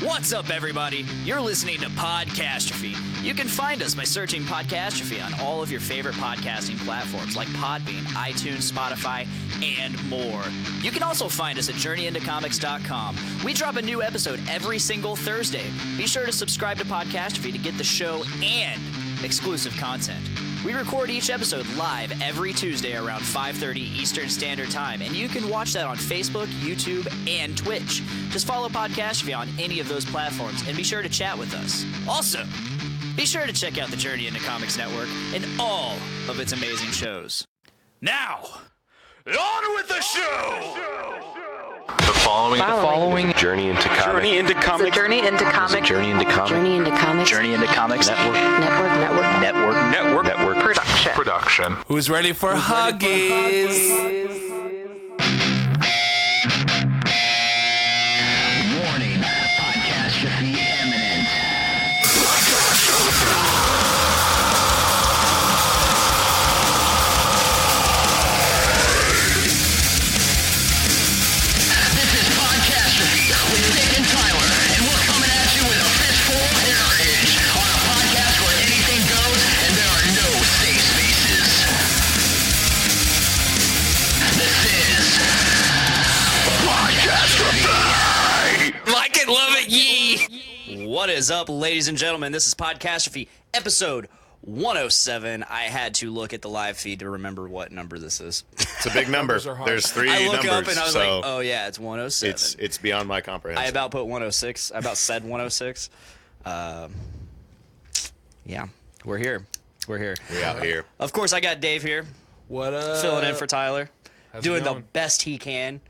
What's up, everybody? You're listening to Podcastrophe. You can find us by searching Podcastrophe on all of your favorite podcasting platforms like Podbean, iTunes, Spotify, and more. You can also find us at JourneyIntoComics.com. We drop a new episode every single Thursday. Be sure to subscribe to Podcastrophe to get the show and exclusive content. We record each episode live every Tuesday around 5:30 Eastern Standard Time, and you can watch that on Facebook, YouTube, and Twitch. Just follow Podcastrophe on any of those platforms, and be sure to chat with us. Also, be sure to check out the Journey into Comics Network and all of its amazing shows. Now, on with the show! The following Journey into Comics. Journey into Comics. Journey into Comics. Journey into Comics. Journey into Comics. Journey into Comics Network. Production. Who's ready for Huggies? Warning, Podcastrophe imminent. This is Podcastrophe with Nick and Tyler, and we're coming at you with a fistful of heritage on a podcast where anything goes and there are no safe spaces. This is Podcastrophe. Like it, love it, ye. What is up, ladies and gentlemen? This is Podcastrophe, episode 107. I had to look at the live feed to remember what number this is. It's a big number. There's three I look numbers, up and I was so like, oh yeah, it's 107. it's beyond my comprehension. I about put 106. I about said 106. Yeah, we're here. We out here. Of course, I got Dave here, What up? filling in for Tyler, How's it doing the going? best he can,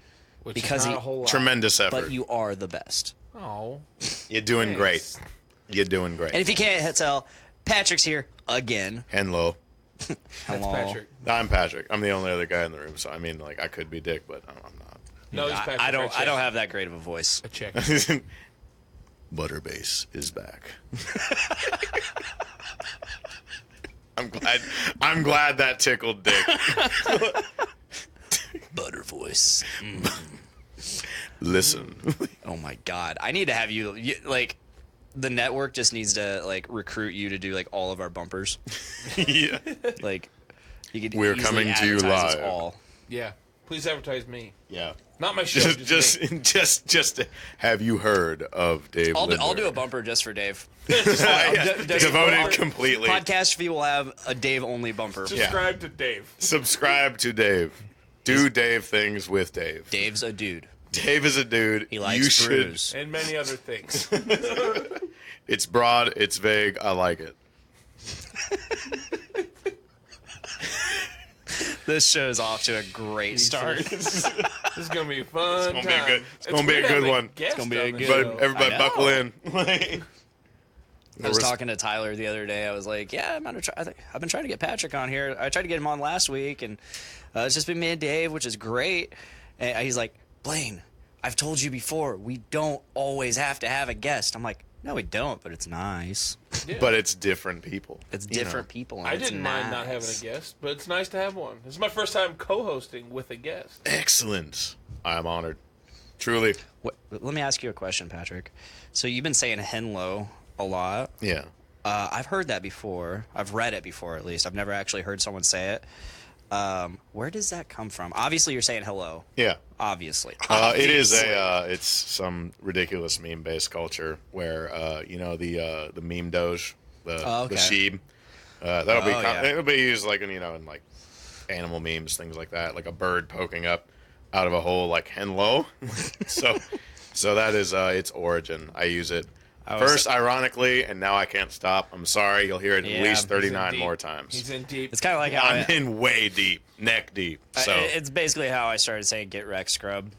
Which because is not he- a whole lot. Tremendous effort. but you are the best. Oh. You're doing Thanks. great. You're doing great. And if you can't tell, Patrick's here again. Hello. That's Hello. Patrick. I'm Patrick. I'm the only other guy in the room, so I mean, like, I could be Dick, but I'm not. No, he's Patrick. I don't have that great of a voice. a check. Butterbase is back. I'm glad that tickled Dick. Butter voice. Listen. Oh my god, I need to have you like. The network just needs to like recruit you to do like all of our bumpers. Yeah. Like, you could We're easily coming to you advertise us live. all. Yeah. Please advertise me. Yeah. Not my show. Just to have you heard of Dave I'll Lindner. do a bumper just for Dave. Devoted completely. Podcastrophe will have a Dave only bumper. Subscribe to Dave. Subscribe to Dave. Do Dave things with Dave. Dave's a dude. Dave is a dude. He likes you brews. should. And many other things. It's broad. It's vague. I like it. This show's off to a great start. This is going to be a fun It's gonna be a time. good- it's gonna be a good one. It's gonna be a good- But everybody I know. buckle in. I was talking to Tyler the other day. I was like, "Yeah, I've been trying to get Patrick on here. I tried to get him on last week, and it's just been me and Dave, which is great." And he's like, "Blaine, I've told you before, we don't always have to have a guest." I'm like, "No, we don't, but it's nice. But it's different people. It's You know. different people, and I it's didn't mind not having a guest, but it's nice to have one. This is my first time co-hosting with a guest. Excellent. I'm honored. Truly. Let me ask you a question, Patrick. So you've been saying "henlo" a lot. Yeah. I've heard that before. I've read it before, at least. I've never actually heard someone say it. Where does that come from? Obviously, you're saying hello. Yeah. Obviously. It is it's some ridiculous meme-based culture where, the meme doge, the sheep, that'll be, yeah. it'll be used like, in like animal memes, things like that, like a bird poking up out of a hole, like hello. so that is, its origin. I use it first ironically, and now I can't stop. I'm sorry. You'll hear it at least 39 more times. He's in deep. It's kind of like how I'm in way deep, neck deep. So it's basically how I started saying "get wrecked, scrub."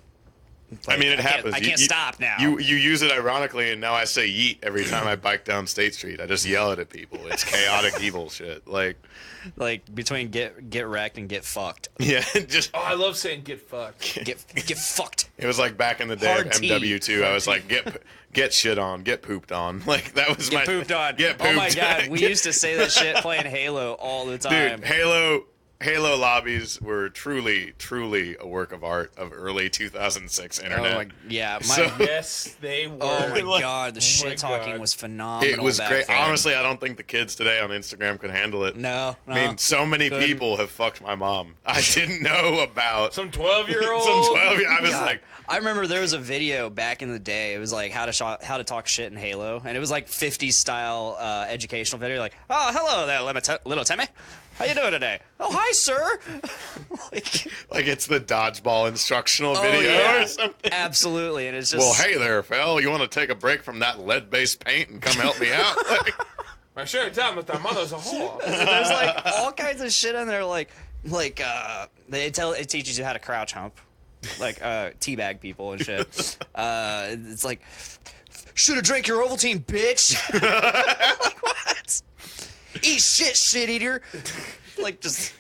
I mean, it happens. I can't stop now. You use it ironically, and now I say yeet every time I bike down State Street. I just yell it at people. It's chaotic evil shit. Like between get wrecked and get fucked. yeah, just Oh, I love saying get fucked. Get fucked. it was like back in the day Hard of T. MW2. I was like get shit on, get pooped on. Like that was Get pooped on. Get pooped. Oh my god, we used to say that shit playing Halo all the time. Dude, Halo lobbies were truly, truly a work of art of early 2006 internet. Yes, they were. Oh my god, the my shit talking God. was phenomenal. It was back great. then. Honestly, I don't think the kids today on Instagram could handle it. No. I mean, so many Couldn't. people have fucked my mom. I didn't know about Some 12-year-old. some 12. I was God. like, I remember there was a video back in the day. It was like how to talk shit in Halo, and it was like 50s style educational video. Like, oh, hello there, little Timmy. How you doing today? Oh, hi, sir. like it's the dodgeball instructional Oh, video yeah. or something. Absolutely, and it's just Well, hey there, Phil. You want to take a break from that lead-based paint and come help me out? Like, I sure tell them that their mother's a whore. there's like all kinds of shit in there. Like it teaches you how to crouch hump, like teabag people and shit. It's like should have drank your Ovaltine, bitch. Like, what? Eat shit eater. Like just.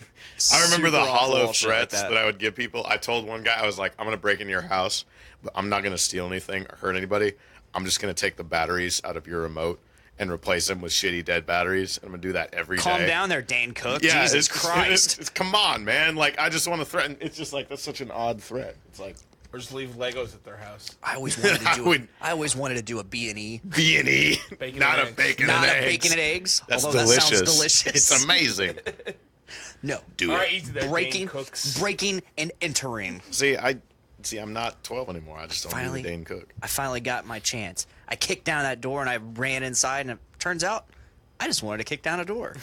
I remember the super awful hollow shit like threats that I would give people. I told one guy, I was like, I'm going to break into your house, but I'm not going to steal anything or hurt anybody. I'm just going to take the batteries out of your remote and replace them with shitty dead batteries. I'm going to do that every day. Calm down there, Dane Cook. Yeah, Jesus Christ. come on, man. Like, I just want to threaten. It's just like, that's such an odd threat. It's like, Or just leave Legos at their house. I always wanted to do. would- I always wanted to do a B&E. B&E, Bacon not and a eggs. bacon Not and a eggs. bacon and eggs. That's although delicious. that sounds delicious. It's amazing. No. Do All it. right, easy there, Breaking, Dane Cooks. breaking, and entering. I'm not 12 anymore. I just don't Finally. do the Dane Cook. I finally got my chance. I kicked down that door and I ran inside, and it turns out I just wanted to kick down a door.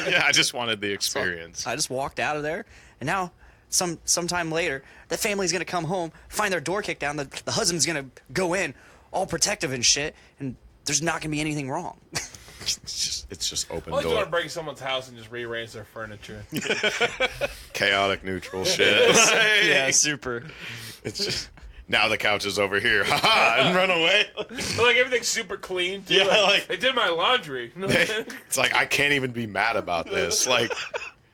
Yeah, I just wanted the experience. I just walked out of there, and now sometime later, the family's gonna come home, find their door kicked down. The husband's gonna go in, all protective and shit, and there's not gonna be anything wrong. It's just open Always want door. to break someone's house and just rearrange their furniture. Chaotic neutral shit. Yeah, super. It's just now the couch is over here. Haha, and run away. But like everything's super clean too. Yeah, like, like- they did my laundry. It's like I can't even be mad about this. Like,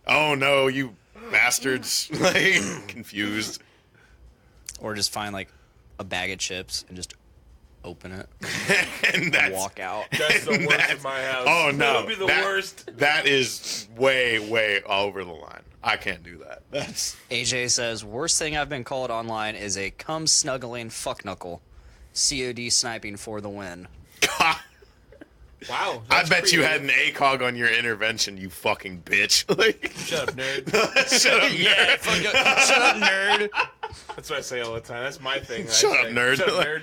oh no, you bastards! Like confused. Or just find like a bag of chips and just open it, And that's walk out. That's the worst in my house. Oh no, that would be the worst. That is way over the line. I can't do that. That's AJ says, worst thing I've been called online is a cum snuggling fuck knuckle. COD sniping for the win. Wow. I that's bet you creative. had an ACOG on your intervention, you fucking bitch. Like, Shut up, nerd. shut up, nerd. Shut up, nerd. That's what I say all the time. That's my thing. Shut up, nerd. Shut up, nerd.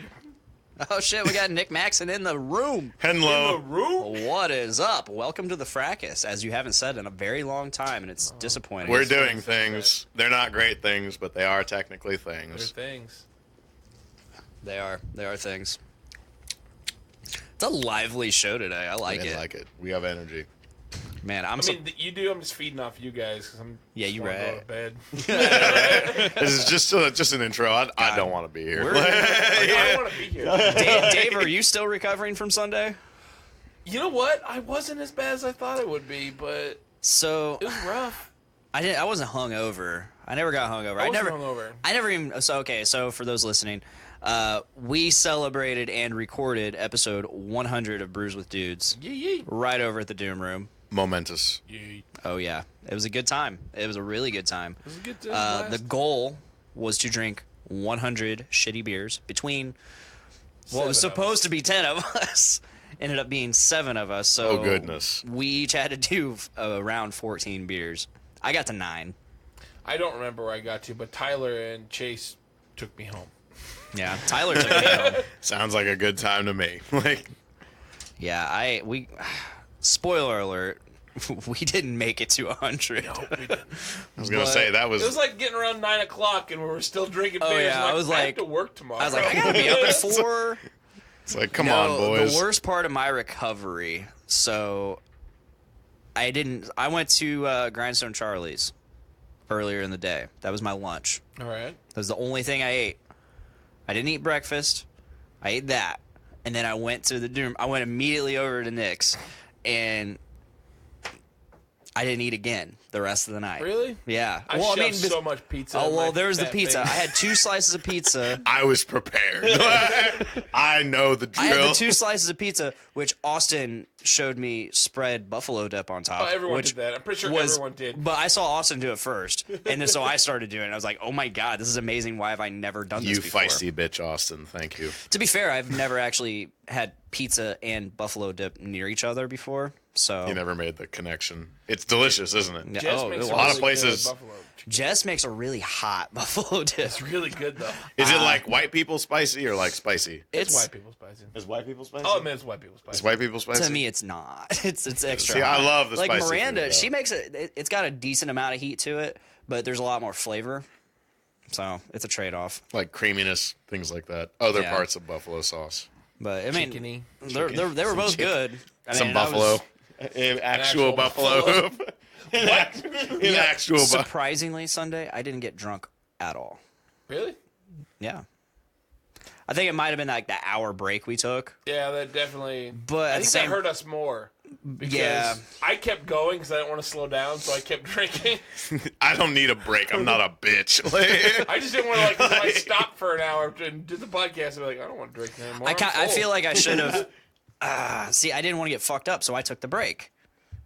Oh shit, we got Nick Maxon in the room. In the Hello. room? What is up? Welcome to the fracas, as you haven't said in a very long time, and it's disappointing. We're doing things. They're not great things, but they are technically Other things. things. They are things. It's a lively show today. I like I it. like it. We have energy. Man, I mean, you do. I'm just feeding off you guys because I'm. Yeah, just you wanna right. Go to bed. This is just an intro. I don't want to be here. We're- I don't want to be here. Dave, are you still recovering from Sunday? You know what? I wasn't as bad as I thought it would be, but So it was rough. I wasn't hungover. I never got hungover. I wasn't hungover. I never even. So okay. So for those listening, we celebrated and recorded episode 100 of Brews with Dudes Yee right over at the Doom Room. Momentous. yee. Oh yeah, it was a good time. It was a really good time. It was a good The blast. goal was to drink 100 shitty beers between what was 7 of supposed to be 10 of us. Ended up being 7 of us. So Oh, goodness. we each had to do around 14 beers. I got to 9. I don't remember where I got to, but Tyler and Chase took me home. Yeah, Tyler took me home. Sounds like a good time to me. Like, Yeah, we. Spoiler alert. We didn't make it to 100. No, we didn't. I was gonna say that It was was. like getting around 9 o'clock and we were still drinking Oh, beers. yeah, and I was I have like- to work tomorrow. I was like, I gotta be up at 4. It's like, come No, on, boys. The worst part of my recovery. So, I went to Grindstone Charlie's earlier in the day. That was my lunch. All right. That was the only thing I ate. I didn't eat breakfast. I ate that, and then I went to the Doom. I went immediately over to Nick's, and I didn't eat again the rest of the night. Really? Yeah. I shoved so much pizza. Oh, in well, my there was the fat pizza. face. I had 2 slices of pizza. I was prepared. I know the drill. I had the 2 slices of pizza, which Austin showed me spread buffalo dip on top. Oh, everyone which did that. I'm pretty sure was- everyone did. But I saw Austin do it first, and then so I started doing it. I was like, oh my God, this is amazing. Why have I never done this You before? feisty bitch, Austin. Thank you. To be fair, I've never actually had pizza and buffalo dip near each other before. So You never made the connection. It's delicious, isn't it? Yeah. Jess Oh, makes it a was. lot of really places- good buffalo chicken. Jess makes a really hot buffalo dip. It's really good though. Is it like white people spicy or like spicy? It's white people spicy. Is white people spicy? Oh man, it's white people spicy. Is white people spicy? To me, it's not. It's extra. See, I hot. love the like spicy Miranda. food, though. She makes it. It's got a decent amount of heat to it, but there's a lot more flavor. So it's a trade-off. Like creaminess, things like that. Other Yeah. parts of buffalo sauce. But I mean, Chickeny. they were both good. I Some mean, I was- buffalo. An actual buffalo. An actual buffalo. Surprisingly, Sunday I didn't get drunk at all. Really? Yeah. I think it might have been like the hour break we took. Yeah, that definitely. But I at think the same- that hurt us more. Because Yeah. I kept going because I didn't want to slow down, so I kept drinking. I don't need a break. I'm not a bitch. Like, I just didn't want to like. If I stopped for an hour and did the podcast, I'd be like, I don't want to drink anymore. I feel like I should have. See, I didn't want to get fucked up, so I took the break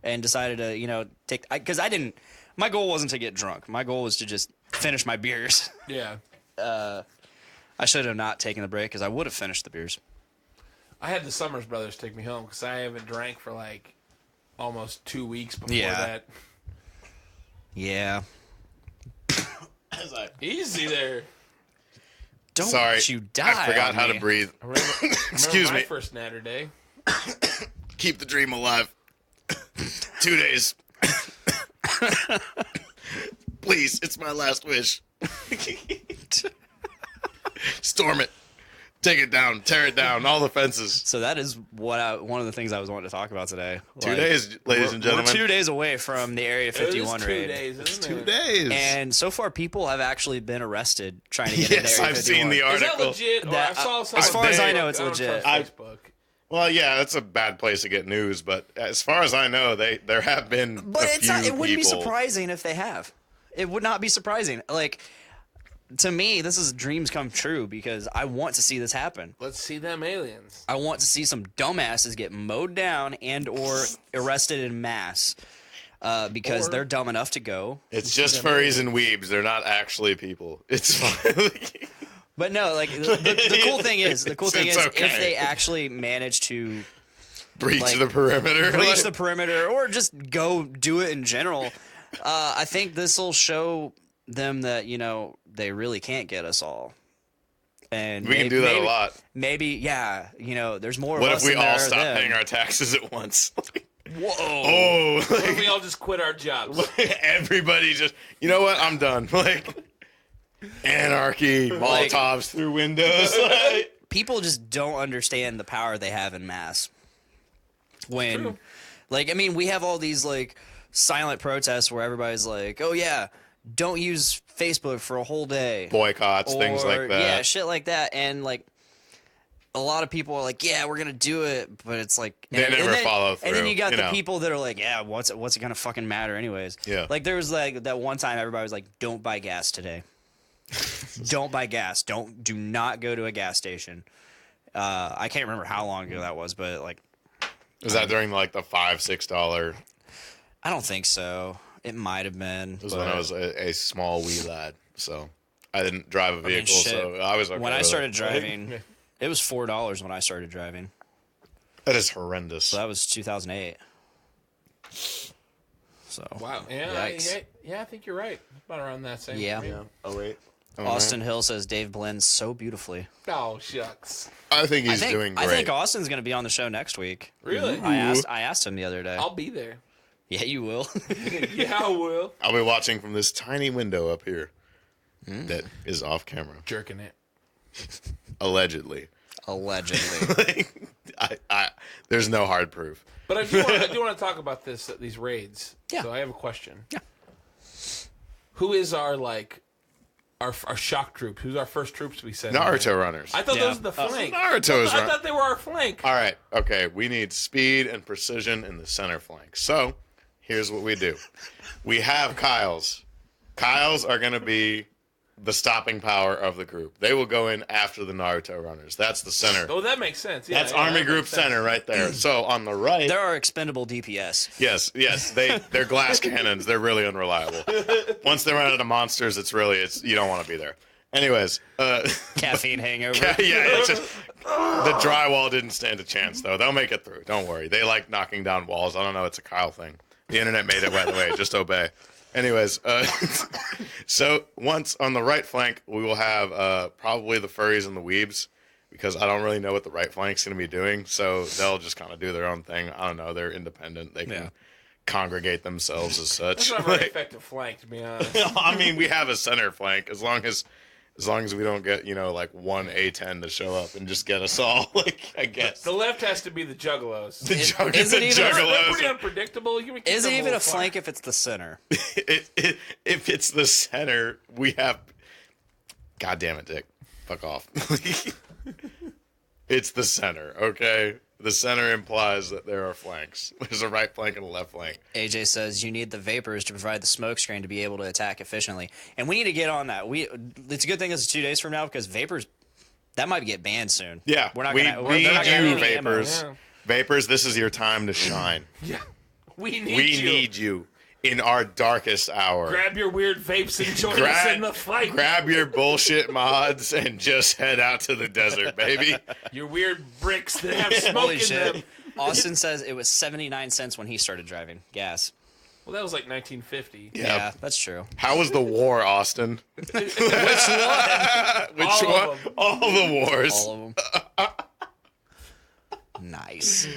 and decided to, take because I didn't. My goal wasn't to get drunk. My goal was to just finish my beers. Yeah. I should have not taken the break because I would have finished the beers. I had the Summers brothers take me home because I haven't drank for like almost 2 weeks before Yeah. that. Yeah. Easy there. Don't sorry. you die. I forgot on how me. to breathe. I remember Excuse my me. first Natter Day. Keep the dream alive. 2 days. Please, it's my last wish. Storm it. Take it down. Tear it down. All the fences. So that is one of the things I was wanting to talk about today. 2 days, ladies and gentlemen. We're 2 days away from the Area 51 it is 2 raid. days, isn't 2 it? days. And so far, people have actually been arrested trying to get Yes, into Area I've 51. seen the Is that article. legit? Or That- I saw something. as far as I know, it's I don't legit. trust Facebook. Well, yeah, that's a bad place to get news, but as far as I know, there have been But a it's few not, it wouldn't be people- surprising if they have. It would not be surprising. Like, to me, this is dreams come true because I want to see this happen. Let's see them aliens. I want to see some dumbasses get mowed down and or arrested in mass because Or- they're dumb enough to go. It's just furries and weebs. They're not actually people. It's fine. But no, like the cool thing is, It's okay. if they actually manage to Breach Like, the perimeter. breach the perimeter or just go do it in general, I think this will show them that they really can't get us all. And We can do that a lot. Maybe, yeah. There's more. What of if us we than there all are stop them. paying our taxes at once? Whoa! Oh, What if we all just quit our jobs? everybody just, you know what? I'm done. Like, anarchy, Like- Molotovs through windows. People just don't understand the power they have in mass. When, True. we have all these silent protests where everybody's like, "Oh yeah, don't use Facebook for a whole day." Boycotts, things Or, like that. Yeah, shit like that. And a lot of people are like, "Yeah, we're gonna do it," but it's like They never follow And then through, you got you the know. people that are like, "Yeah, what's it gonna fucking matter anyways?" Yeah. Like there was that one time everybody was like, "Don't buy gas today. Don't buy gas. Do not go to a gas station." I can't remember how long ago that was, but Was that during the $5-6? I don't think so. It might have been. It was when I was a small wee lad, so I didn't drive a vehicle, so I was okay. When I with it. started driving, it was $4 when I started driving. That is horrendous. So that was 2008. So Wow. Yeah, Yikes. I think you're right. About around that same. Yeah. period. Oh wait, Austin Hill says Dave blends so beautifully. Oh shucks. I think he's doing great. I think Austin's going to be on the show next week. Really? I asked him the other day. I'll be there. Yeah, you will. Yeah, I will. I'll be watching from this tiny window up here Hmm. that is off camera, Jerking it. allegedly. Allegedly. There's no hard proof. But I do want to talk about these raids. Yeah. So I have a question. Yeah. Who is our shock troops? Who's our first troops we send? Naruto runners. I thought Yeah. those were the flank. Naruto is I run. thought they were our flank. All right, okay. We need speed and precision in the center flank. So here's what we do. We have Kyles. Kyles are going to be the stopping power of the group. They will go in after the Naruto runners. That's the center. Oh, that makes sense. Yeah, That's Army Group Center right there. So on the right... There are expendable DPS. Yes. They're glass cannons. They're really unreliable. Once they run out of monsters, you don't want to be there. Anyways. Caffeine hangover. It's just... The drywall didn't stand a chance, though. They'll make it through. Don't worry. They like knocking down walls. I don't know. It's a Kyle thing. The internet made it, by the way. Just obey. Anyways, so once on the right flank, we will have probably the furries and the weebs, because I don't really know what the right flank's going to be doing. So they'll just kind of do their own thing. I don't know. They're independent. They can congregate themselves as such. That's not a very effective flank, to be honest. I mean, we have a center flank as long as we don't get, like one A10 to show up and just get us all, I guess. The left has to be the juggalos. Juggalos. Pretty unpredictable. Is it even a flank if it's the center? If it's the center, we have... God damn it, Dick. Fuck off. It's the center, okay? The center implies that there are flanks. There's a right flank and a left flank. AJ says you need the vapors to provide the smoke screen to be able to attack efficiently. And we need to get on that. It's a good thing it's 2 days from now, because vapors, that might get banned soon. Yeah, we're not we gonna, need vapors. Yeah. Vapors, this is your time to shine. Yeah, we need you in our darkest hour. Grab your weird vapes and join us in the fight. Grab your bullshit mods and just head out to the desert, baby. Your weird bricks that have smoke in them. Austin says it was 79 cents when he started driving gas. Well, that was like 1950. Yeah, that's true. How was the war, Austin? Which one? Which one? All the wars. All of them. Nice.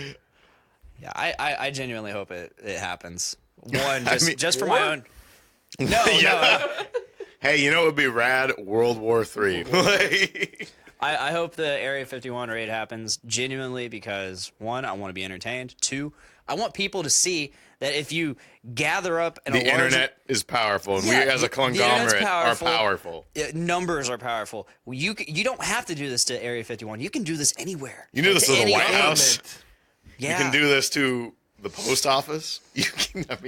Yeah, I genuinely hope it happens. One, just for my own. No. Hey, you know what would be rad? World War III. I hope the Area 51 raid happens genuinely because, one, I want to be entertained. Two, I want people to see that if you gather up in the internet is powerful, and we as a conglomerate are powerful. Numbers are powerful. You don't have to do this to Area 51. You can do this anywhere. You do this to the White House. Yeah. You can do this to the post office. They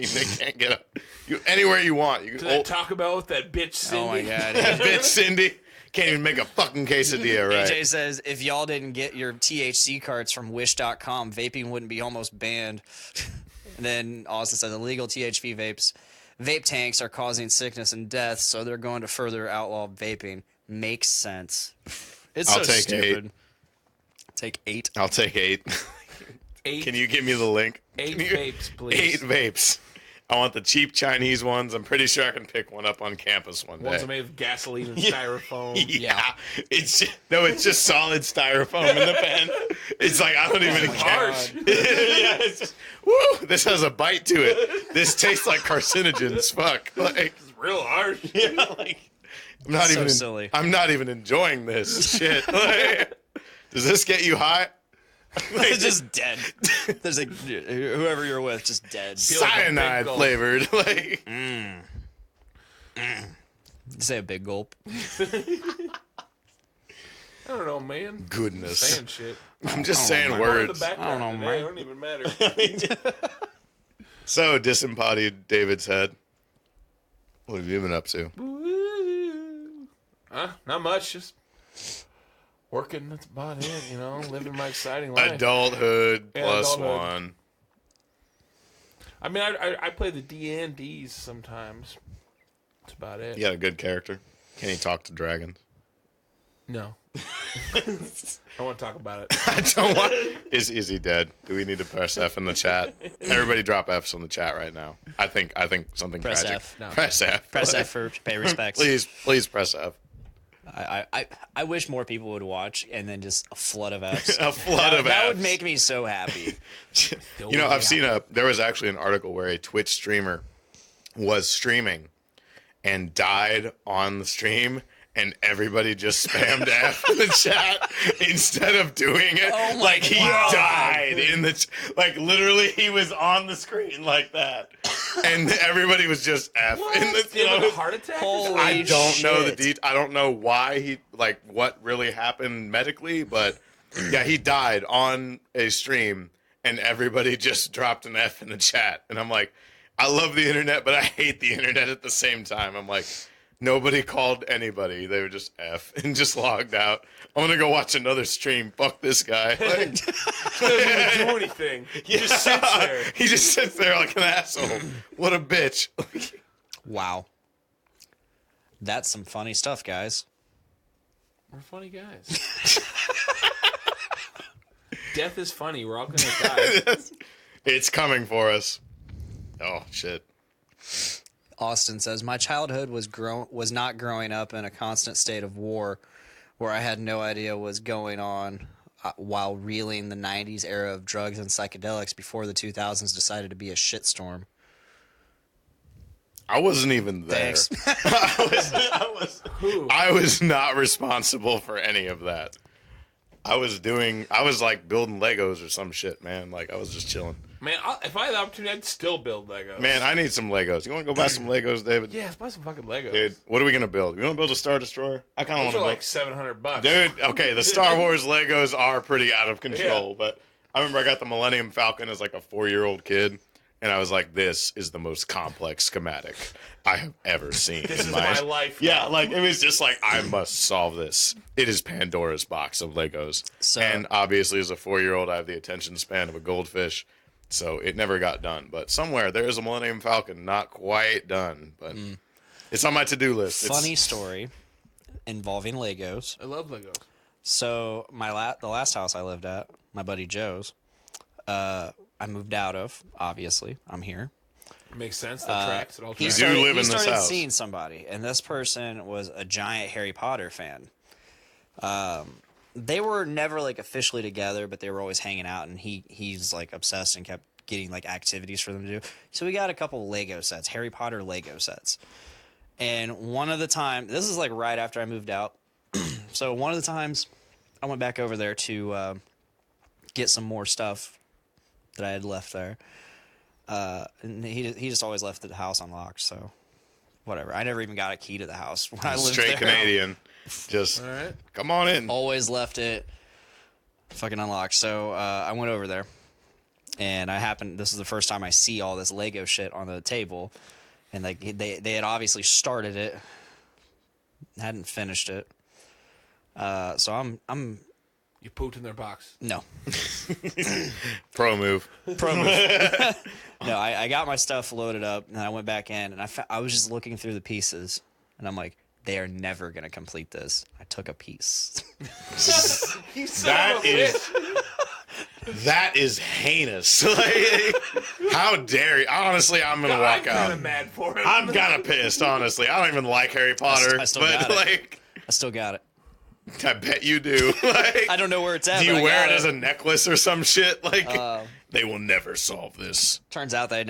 can't get up. Anywhere you want. You can talk about that bitch Cindy. Oh my god, that bitch Cindy can't even make a fucking quesadilla right. AJ says if y'all didn't get your THC cards from Wish.com, vaping wouldn't be almost banned. And then Austin says illegal THC vape tanks are causing sickness and death, so they're going to further outlaw vaping. Makes sense. I'll take stupid. 8. Take 8. I'll take 8. 8. Can you give me the link? 8 vapes, please. 8 vapes. I want the cheap Chinese ones. I'm pretty sure I can pick one up on campus one day. Ones made of gasoline and styrofoam. Yeah. It's just solid styrofoam in the pen. It's like, I don't even care. Yeah, it's just, woo, this has a bite to it. This tastes like carcinogens. Fuck. It's real harsh. Yeah, I'm not even silly. I'm not even enjoying this shit. Does this get you high? Just dead. There's whoever you're with, just dead. Cyanide flavored. Say a big gulp. I don't know, man. Goodness. Saying shit. I'm just saying words. I don't know, man. It don't even matter. So, disembodied David's head. What have you been up to? Not much. Just working, that's about it, living my exciting life. Adulthood plus adulthood. one. I mean, I play the D&Ds sometimes. That's about it. You got a good character. Can he talk to dragons? No. I want to talk about it. I don't want... Is he dead? Do we need to press F in the chat? Everybody drop Fs in the chat right now. I think something press tragic. F. No. Press F. Press F for pay respects. Please press F. I wish more people would watch and then just a flood of Fs. A flood of Fs. That would make me so happy. I've seen there was actually an article where a Twitch streamer was streaming and died on the stream, and everybody just spammed F in the chat instead of doing it. Oh he died in the literally he was on the screen like that, and everybody was just F in the. Did he have a heart attack? I don't know the detail. I don't know why he what really happened medically, but yeah, he died on a stream, and everybody just dropped an F in the chat, and I'm like, I love the internet, but I hate the internet at the same time. I'm like, nobody called anybody. They were just F and just logged out. I'm gonna go watch another stream. Fuck this guy. Like, He doesn't even do anything. He just sits there. He just sits there like an asshole. What a bitch. Wow. That's some funny stuff, guys. We're funny guys. Death is funny. We're all gonna die. It's coming for us. Oh shit. Austin says, my childhood was not growing up in a constant state of war where I had no idea what was going on while reeling the 90s era of drugs and psychedelics before the 2000s decided to be a shitstorm. I wasn't even there. Thanks. I was not responsible for any of that. I was like building Legos or some shit, man. Like I was just chilling. Man, if I had the opportunity, I'd still build Legos. Man, I need some Legos. You want to go buy some Legos, David? Yeah, let's buy some fucking Legos. Dude, what are we going to build? You want to build a Star Destroyer? I kind of want Those to are build. like $700. Dude, okay, the Star Wars Legos are pretty out of control, but I remember I got the Millennium Falcon as like a 4-year-old kid, and I was like, this is the most complex schematic I have ever seen This in is my my life. Yeah, now. like it was just like, I must solve this. It is Pandora's box of Legos. And obviously, as a 4-year-old, I have the attention span of a goldfish. So it never got done. But somewhere there is a Millennium Falcon, not quite done. But it's on my to-do list. Funny story involving Legos. I love Legos. So the last house I lived at, my buddy Joe's, I moved out of. Obviously, I'm here. Makes sense. That tracks. It all He tracks. do live in he this started house. seeing somebody, and this person was a giant Harry Potter fan. They were never like officially together, but they were always hanging out, and he's like obsessed and kept getting like activities for them to do. So we got a couple Lego sets, Harry Potter Lego sets. And one of the time, this is like right after I moved out. So one of the times I went back over there to get some more stuff that I had left there. And he just always left the house unlocked, so whatever. I never even got a key to the house when I lived straight there. Canadian. Just All right. come on in. Always left it fucking unlocked. So I went over there, and this is the first time I see all this Lego shit on the table, and like they had obviously started it, hadn't finished it. So I'm You pooped in their box. no Pro move. no. I got my stuff loaded up, and I went back in, and I was just looking through the pieces, and I'm like, they are never gonna complete this. I took a piece. That is heinous. Like, how dare you? Honestly, I'm gonna walk I'm kind of out. mad for him. I'm kind of pissed. Honestly, I don't even like Harry Potter, I still but got it. like, I still got it. I bet you do. Like, I don't know where it's at. do you but I wear got it as a necklace or some shit? Like, Uh, they will never solve this. Turns out that he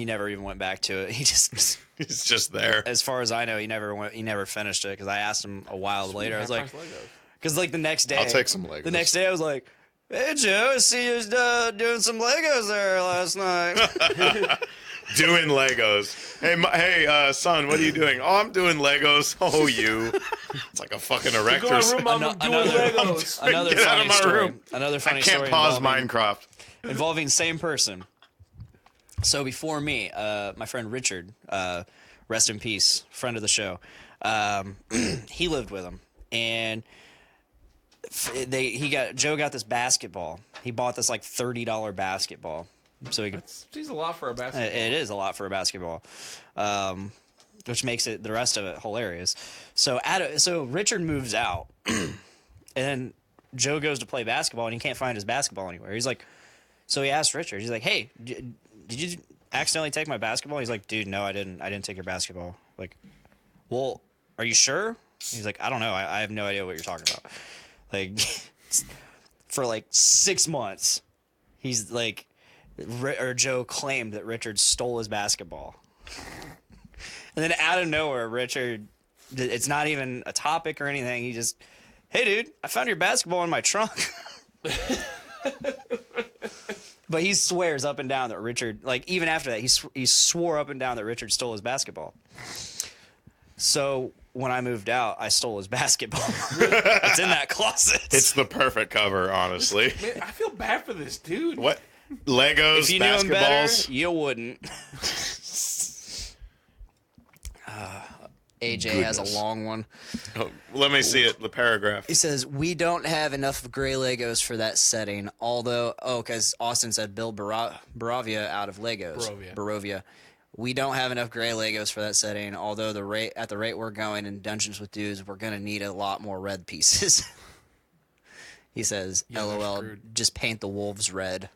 never even went back to it. He just, It's just there. as far as I know, he never finished it, because I asked him a while later. I was like, because like the next day, I'll take some Legos. The next day, I was like, hey Joe, I see you doing some Legos there last night. Doing Legos. Hey, son, what are you doing? Oh, I'm doing Legos. Oh, you. It's like a fucking Go erector's. on, room, I'm doing Legos. Another Get out funny of my story. room. Another funny I can't story pause involving, Minecraft. involving same person. So before me, my friend Richard, rest in peace, friend of the show, he lived with him, and Joe got this basketball. He bought this like $30 basketball, so he could. She's a lot for a basketball. It is a lot for a basketball, which makes it the rest of it hilarious. So Richard moves out, and then Joe goes to play basketball, and he can't find his basketball anywhere. He's like, so he asked Richard. He's like, "Hey, did you accidentally take my basketball?" He's like, "Dude, no, I didn't. I didn't take your basketball." Like, well, are you sure? He's like, "I don't know. I have no idea what you're talking about." Like, for like 6 months, he's like, Joe claimed that Richard stole his basketball. And then out of nowhere, Richard, it's not even a topic or anything. He just, hey dude, I found your basketball in my trunk. But he swears up and down that Richard, like even after that, he swore up and down that Richard stole his basketball. So when I moved out, I stole his basketball. It's in that closet. It's the perfect cover, honestly. Man, I feel bad for this dude. What? Legos, If you knew him better, basketballs. you wouldn't. AJ has Goodness. a long one. Oh, let me see it. The paragraph. He says, we don't have enough gray Legos for that setting, although, because Austin said build Barovia out of Legos. Barovia. We don't have enough gray Legos for that setting, although at the rate we're going in Dungeons with Dudes, we're going to need a lot more red pieces. He says, Yeah, they're LOL, screwed. just paint the wolves red.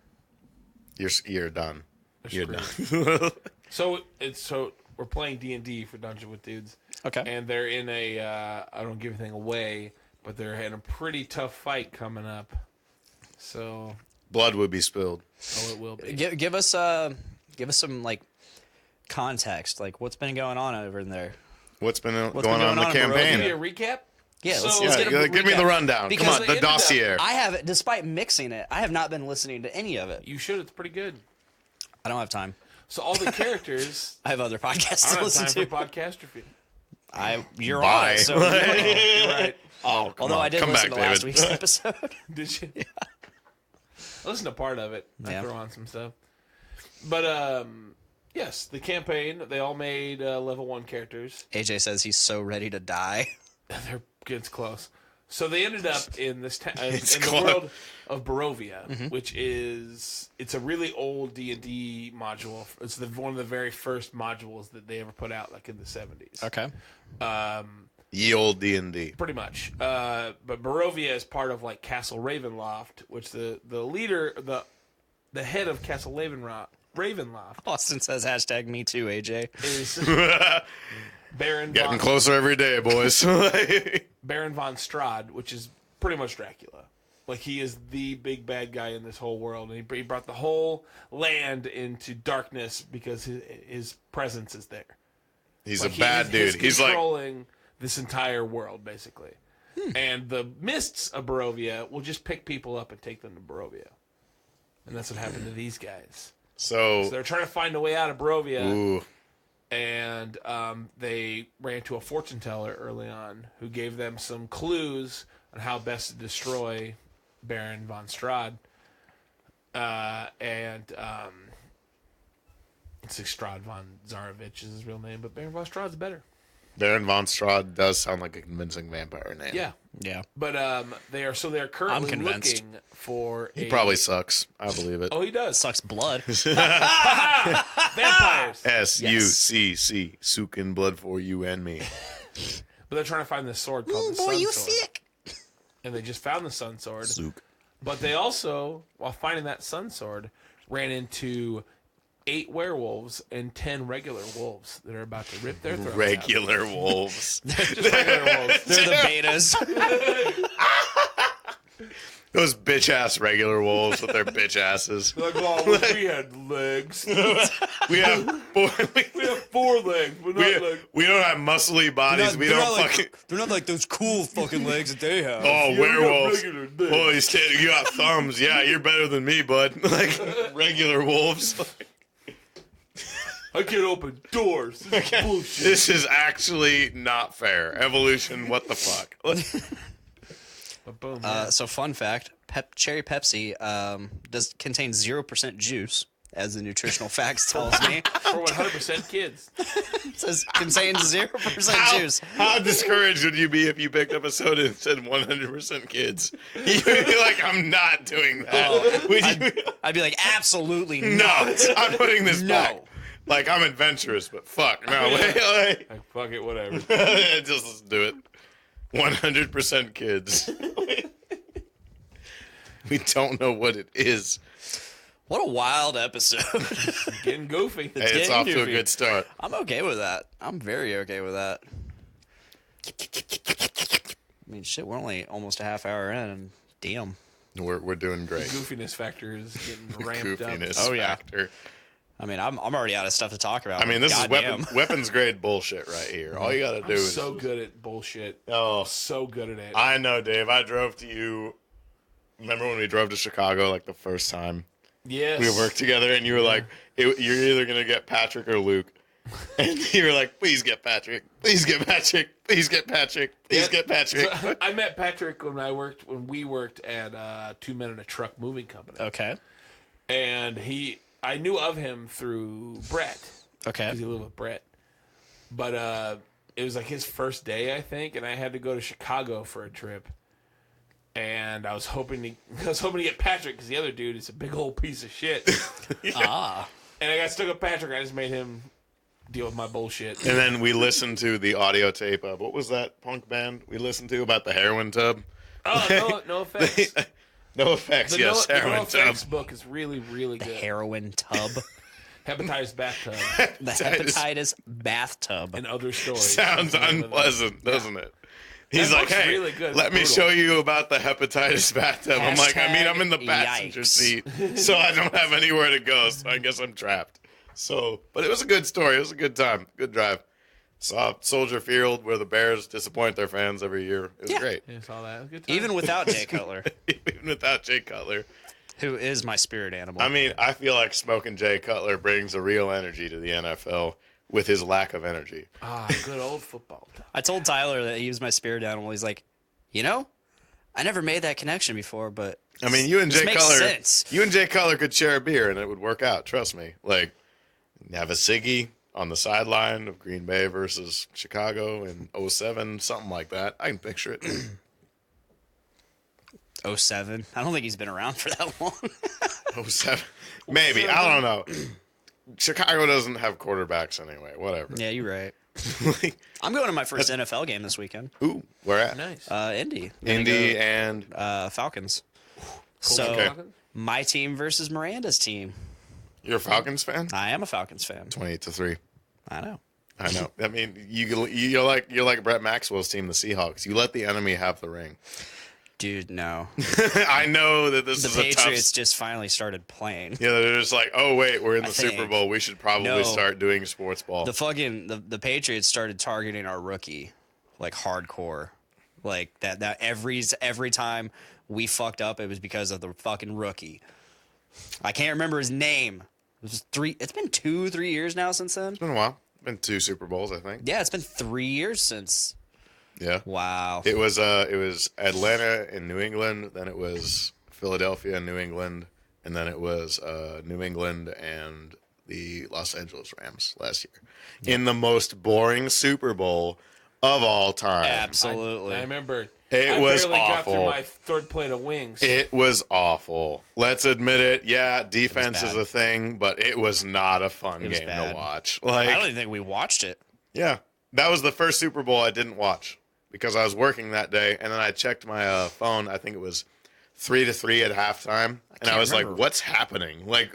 You're done. They're You're screwed. done. So we're playing D&D for Dungeon with Dudes. Okay. And they're in a I don't give anything away, but they're in a pretty tough fight coming up. So Blood would be spilled. it will be. Give us some, like, context. Like, what's been going on over in there? What's been been going on in the going on in Give me campaign? a recap. Yeah, So- let's Yeah, get a give me the recap. rundown. Because Come on, they the ended up- dossier. I have, despite mixing it, I have not been listening to any of it. You should. It's pretty good. I don't have time. So all the characters. I have other podcasts I to don't have listen time to. for Podcastrophe. You're on Bye. it, so You're right. Oh, come although on. I did Come listen back, to last David. week's episode. Did you? Yeah. I listened to part of it. I Yeah. throw on some stuff. But yes, the campaign. They all made level 1 characters. AJ says he's so ready to die. It's close. So they ended up in this in It's the close. world of Barovia, which is it's a really old D&D module. It's one of the very first modules that they ever put out, like in the 70s. Okay. Ye old D&D. Pretty much. But Barovia is part of like Castle Ravenloft, which the leader, the head of Castle Ravenloft Austin says hashtag me too, AJ. is Baron Getting von, closer every day, boys. Baron von Strahd, which is pretty much Dracula. Like, he is the big bad guy in this whole world, and he brought the whole land into darkness because his presence is there. He's Like, a bad he's dude. He's like, controlling this entire world, basically. And the mists of Barovia will just pick people up and take them to Barovia. And that's what happened to these guys. So they're trying to find a way out of Barovia. ooh, And they ran into a fortune teller early on who gave them some clues on how best to destroy Baron von Strahd. It's like Strahd von Zarovich is his real name, but Baron von Strahd's better. Baron von Strahd does sound like a convincing vampire name. Yeah. Yeah. But they're currently convinced. looking for He probably sucks. I believe it. Oh, he does. Sucks blood. Vampires. SUCC. Sukin blood for you and me. But they're trying to find this sword called the Sun Sword. And they just found the Sun Sword. Suk. But they also, while finding that Sun Sword, ran into 8 werewolves and 10 regular wolves that are about to rip their throats out. Regular wolves. Just regular wolves. They're the betas. Those bitch ass regular wolves with their bitch asses. Like, oh, we had legs. We have four, We have 4 legs, but not like... we don't have muscly bodies. We don't fucking. They're not like those cool fucking legs that they have. Oh, we got werewolves. regular legs. Oh, you got thumbs. Yeah, you're better than me, bud. Like regular wolves. I can't open doors. This is bullshit. This is actually not fair. Evolution, what the fuck? But boom. So fun fact, cherry Pepsi contains 0% juice, as the nutritional facts tells me. For 100% kids. It says contains 0% juice. How discouraged would you be if you picked up a soda and said 100% kids? You'd be like, I'm not doing that. Would you? I'd be like, absolutely No, not. I'm putting this No. back. Like, I'm adventurous, but fuck. No, wait. Like, fuck it, whatever. Just let's do it. 100% kids. We don't know what it is. What a wild episode. Getting goofy. Hey, it's getting off to a goofy. good start. I'm okay with that. I'm very okay with that. I mean, shit, we're only almost a half hour in, and damn. We're doing great. Goofiness factor is getting ramped Goofiness up. Oh, yeah. factor. I mean, I'm already out of stuff to talk about. I mean, this Goddamn. is weapons grade bullshit right here. All you gotta do I'm is so good at bullshit. Oh, So good at it. I know, Dave. I drove to you. Remember when we drove to Chicago like the first time Yes. we worked together, and you were like, "You're either gonna get Patrick or Luke," and you were like, "Please get Patrick. Please get Patrick. Please get Patrick. Please get Patrick." So, I met Patrick when we worked at 2 Men in a Truck moving company. Okay. And I knew of him through Brett. Okay. Because he lived with Brett. But it was like his first day, I think, and I had to go to Chicago for a trip. And I was hoping to get Patrick because the other dude is a big old piece of shit. Ah. And I got stuck with Patrick. I just made him deal with my bullshit. And then we listened to the audio tape of, what was that punk band we listened to about the heroin tub? Oh, no effects. No effects, yes, the heroin No tub. Effects book is really, really good. Heroin tub. Hepatitis bathtub The hepatitis bathtub. and other stories. Sounds unpleasant, doesn't it? He's That like, book's hey, really good. let me Brutal. show you about the hepatitis bathtub. I'm like, I'm in the passenger Yikes. seat, so I don't have anywhere to go, so I guess I'm trapped. So, but it was a good story. It was a good time. Good drive. Saw Soldier Field where the Bears disappoint their fans every year. It was great. Yeah, saw that. It was a good time. Even without Jay Cutler, Even without Jay Cutler. who is my spirit animal. I mean, I feel like smoking Jay Cutler brings a real energy to the NFL with his lack of energy. Good old football. I told Tyler that he was my spirit animal. He's like, I never made that connection before, but I mean, you and this Jay makes Cutler, sense. you and Jay Cutler could share a beer and it would work out. Trust me. Like, have a ciggy on the sideline of Green Bay versus Chicago in 07, something like that. I can picture it. 07. I don't think he's been around for that long. 07, maybe. I don't know. Chicago doesn't have quarterbacks anyway. Whatever. Yeah, you're right. I'm going to my first NFL game this weekend. Ooh, where at? Nice. Indy. Indy and Falcons. So Okay. my team versus Miranda's team. you're a Falcons fan? I am a Falcons fan. 28-3. I know. I know. I mean, you're like Brett Maxwell's team, the Seahawks. You let the enemy have the ring. Dude, no. I know that this The is a Patriots tough. just finally started playing. Yeah, they're just like, oh wait, we're in the Super think. Bowl. We should probably No. start doing sports ball. The Patriots started targeting our rookie like hardcore. Like that every time we fucked up, it was because of the fucking rookie. I can't remember his name. It's been 2-3 years now since then. It's been a while. Been 2 Super Bowls, I think. Yeah, it's been 3 years since. Yeah. Wow. It was Atlanta and New England, then it was Philadelphia and New England, and then it was New England and the Los Angeles Rams last year. In the most boring Super Bowl of all time. Absolutely. I remember. It I was barely got awful. through my third plate of wings. It was awful. Let's admit it. Yeah, defense is bad. a thing, but it was not a fun was game bad. to watch. I don't Like, even think we watched it. yeah, that was the first Super Bowl I didn't watch because I was working that day, and then I checked my phone. I think it was 3-3 at halftime, and I was remember. like, "What's happening? Like,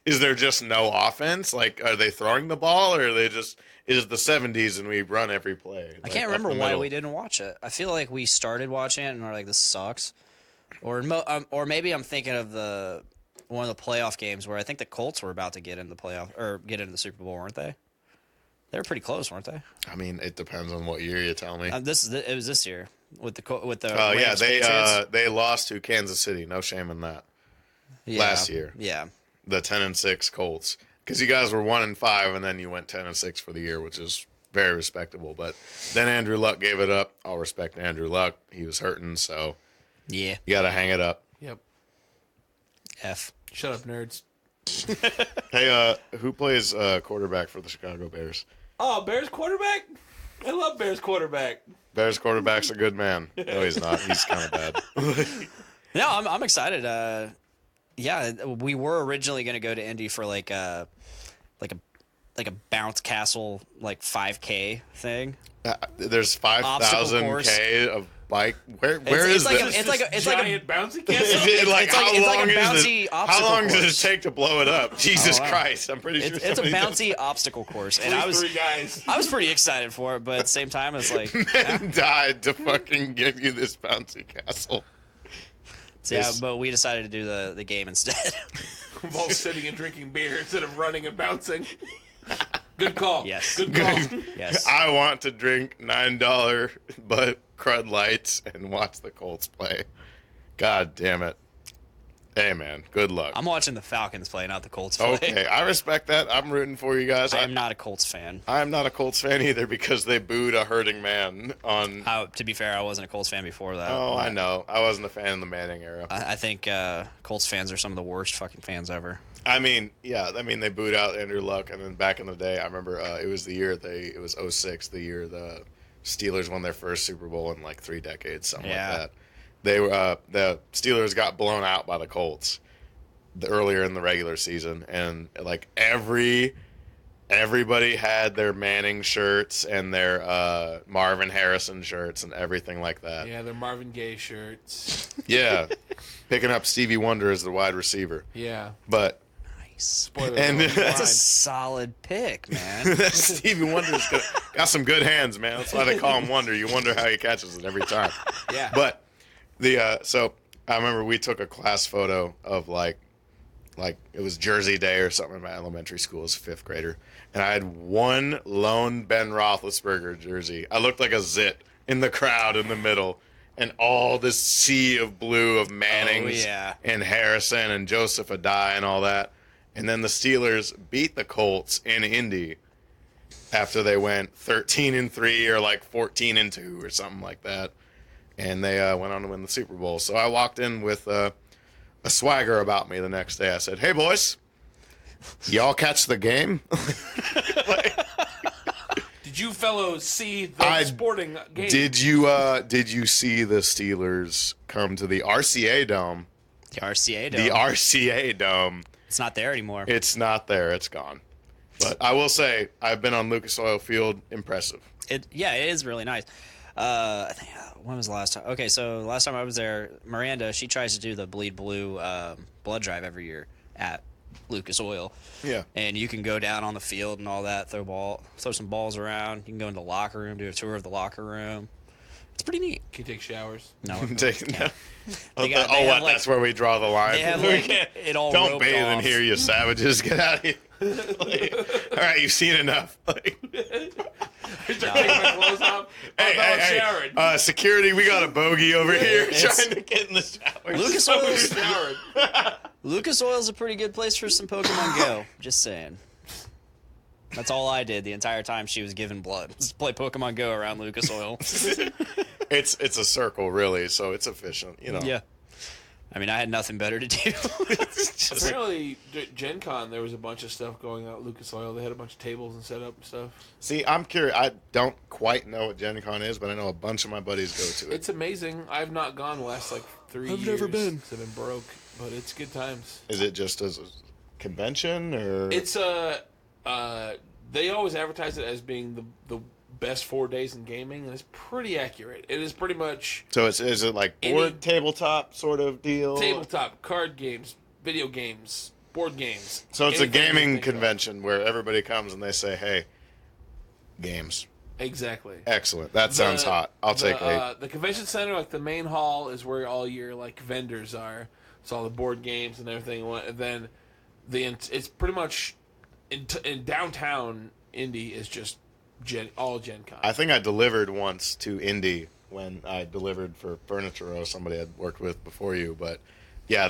is there just no offense? Like, are they throwing the ball, or are they just? It is the 70s, and we run every play." I can't remember why we didn't watch it. I feel like we started watching it and we're like, this sucks. Or maybe I'm thinking of one of the playoff games where I think the Colts were about to get in the playoff or get into the Super Bowl, weren't they? They were pretty close, weren't they? I mean, it depends on what year you tell me. It was this year with the Yeah, Rams, Patriots. they lost to Kansas City. No shame in that. Yeah. last year. Yeah. The 10-6 Colts, because you guys were 1-5, and then you went 10-6 for the year, which is very respectable. But then Andrew Luck gave it up. I'll respect Andrew Luck. He was hurting, so Yeah. you got to hang it up. Yep. F. Shut up, nerds. Hey, who plays quarterback for the Chicago Bears? Oh, Bears quarterback? I love Bears quarterback. Bears quarterback's a good man. No, he's not. He's kind of bad. No, I'm excited. Yeah, we were originally going to go to Indy for like a bounce castle like 5K thing. There's Obstacle 5,000 course. K of bike. Where It's is like this? it's like a giant bouncy castle. Is it like, it's how like long a is bouncy it? How obstacle long does course. it take to blow it up? Jesus wow. Christ! I'm pretty sure it's a somebody bouncy obstacle course, and At least three guys. I was pretty excited for it, but at the same time, it's like men died to fucking give you this bouncy castle. yeah, but we decided to do the game instead. We're all sitting and drinking beer instead of running and bouncing. Good call. Yes. Good call. Yes. I want to drink $9 but Crud Lights and watch the Colts play. God damn it. Hey, man, good luck. I'm watching the Falcons play, not the Colts play. Okay, I respect that. I'm rooting for you guys. I am not a Colts fan. I'm not a Colts fan either because they booed a hurting man on. To be fair, I wasn't a Colts fan before that. Oh, I know. I wasn't a fan in the Manning era. I think Colts fans are some of the worst fucking fans ever. I mean, yeah. I mean, they booed out Andrew Luck, and then back in the day, I remember it was the year it was 06, the year the Steelers won their first Super Bowl in like 3 decades, something like that. They were the Steelers got blown out by the Colts earlier in the regular season, and like everybody had their Manning shirts and their Marvin Harrison shirts and everything like that. Yeah, their Marvin Gaye shirts. Yeah, picking up Stevie Wonder as the wide receiver. Yeah, but Nice. spoiler. And alert, That's a blind. solid pick, man. Stevie Wonder's got some good hands, man. That's why they call him Wonder. You wonder how he catches it every time. Yeah, But so I remember we took a class photo of like it was Jersey Day or something in my elementary school as a 5th grader, and I had one lone Ben Roethlisberger jersey. I looked like a zit in the crowd in the middle, and all this sea of blue of Mannings and Harrison and Joseph Adai and all that. And then the Steelers beat the Colts in Indy after they went 13-3 or like 14-2 or something like that. And they went on to win the Super Bowl. So I walked in with a swagger about me the next day. I said, "Hey, boys, y'all catch the game?" did you fellows see the sporting game? Did you see the Steelers come to the RCA Dome? The RCA Dome. The RCA Dome. It's not there anymore. It's not there. It's gone. But I will say, I've been on Lucas Oil Field. Impressive. It is really nice. I think when was the last time? Okay, so the last time I was there, Miranda, she tries to do the Bleed Blue blood drive every year at Lucas Oil. Yeah. And you can go down on the field and all that, throw some balls around. You can go into the locker room, do a tour of the locker room. It's pretty neat. Can you take showers? No, Taking can't. Oh, They have, like- that's where we draw the line. They have We like can't- it all Don't roped bathe in off. here, you savages. Get out of here. All right, you've seen enough. Take my clothes off. Hey, showering. Security, we got a bogey over here It's- trying to get in the shower. Lucas I'm Oil's showered. Lucas Oil's a pretty good place for some Pokemon Go. Just saying. That's all I did the entire time she was giving blood. Just play Pokemon Go around Lucas Oil. It's a circle, really, so it's efficient, you know. Yeah. I mean, I had nothing better to do. Apparently, Gen Con, there was a bunch of stuff going on at Lucas Oil. They had a bunch of tables and set up and stuff. See, I'm curious. I don't quite know what Gen Con is, but I know a bunch of my buddies go to it. It's amazing. I've not gone the last like 3 years. I've never been. Since I've been broke, but it's good times. Is it just as a convention, or It's they always advertise it as being the best 4 days in gaming, and it's pretty accurate. It is pretty much so? Is it like board tabletop sort of deal? tabletop, card games, video games, board games. So it's a anything you gaming think of. convention where everybody comes and they say, "Hey, games." Exactly. Excellent. That sounds hot. I'll take 8. The convention center, like the main hall, is where all your like vendors are. So all the board games and everything. And then it's pretty much in downtown Indy is just all Gen Con. I think I delivered once to Indy when I delivered for Furniture Row, somebody I'd worked with before you. But yeah,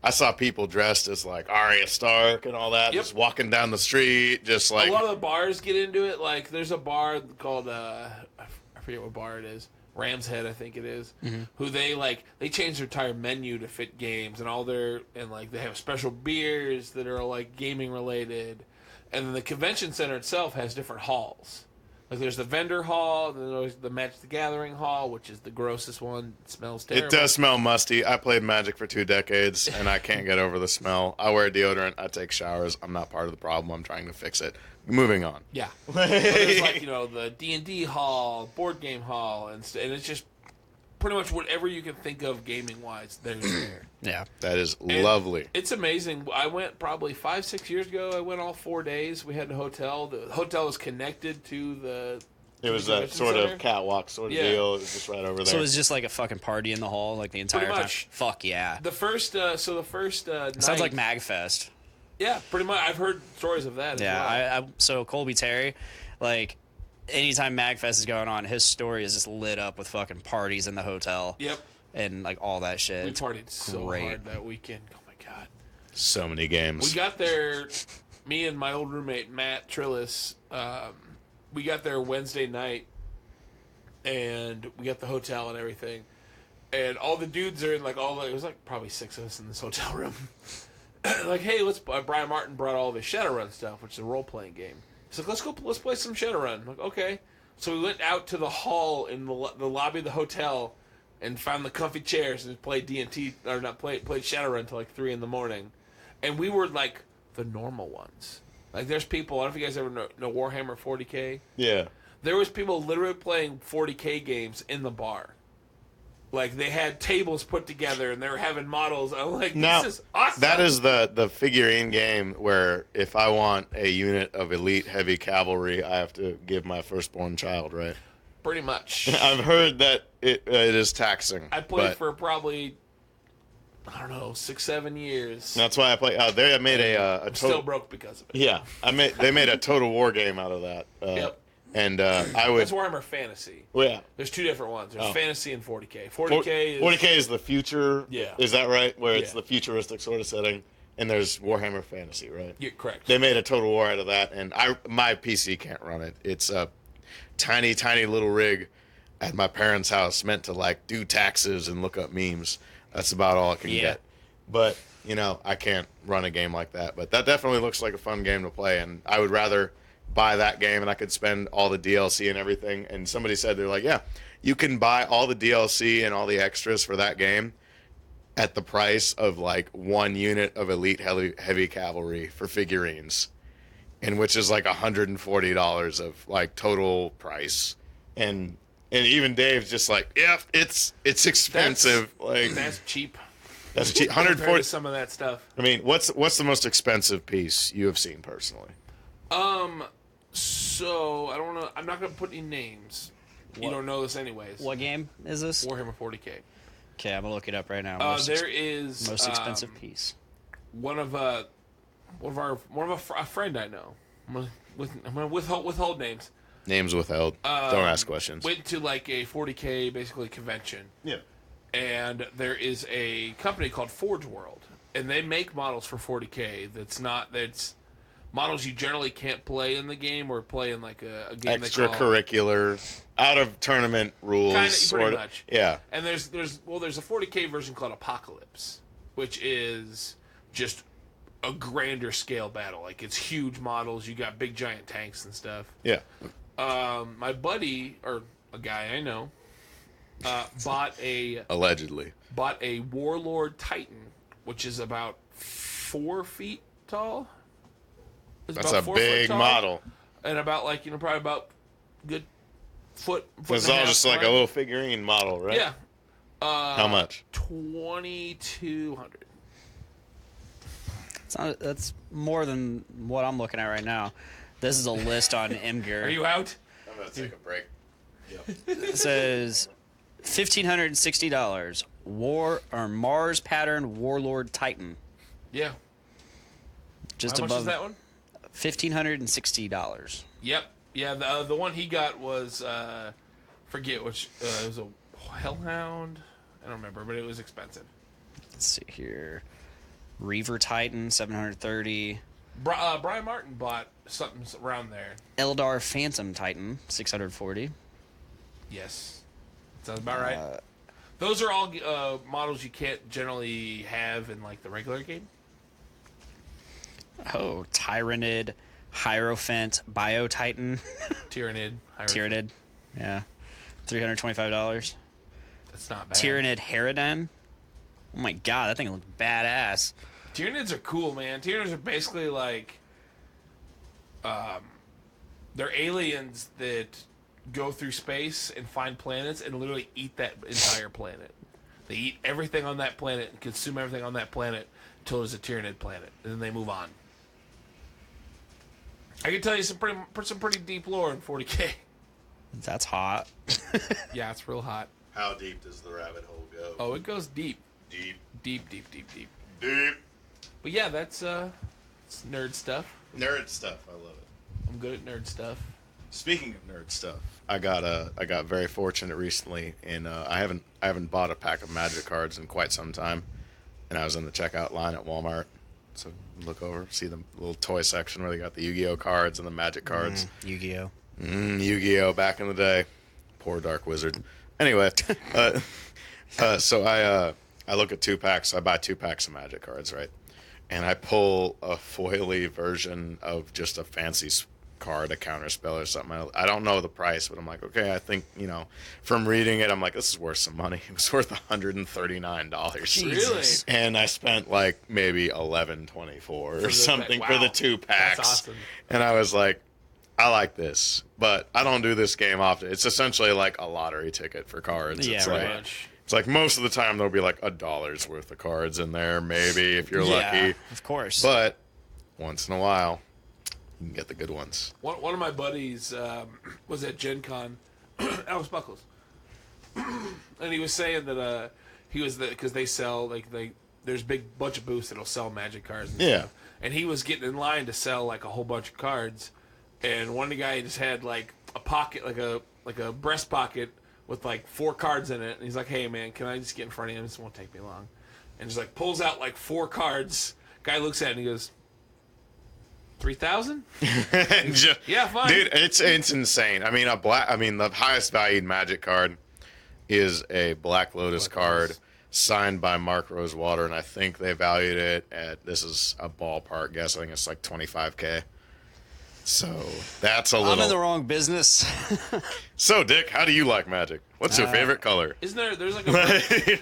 I saw people dressed as like Arya Stark and all that, Yep. just walking down the street, just like. A lot of the bars get into it. Like there's a bar called I forget what bar it is. Ram's Head, I think it is. Mm-hmm. Who they change their entire menu to fit games and they have special beers that are like gaming related. And then the convention center itself has different halls. Like there's the vendor hall, then there's the Magic the Gathering hall, which is the grossest one. It smells terrible. It does smell musty. I played Magic for 2 decades, and I can't get over the smell. I wear deodorant. I take showers. I'm not part of the problem. I'm trying to fix it. Moving on. Yeah. But there's like, the D&D hall, board game hall, and it's just pretty much whatever you can think of gaming-wise, there's there. Yeah. That is And lovely. It's amazing. I went probably 5-6 years ago. I went all 4 days. We had a hotel. The hotel was connected to the. It was the that convention sort center. of catwalk sort of Yeah. deal. It was just right over there. So it was just like a fucking party in the hall, like the entire Pretty time. much. Fuck yeah. The first, night. Sounds like MagFest. Yeah, pretty much. I've heard stories of that. Yeah. as well. So Colby Terry, like, anytime MagFest is going on, his story is just lit up with fucking parties in the hotel. Yep. and like all that shit. We It's partied so great. hard that weekend. Oh my god. So many games. We got there, me and my old roommate, Matt Trillis, we got there Wednesday night, and we got the hotel and everything. And all the dudes are in, like, it was like probably 6 of us in this hotel room. Like, hey, Brian Martin brought all the Shadowrun stuff, which is a role-playing game. He's like, let's play some Shadowrun. I'm like, okay. So we went out to the hall in the lobby of the hotel and found the comfy chairs and played D&T, or not, played Shadowrun until like 3 in the morning. And we were, like, the normal ones. Like, there's people, I don't know if you guys ever know Warhammer 40K. Yeah. There was people literally playing 40K games in the bar. Like, they had tables put together, and they were having models. I'm like, Now, this is awesome. that is the figurine game where if I want a unit of elite heavy cavalry, I have to give my firstborn child, right? Pretty much. I've heard that it is taxing. I played but for probably, I don't know, 6-7 years. That's why I play. They made a I'm total. still broke because of it. Yeah, they made a Total War game out of that. Yep. And I would. That's Warhammer Fantasy. Well, yeah. There's 2 different ones. There's Oh. Fantasy and 40K. 40K 40K is the future. Yeah. Is that right? Where it's Yeah. the futuristic sort of setting, and there's Warhammer Fantasy, right? You're correct. They made a Total War out of that, and my PC can't run it. It's a tiny, tiny little rig at my parents' house meant to like do taxes and look up memes. That's about all I can get. But I can't run a game like that. But that definitely looks like a fun game to play, and I would rather buy that game and I could spend all the DLC and everything. And somebody said, they're like, yeah, you can buy all the DLC and all the extras for that game at the price of like 1 unit of elite heavy cavalry for figurines, and which is like $140 of like total price. And even Dave's just like, yeah, it's expensive. That's cheap. That's cheap. Compared 140. to some of that stuff. I mean, what's the most expensive piece you have seen personally? So I don't know. I'm not gonna put any names. You don't know this anyways. What game is this? Warhammer 40K. Okay, I'm gonna look it up right now. There is most expensive piece. one of a friend I know. I'm gonna withhold names. Names withheld. Don't ask questions. Went to like a 40K basically convention. Yeah. And there is a company called Forge World, and they make models for 40K. That's models you generally can't play in the game or play in like a game Extracurricular, out of tournament rules. Pretty much. Yeah. And there's a 40K version called Apocalypse, which is just a grander scale battle. Like, it's huge models. You got big giant tanks and stuff. Yeah. My buddy, or a guy I know, Allegedly bought a Warlord Titan, which is about 4 feet tall. That's a big model. And about probably about good foot. It's all just like a little figurine model, right? Yeah. How much? 2,200. That's more than what I'm looking at right now. This is a list on Imgur. Are you out? I'm gonna take a break. It says $1,560. Mars pattern Warlord Titan. Yeah. Just How much above is that one? $1,560. Yep. Yeah. The one he got was forget which. It was a Hellhound. I don't remember, but it was expensive. Let's see here. Reaver Titan, $730. Brian Martin bought something around there. Eldar Phantom Titan, $640. Yes. Sounds about right. Those are all models you can't generally have in like the regular game. Oh, Tyrannid, Hierophant, Bio Titan. Tyrannid. Tyrannid, yeah. $325. That's not bad. Tyrannid Harridan. Oh my god, that thing looks badass. Tyranids are cool, man. Tyranids are basically like, they're aliens that go through space and find planets and literally eat that entire planet. They eat everything on that planet and consume everything on that planet until there's a Tyranid planet, and then they move on. I can tell you some pretty deep lore in 40K. That's hot. Yeah, it's real hot. How deep does the rabbit hole go? Oh, it goes deep. Deep. Deep. Deep. But yeah, it's nerd stuff. Nerd stuff. I love it. I'm good at nerd stuff. Speaking of nerd stuff, I got very fortunate recently, and I haven't bought a pack of Magic cards in quite some time, and I was in the checkout line at Walmart. So look over, see the little toy section where they got the Yu-Gi-Oh cards and the Magic cards. Yu-Gi-Oh. Yu-Gi-Oh back in the day. Poor Dark Wizard. Anyway, so I look at 2 packs. I buy 2 packs of Magic cards, right? And I pull a foily version of just a fancy card, a counterspell or something. I don't know the price, but I'm like, okay, I think, from reading it, I'm like, this is worth some money. It was worth $139. Really? And I spent like maybe $11.24 or something for the 2 packs. That's awesome. And I was like, I like this, but I don't do this game often. It's essentially like a lottery ticket for cards. Yeah, it's Pretty like, much. it's like most of the time there'll be like $1 worth of cards in there, maybe if you're lucky. Of course. But once in a while, you can get the good ones. One of my buddies was at Gen Con, Alex Buckles, and he was saying that he was because they sell there's a big bunch of booths that'll sell Magic cards. And stuff. And he was getting in line to sell like a whole bunch of cards, and one of the guys just had like a pocket, like a breast pocket with like 4 cards in it, and he's like, "Hey man, can I just get in front of you? This won't take me long." And just like pulls out like 4 cards. Guy looks at it and he goes, 3,000? Yeah, fine. Dude, it's insane. I mean, the highest valued Magic card is a Black Lotus card signed by Mark Rosewater, and I think they valued it at, this is a ballpark guess, I think it's like $25K. So that's a little. I'm in the wrong business. So, Dick, how do you like Magic? What's your favorite color? Isn't there's like a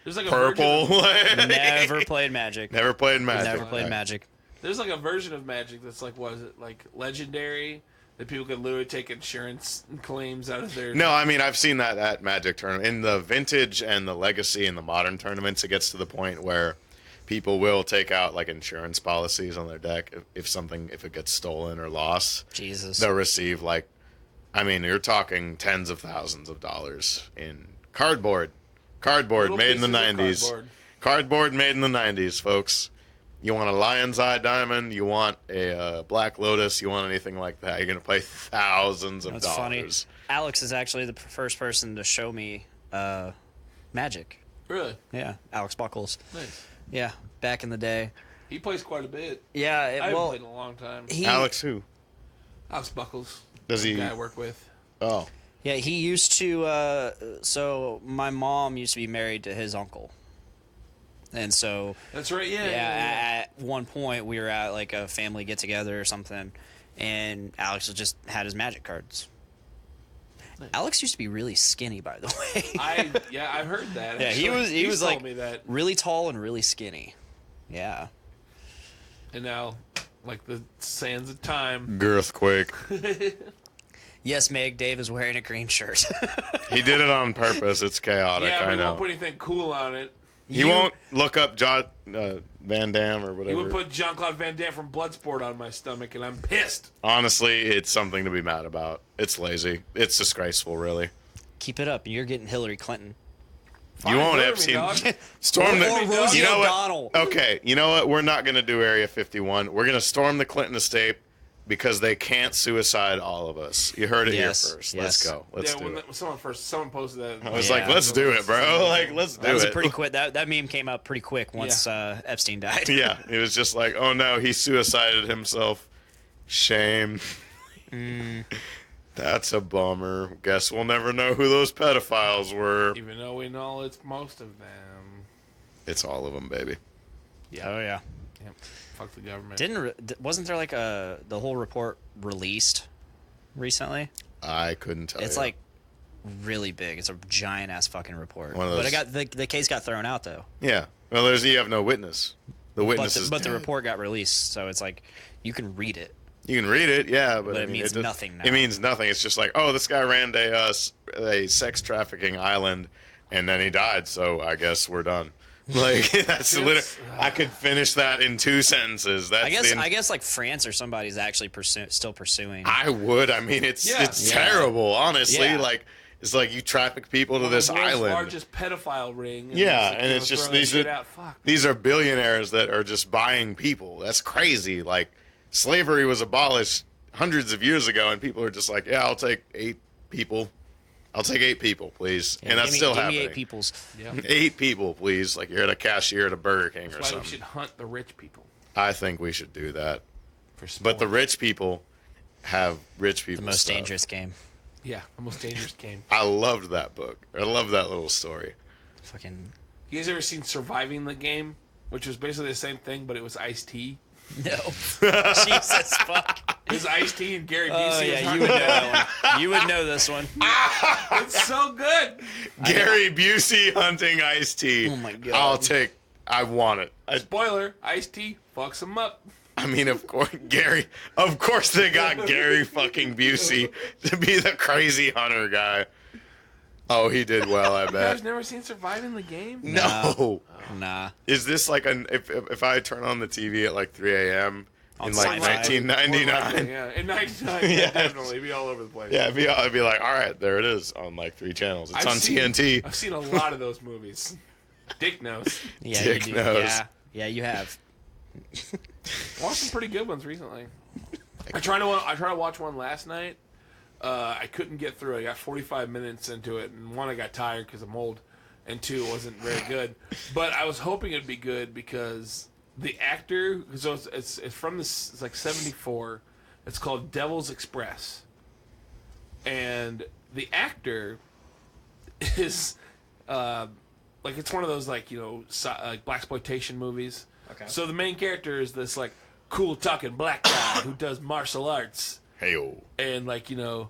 there's like a Purple. Never played Magic. Never played Magic. Never played Magic. There's like a version of Magic that's like, what is it, like legendary, that people can literally take insurance claims out of their. No, I mean, I've seen that at Magic tournament. In the vintage and the legacy and the modern tournaments, it gets to the point where people will take out like insurance policies on their deck if it gets stolen or lost. Jesus. They'll receive like, I mean, you're talking tens of thousands of dollars in cardboard. Cardboard Little made in the pieces of 90s. Cardboard made in the 90s, folks. You want a Lion's Eye Diamond, you want a Black Lotus, you want anything like that, you're going to pay thousands of That's dollars. funny. Alex is actually the first person to show me Magic. Really? Yeah, Alex Buckles. Nice. Yeah, back in the day. He plays quite a bit. Yeah, I haven't played in a long time. Alex who? Alex Buckles. Does he? The guy I work with. Oh. Yeah, he used to. So my mom used to be married to his uncle, and so That's right. Yeah. at one point we were at like a family get together or something, and Alex just had his Magic cards. Alex used to be really skinny, by the way. I've heard that. Yeah, actually. he was told like me that. really tall and really skinny. Yeah. And now, like the sands of time. Girthquake. Yes, Meg. Dave is wearing a green shirt. He did it on purpose. It's chaotic, Yeah, but I he know. won't put anything cool on it. He won't look up Van Damme or He whatever. would put Jean-Claude Van Damme from Bloodsport on my stomach, and I'm pissed. Honestly, it's something to be mad about. It's lazy. It's disgraceful, really. Keep it up. You're getting Hillary Clinton. You won't Fine, have vote me, dog. seen storm the. Or Rosie You know O'Donnell. what? Okay, you know what? We're not going to do Area 51. We're going to storm the Clinton estate because they can't suicide all of us. You heard it Yes, here first. yes. Let's go. Let's Yeah, do when it. someone posted that. I was Yeah. like, let's do it, bro. Like, let's do That was it. a pretty quick. That meme came out pretty quick once Epstein died. Yeah, it was just like, oh no, he suicided himself. Shame. That's a bummer. Guess we'll never know who those pedophiles were. Even though we know it's most of them. It's all of them, baby. Oh yeah. Yep. Fuck the government. Wasn't there like the whole report released recently? I couldn't tell It's you. like really big. It's a giant ass fucking report. One of But those- it got the case got thrown out though. Yeah. Well, you have no witness. The witness is But the dead. report got released, so it's like you can read it. You can read it, yeah, but But I it mean, means does- nothing now. It means nothing. It's just like, oh, this guy ran a sex trafficking island, and then he died. So I guess we're done. Like that's literally. I could finish that in 2 sentences. That's I guess like France or somebody's actually still pursuing. I would. I mean, it's Yeah. terrible. Honestly, Yeah. like it's like you traffic people to this The world's island. largest pedophile ring. Yeah, it's and it's just these are these are billionaires that are just buying people. That's crazy. Like slavery was abolished hundreds of years ago, and people are just like, yeah, I'll take 8 people. I'll take 8 people, please. Yeah, and that's still give happening. me 8 peoples. Yeah. 8 people, please. Like you're at a cashier at a Burger King or That's why we something. should hunt the rich people I think we should do that. for sport. But the rich people have rich people. The most stuff. dangerous game. Yeah, the most dangerous game. I loved that book. I love that little story. Fucking You guys ever seen Surviving the Game? Which was basically the same thing, but it was Ice-T. no. Jesus fuck. It was Ice-T and Gary Busey. Oh was yeah, you hunting would know down- that one. You would know this one. It's so good. Gary Busey hunting Ice-T. Oh my God. I want it. Spoiler, Ice-T fucks him up. I mean, of course, Of course, they got Gary fucking Busey to be the crazy hunter guy. Oh, he did well, I You guys bet. never seen Surviving the Game? No. Nah. Is this like if I turn on the TV at like 3 a.m. On in like sci-fi. 1999? Yeah, in 99, yeah, definitely. It'd be all over the place. Yeah, I'd be like, all right, there it is on like 3 channels. It's on TNT. I've seen a lot of those movies. Dick knows. Yeah, Dick you do. knows. Yeah, you have. Watched some pretty good ones recently. I tried to watch one last night. I couldn't get through. I got 45 minutes into it, and 1, I got tired because I'm old, and 2, it wasn't very good. But I was hoping it'd be good because the actor, so it's from this, it's like 74. It's called Devil's Express, and the actor is like, it's one of those like, you know, like blaxploitation movies. Okay. So the main character is this like cool talking black guy who does martial arts Hey-o. and, like, you know,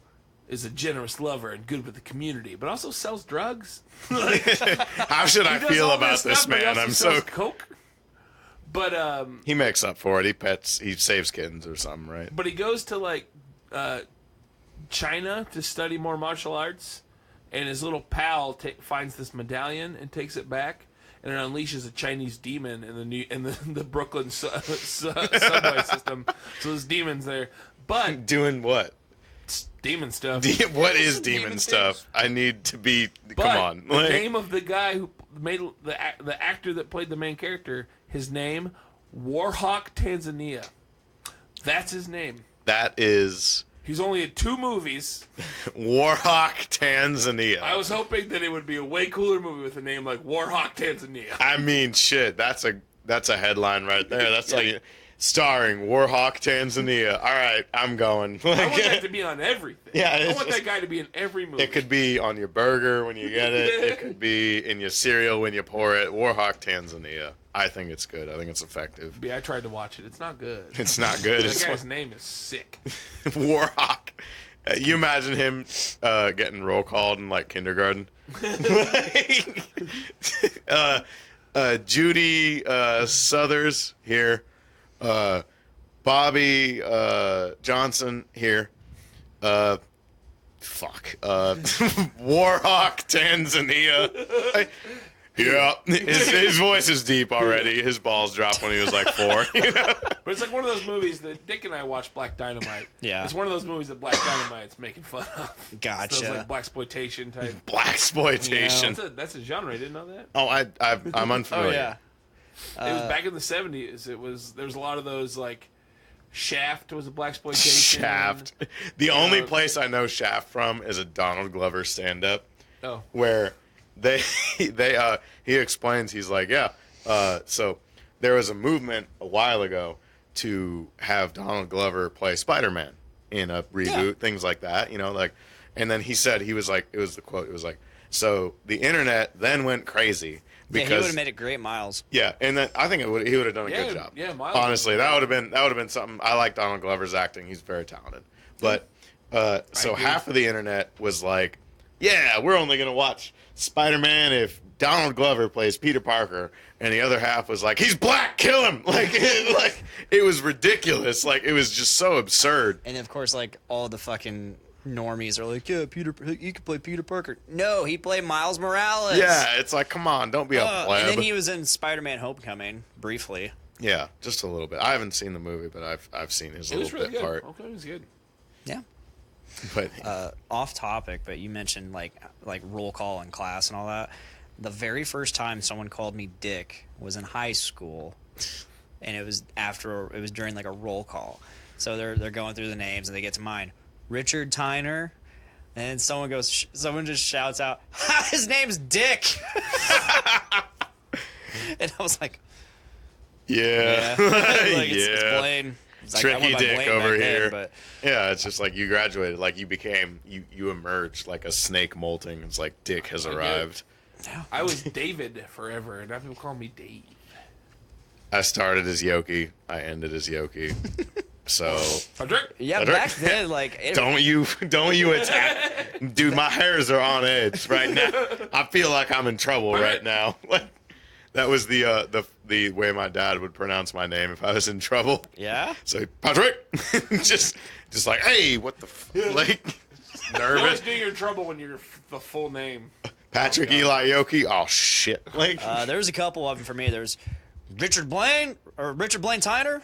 is a generous lover and good with the community, but also sells drugs. Like, How should I he does feel all about this stuff, but he man? also I'm so. sells coke. But He makes up for it. He saves kittens or something, right? he goes to like China to study more martial arts, and his little pal finds this medallion and takes it back, and it unleashes a Chinese demon in the Brooklyn subway system. So there's demons there, but Doing what? it's demon stuff. What is demon Demon stuff? things. I need to be. But Come on. the Like, name of the guy who made the actor that played the main character, his name, Warhawk Tanzania. That's his name. that is He's only in 2 movies. Warhawk Tanzania. I was hoping that it would be a way cooler movie with a name like Warhawk Tanzania. I mean, shit. That's a headline right there. That's like starring Warhawk Tanzania. All right, I'm going. I want that to be on everything. Yeah, I it's want just- that guy to be in every movie. It could be on your burger when you get it. It could be in your cereal when you pour it. Warhawk Tanzania. I think it's good. I think it's effective. Yeah, I tried to watch it. It's not good. It's not good. That It's guy's name is sick. Warhawk. You imagine him getting roll called in like kindergarten. Judy Southers here. Bobby Johnson here. Warhawk Tanzania. Yeah, his voice is deep already. His balls dropped when he was like 4. You know? But it's like one of those movies that Dick and I watched, Black Dynamite. Yeah. It's one of those movies that Black Dynamite's making fun of. It's Gotcha. those like blaxploitation type. Blaxploitation. That's a genre. I didn't know that. Oh, I'm unfamiliar. Oh yeah. It was back in the 70s. There was a lot of those, like, Shaft was a blaxploitation. Shaft. The only place I know Shaft from is a Donald Glover stand-up Oh. where he explains, he's like, so there was a movement a while ago to have Donald Glover play Spider-Man in a reboot, things like that, you know, like, and then he said, he was like, it was the quote, it was like, so the internet then went crazy. Yeah, Because, he would have made it great, Miles. yeah, and then I think he would have done a Yeah, good job. yeah, Miles honestly, that would have been something. I like Donald Glover's acting; he's very talented. But so agree. half of the internet was like, "Yeah, we're only gonna watch Spider-Man if Donald Glover plays Peter Parker," and the other half was like, "He's black, kill him!" Like it was ridiculous. Like it was just so absurd. And of course, like all the fucking normies are like, yeah, you could play Peter Parker. No, he played Miles Morales. Yeah, it's like, come on, don't be a pleb. And then he was in Spider-Man: Homecoming briefly. Yeah, just a little bit. I haven't seen the movie, but I've seen his It was little really bit good. part. Okay, it was good. Yeah. But Off topic, but you mentioned like roll call in class and all that. The very first time someone called me Dick was in high school, and it was during like a roll call. So they're going through the names and they get to mine. Richard Tyner. And someone just shouts out, his name's Dick. And I was like, yeah. like it's Blaine. It's like, I Tricky went by Dick Blaine over back here. then, but Yeah, it's just like you graduated, like you emerged like a snake molting. It's like Dick has arrived. I was David forever, and now people call me Dave. I started as Yoki. I ended as Yoki. So Patrick? yeah, back then, like don't you attack, dude? My hairs are on edge right now. I feel like I'm in trouble right now. Like that was the way my dad would pronounce my name if I was in trouble. Yeah. So Patrick, just like, hey, what the like You always nervous. do your trouble when you're the full name. Patrick Eli Yoki. Oh shit! Like There was a couple of them for me. There's Richard Blaine Tyner,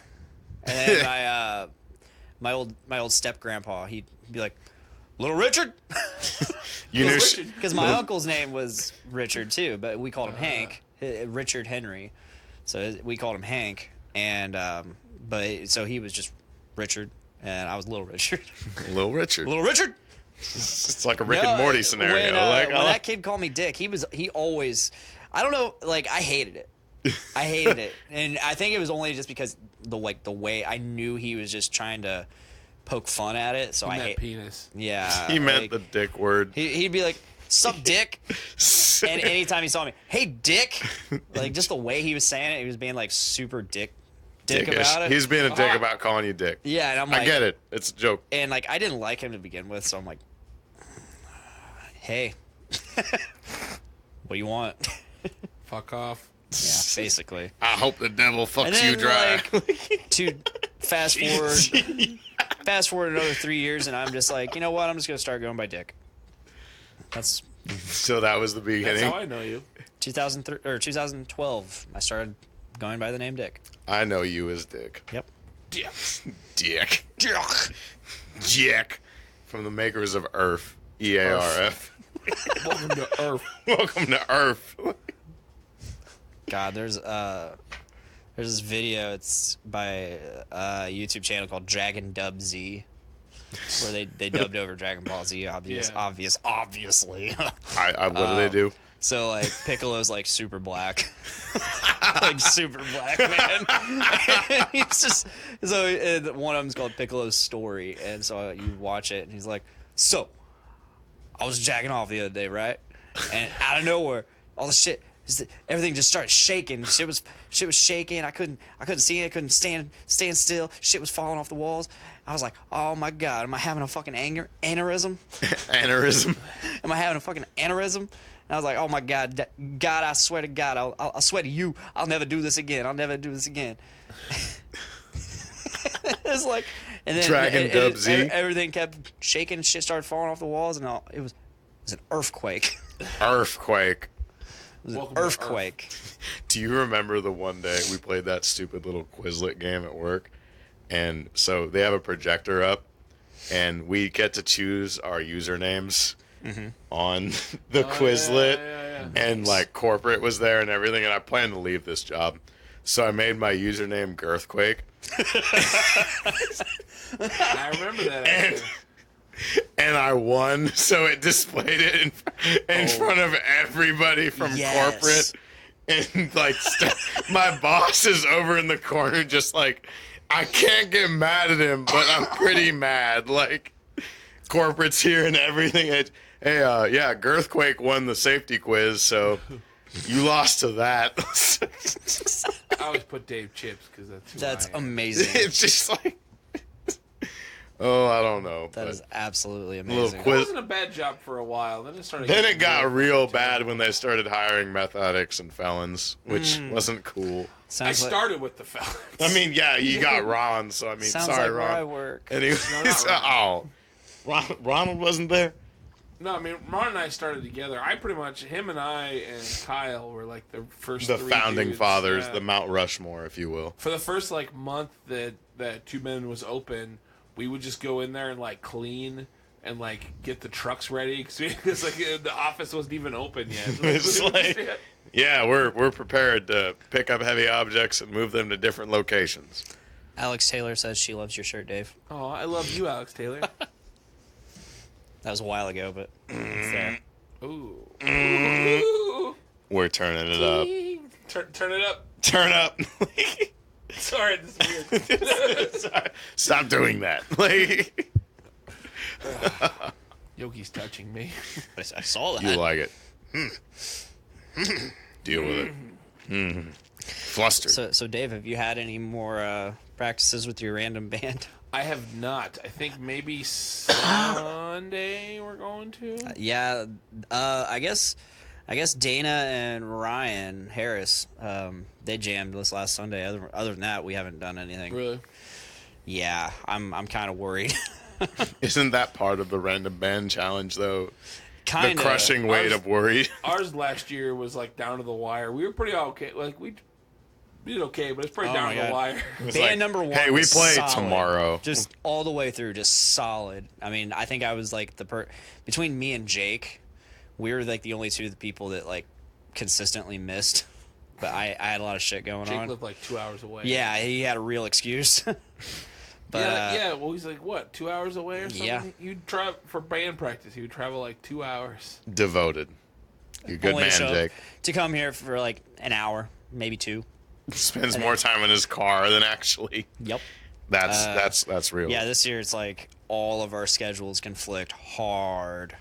and then my old step grandpa. He'd be like, "Little Richard," you knew. because my uncle's name was Richard too, but we called him Hank. Richard Henry, so we called him Hank, and so he was just Richard, and I was Little Richard. Little Richard. Little Richard. It's like a Rick and Morty scenario. When, like, when that kid called me Dick, he always, I don't know, like I hated it. I hated it, and I think it was only just because the way I knew he was just trying to poke fun at it. So I hate penis. Yeah, he meant like, the dick word. He'd be like, "Sup, Dick," and anytime he saw me, "Hey, Dick," like just the way he was saying it, he was being like super dick Dickish. about it. He's being a dick about calling you Dick. Yeah, and I'm like, I get it. It's a joke. and like I didn't like him to begin with, so I'm like, hey, what do you want? Fuck off. Yeah, basically. I hope the devil fucks And then, you dry. like, to fast forward another 3 years, and I'm just like, you know what? I'm just gonna start going by Dick. That's So that was the That's beginning. how I know you. 2003 or 2012. I started going by the name Dick. I know you as Dick. Yep. Yeah. Dick. Dick. From the makers of Earth. EARF. Welcome to Earth. Welcome to Earth. God, there's this video. It's by a YouTube channel called Dragon Dub Z, where they dubbed over Dragon Ball Z. Obviously. What do they do? So like Piccolo's like super black, like super black man. And he's just and one of them's called Piccolo's Story, and so you watch it, and he's like, "So, I was jacking off the other day, right? And out of nowhere, all the shit, everything just started shaking. Shit was shaking. I couldn't see it. I couldn't stand still. Shit was falling off the walls. I was like, oh my god, am I having a fucking aneurysm? Aneurysm. Am I having a fucking aneurysm? And I was like, oh my God, God, I swear to God, I'll swear to you, I'll never do this again. I'll never do this again. It's like, and then Dragon Dub Z. Everything kept shaking, shit started falling off the walls, and it was an earthquake. Earthquake. It was Welcome an to earthquake. Do you remember the one day we played that stupid little Quizlet game at work? And so they have a projector up, and we get to choose our usernames on the Quizlet. Yeah. And like corporate was there and everything, and I planned to leave this job. So I made my username Girthquake. I remember that. Actually. And I won, so it displayed it in front of everybody from Yes. corporate. And like my boss is over in the corner just like, I can't get mad at him, but I'm pretty mad. Like, corporate's here and everything. Hey, yeah, Girthquake won the safety quiz, so you lost to that. I always put Dave Chips because That's who I am. amazing. It's just like, oh, I don't know. That but is absolutely little amazing. It quiz. wasn't a bad job for a while. Then it started. Then getting it got really real bad. bad when they started hiring meth addicts and felons, which wasn't cool. I Sounds like, started with the fellas. I mean, yeah, you got Ron, so I mean, sounds sorry, like where I Ron. work. Anyways, not Ronald wasn't there. No, I mean, Ron and I started together. I pretty much, him and I and Kyle were like the first The three founding dudes. fathers, Yeah. the Mount Rushmore, if you will. For the first like month that Two Men was open, we would just go in there and like clean and like get the trucks ready because like the office wasn't even open yet. It's like, yeah, we're prepared to pick up heavy objects and move them to different locations. Alex Taylor says she loves your shirt, Dave. Oh, I love you, Alex Taylor. That was a while ago, but it's there. Ooh. We're turning it up. Turn it up. Turn up. Sorry, this is weird. Stop doing that. Like, Yoki's touching me. I saw that. you like it. Deal with it. Flustered. So, Dave, have you had any more practices with your random band? I have not. I think maybe Sunday we're going to. Yeah, I guess Dana and Ryan Harris, they jammed this last Sunday. Other than that, we haven't done anything. Really? Yeah, I'm kind of worried. Isn't that part of the random band challenge, though? Kinda. The crushing weight of worry. Ours last year was like down to the wire. We were pretty okay. Like we did okay, but it's pretty down my to the God. wire. Band like, number one. hey, we was play solid. tomorrow. Just all the way through, just solid. I mean, I think I was like between me and Jake, we were like the only two of the people that like consistently missed. But I had a lot of shit going Jake on. lived like 2 hours away. Yeah, he had a real excuse. But yeah. Well, he's like what, 2 hours away or something? Yeah. You'd travel for band practice. He would travel like 2 hours. Devoted. You're a good only man, to show up- Jake. to come here for like an hour, maybe 2. Spends more time in his car than actually. Yep. That's real. Yeah, this year it's like all of our schedules conflict hard.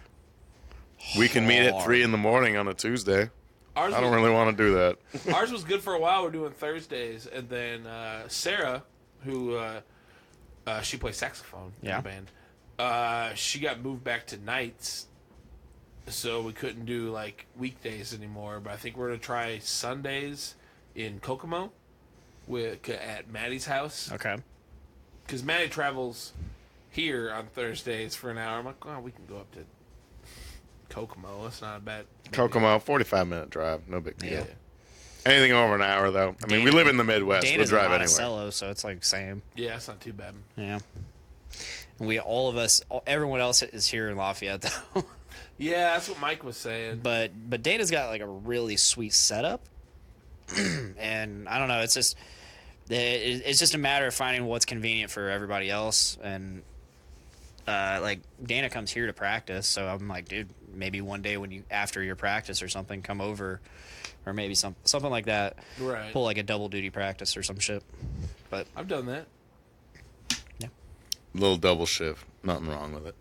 We can meet at hard. 3 in the morning on a Tuesday. Ours I don't was, really want to do that. Ours was good for a while. We're doing Thursdays, and then Sarah, who she plays saxophone Yeah. in the band, she got moved back to nights, so we couldn't do like weekdays anymore. But I think we're gonna try Sundays in Kokomo, at Maddie's house, Okay. because Maddie travels here on Thursdays for an hour. I'm like, oh, we can go up to Kokomo. That's not a bad. Kokomo, 45-minute drive. No big deal. Yeah. Anything over an hour, though. I mean, we live in the Midwest. Dana's We'll drive in anyway. Monticello, so it's like same. Yeah, that's not too bad. Yeah. And everyone else is here in Lafayette though. Yeah, that's what Mike was saying. But Dana's got like a really sweet setup, and I don't know. It's just a matter of finding what's convenient for everybody else. And like Dana comes here to practice, so I'm like, dude, maybe one day after your practice or something, come over, or maybe something like that. Right. Pull like a double duty practice or some shit. But I've done that. yeah, Little double shift. Nothing wrong with it.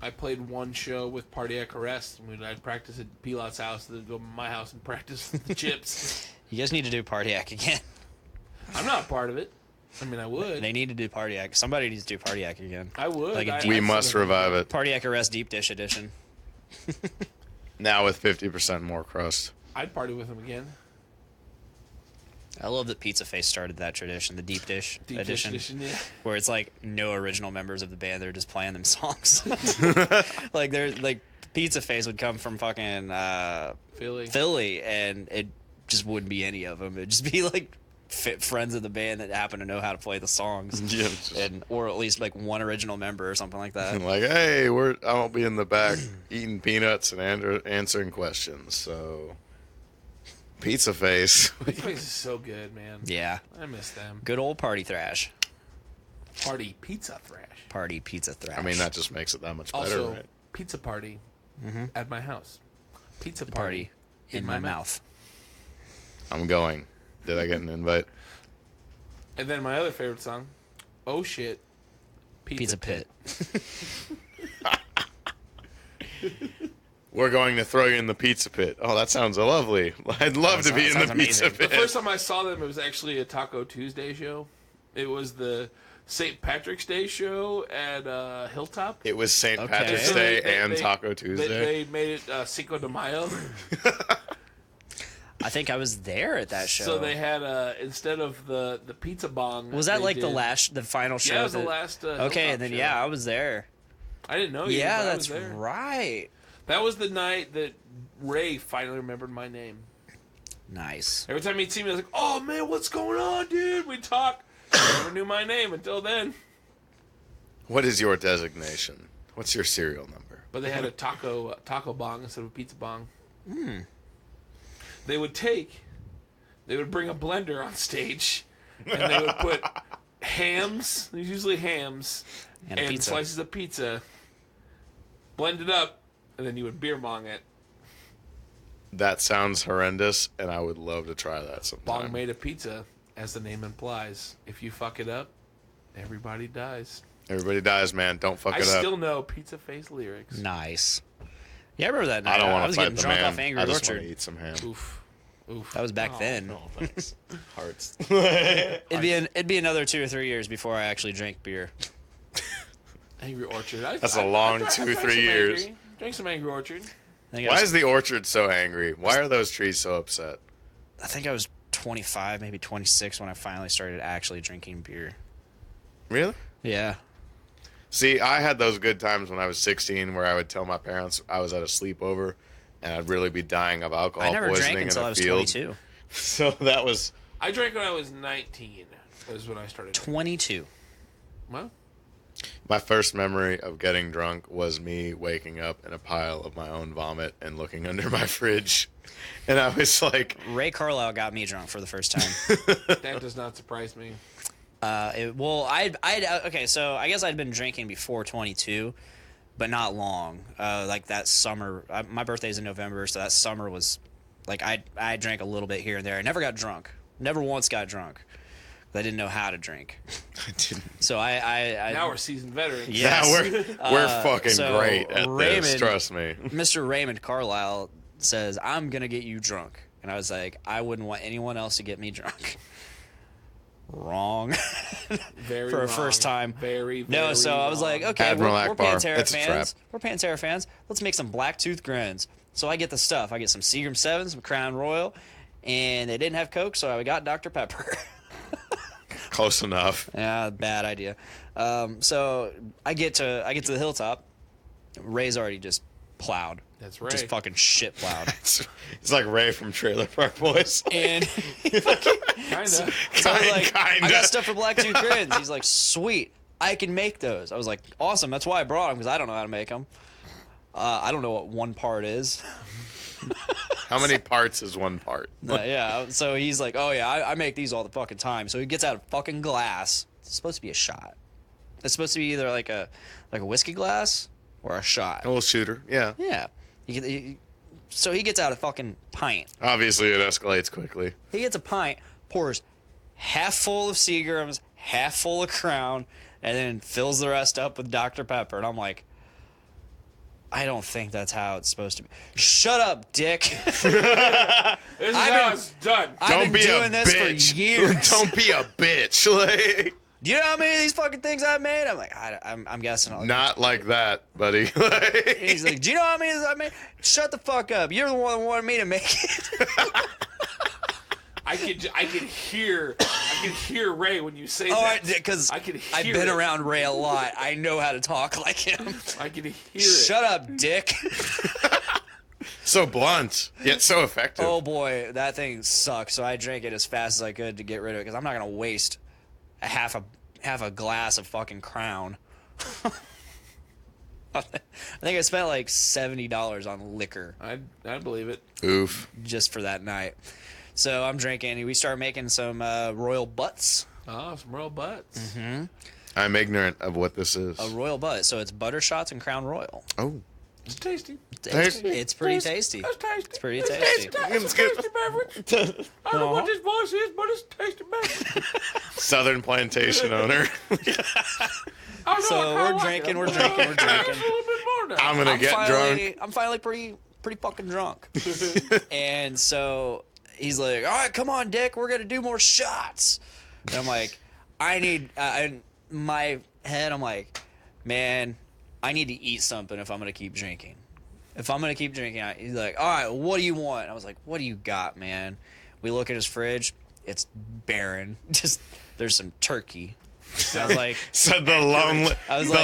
I played one show with Cardiac Arrest, and I'd practice at Pilot's house, then go to my house and practice the chips. you guys need to do Pardiac again. I'm not a part of it. I mean, I would. They need to do Pardiac. Somebody needs to do Pardiac again. I would. Like a I- deep- We I must sort of- revive it. Pardiac Arrest Deep Dish Edition. Now with 50% more crust. I'd party with him again. I love that Pizza Face started that tradition, the Deep Dish Deep Dish Edition, Edition, yeah. where it's like no original members of the band; they're just playing them songs. like Pizza Face would come from fucking Philly. and it just wouldn't be any of them. It'd just be like friends of the band that happen to know how to play the songs, Yeah, it's just- or at least like one original member or something like that. Like, hey, I won't be in the back eating peanuts and answering questions. So, Pizza Face. This place is so good, man. Yeah, I miss them. good old party thrash. Party Pizza Thrash. Party pizza thrash. I mean, that just makes it that much better, Also, right? pizza party at my house. Pizza party in my mouth. I'm going. Did I get an invite? And then my other favorite song, Oh Shit, Pizza Pit. We're going to throw you in the pizza pit. Oh, that sounds lovely. I'd love to be in the sounds pizza amazing. The pit. first time I saw them, it was actually a Taco Tuesday show. It was the St. Patrick's Day show at Hilltop. It was St. Okay. Patrick's So Day they- and they- Taco Tuesday. They made it Cinco de Mayo. I think I was there at that show. So they had instead of the pizza bong. Was that they like did- the final show? Yeah, it was the that- last. Okay, Hilltop and then show. yeah, I was there. I didn't know you. Yeah, but I that's was there. right. That was the night that Ray finally remembered my name. Nice. Every time he'd see me, I was like, "Oh man, what's going on, dude?" We'd talk. I never knew my name until then. What is your designation? What's your serial number? But they had a taco bong instead of a pizza bong. They would bring a blender on stage, and they would put hams, there's usually hams, And a pizza. slices of pizza, blend it up, and then you would beer bong it. That sounds horrendous, and I would love to try that sometime. Bong made of pizza, as the name implies. If you fuck it up, everybody dies. Everybody dies, man. Don't fuck I it up. still know Pizza Face lyrics. Nice. Yeah, I remember that night. I don't want was to fight getting the drunk man. off Angry I just Orchard. want to eat some ham. Oof. Oof. That was back then. Oh, thanks. Hearts. It'd be another 2 or 3 years before I actually drank beer. Angry Orchard. That's a long 2-3 years. Drink some Angry Orchard. Why is the orchard so angry? Why are those trees so upset? I think I was 25, maybe 26 when I finally started actually drinking beer. Really? Yeah. See, I had those good times when I was 16 where I would tell my parents I was at a sleepover and I'd really be dying of alcohol I never poisoning drank until in I a was field. 22. So that was... I drank when I was 19. Was when I started. 22. Well, My first memory of getting drunk was me waking up in a pile of my own vomit and looking under my fridge. And I was like... Ray Carlisle got me drunk for the first time. that does not surprise me. Okay, so I guess I'd been drinking before 22, but not long. Like that summer, my birthday's in November, so that summer was like I drank a little bit here and there. I never got drunk. Never once got drunk. I didn't know how to drink. I didn't. So I Now we're seasoned veterans. Yes. Yeah, we're fucking so great at this, Raymond- trust me. Mr. Raymond Carlisle says, I'm going to get you drunk. And I was like, I wouldn't want anyone else to get me drunk. Wrong. Very For a wrong. first time. Very No, so I was wrong. like, okay, Admiral we're Akbar. Pantera It's a fans. trap. We're Pantera fans. Let's make some black tooth grins. So I get the stuff. I get some Seagram 7, some Crown Royal, and they didn't have Coke, so I got Dr. Pepper. Close enough. Yeah, bad idea. So I get to the hilltop. Ray's already just plowed. That's right. Just fucking shit plowed. It's like Ray from Trailer Park Boys. And Kinda. so I was like, I Kinda. got stuff for black tooth grins. He's like, sweet, I can make those. I was like, awesome. That's why I brought them, because I don't know how to make them. I don't know what one part is. How many parts is one part? Yeah. So he's like, oh yeah, I make these all the fucking time. So he gets out a fucking glass. It's supposed to be a shot. It's supposed to be either like a whiskey glass or a shot. A little shooter, yeah. Yeah. So he gets out a fucking pint. Obviously, it escalates quickly. He gets a pint, pours half full of Seagrams, half full of Crown, and then fills the rest up with Dr. Pepper. And I'm like, I don't think that's how it's supposed to be. Shut up, dick. This is how it's done. I've been doing this for years. Don't be a bitch. Like, Do you know how many of these fucking things I made? I'm like, I'm guessing. not like that, buddy. He's like, do you know how many of these I made? Shut the fuck up. You're the one that wanted me to make it. I could hear Ray when you say Oh, that. because I could hear I've been it. around Ray a lot. I know how to talk like him. I could hear it. Shut up, dick. So blunt, yet so effective. Oh boy, that thing sucks. So I drank it as fast as I could to get rid of it, because I'm not gonna waste a half a glass of fucking Crown. I think I spent like $70 on liquor I believe it. Oof. just for that night. So I'm drinking. We start making some Royal Butts. Oh, some royal butts. I'm ignorant of what this is. A Royal Butt. So it's butter shots and Crown Royal. Oh. It's tasty. It's pretty tasty. It's tasty. It's pretty tasty. It's a tasty beverage. I don't know what this voice is, but it's a tasty beverage. Southern plantation owner. I don't know, So I kinda we're like drinking, it. we're drinking, we're drinking. Just a little bit more now. I'm gonna get drunk. I'm finally pretty fucking drunk. And so he's like, all right, come on, Dick, we're gonna do more shots. And I'm like, in my head, I'm like, man, I need to eat something if I'm gonna keep drinking. If I'm gonna keep drinking, he's like, all right, what do you want? I was like, what do you got, man? We look at his fridge, it's barren. Just there's some turkey. I was like, So the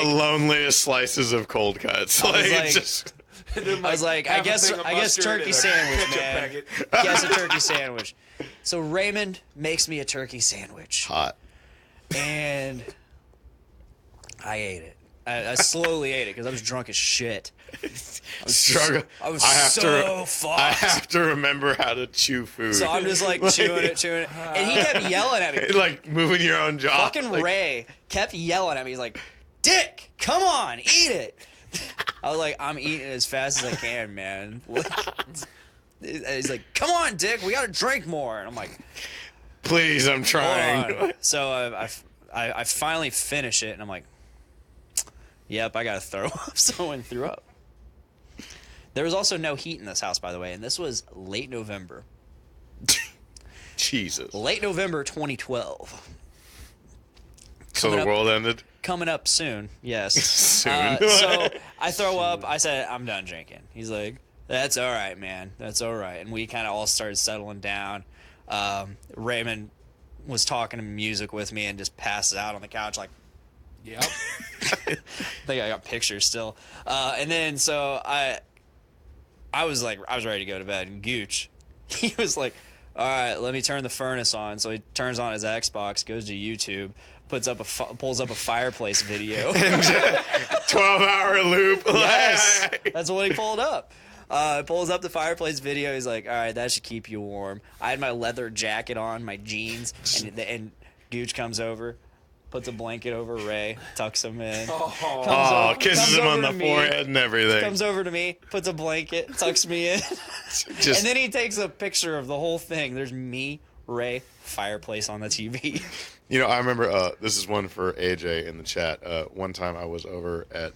loneliest slices of cold cuts. I was Like, like- just Then, I was like, I half a guess thing of mustard turkey and a sandwich, ketchup man. packet. Guess a turkey sandwich. So Raymond makes me a turkey sandwich, hot. and I ate it. I slowly ate it because I was drunk as shit. Struggle. I was fucked. I have to remember how to chew food. So I'm just like chewing it, and he kept yelling at me. Like moving your own jaw. Fucking like, Ray kept yelling at me. He's like, "Dick, come on, eat it." I was like, "I'm eating it as fast as I can, man." He's like, "Come on, Dick, we gotta drink more." And I'm like, please, I'm trying. "Hold on." So I finally finish it, and I'm like, "Yep, I gotta throw up." So I went and threw up. There was also no heat in this house, by the way, and this was late November. Jesus. Late November 2012. So the world ended? Coming up soon, yes. Soon. So I throw up. I said, "I'm done drinking." He's like, "That's all right, man. That's all right." And we kind of all started settling down. Raymond was talking to music with me and just passes out on the couch like, Yep. I think I got pictures still. And then so I was ready to go to bed. And Gooch, he was like, "All right, let me turn the furnace on." So he turns on his Xbox, goes to YouTube, pulls up a fireplace video. 12-hour loop. Yes, that's what he pulled up. Pulls up the fireplace video. He's like, "All right, that should keep you warm." I had my leather jacket on, my jeans, and Gooch comes over, puts a blanket over Ray, tucks him in. Kisses him on the forehead and everything. Comes over to me, puts a blanket, tucks me in. And then he takes a picture of the whole thing. There's me, Ray, fireplace on the TV. You know, I remember, this is one for AJ in the chat. One time I was over at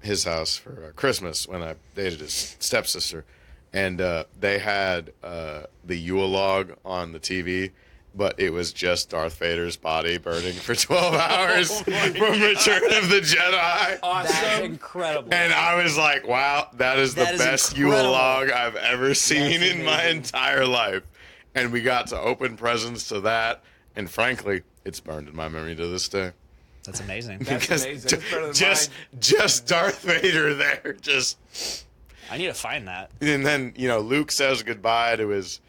his house for Christmas when I dated his stepsister. And they had the Yule log on the TV. But it was just Darth Vader's body burning for 12 hours from Return of the Jedi. Awesome. That's incredible. And I was like, wow, that is the best Yule log I've ever seen in my entire life. And we got to open presents to that. And frankly, it's burned in my memory to this day. That's amazing. That's amazing. That's better than mine. Just Darth Vader there. I need to find that. And then, you know, Luke says goodbye to his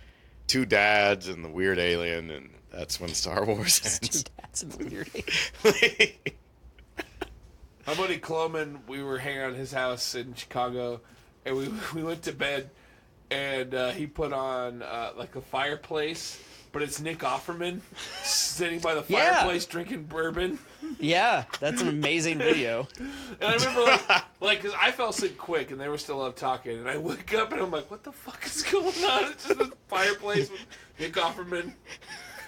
two dads and the weird alien, and that's when Star Wars ends. Two dads and the weird alien. My buddy Cloman, we were hanging out at his house in Chicago, and we went to bed, and he put on like a fireplace, but it's Nick Offerman sitting by the fireplace drinking bourbon. Yeah, that's an amazing video. And I remember, like, because I fell asleep quick, and they were still up talking, and I wake up, and I'm like, what the fuck is going on? It's just a fireplace with Nick Offerman.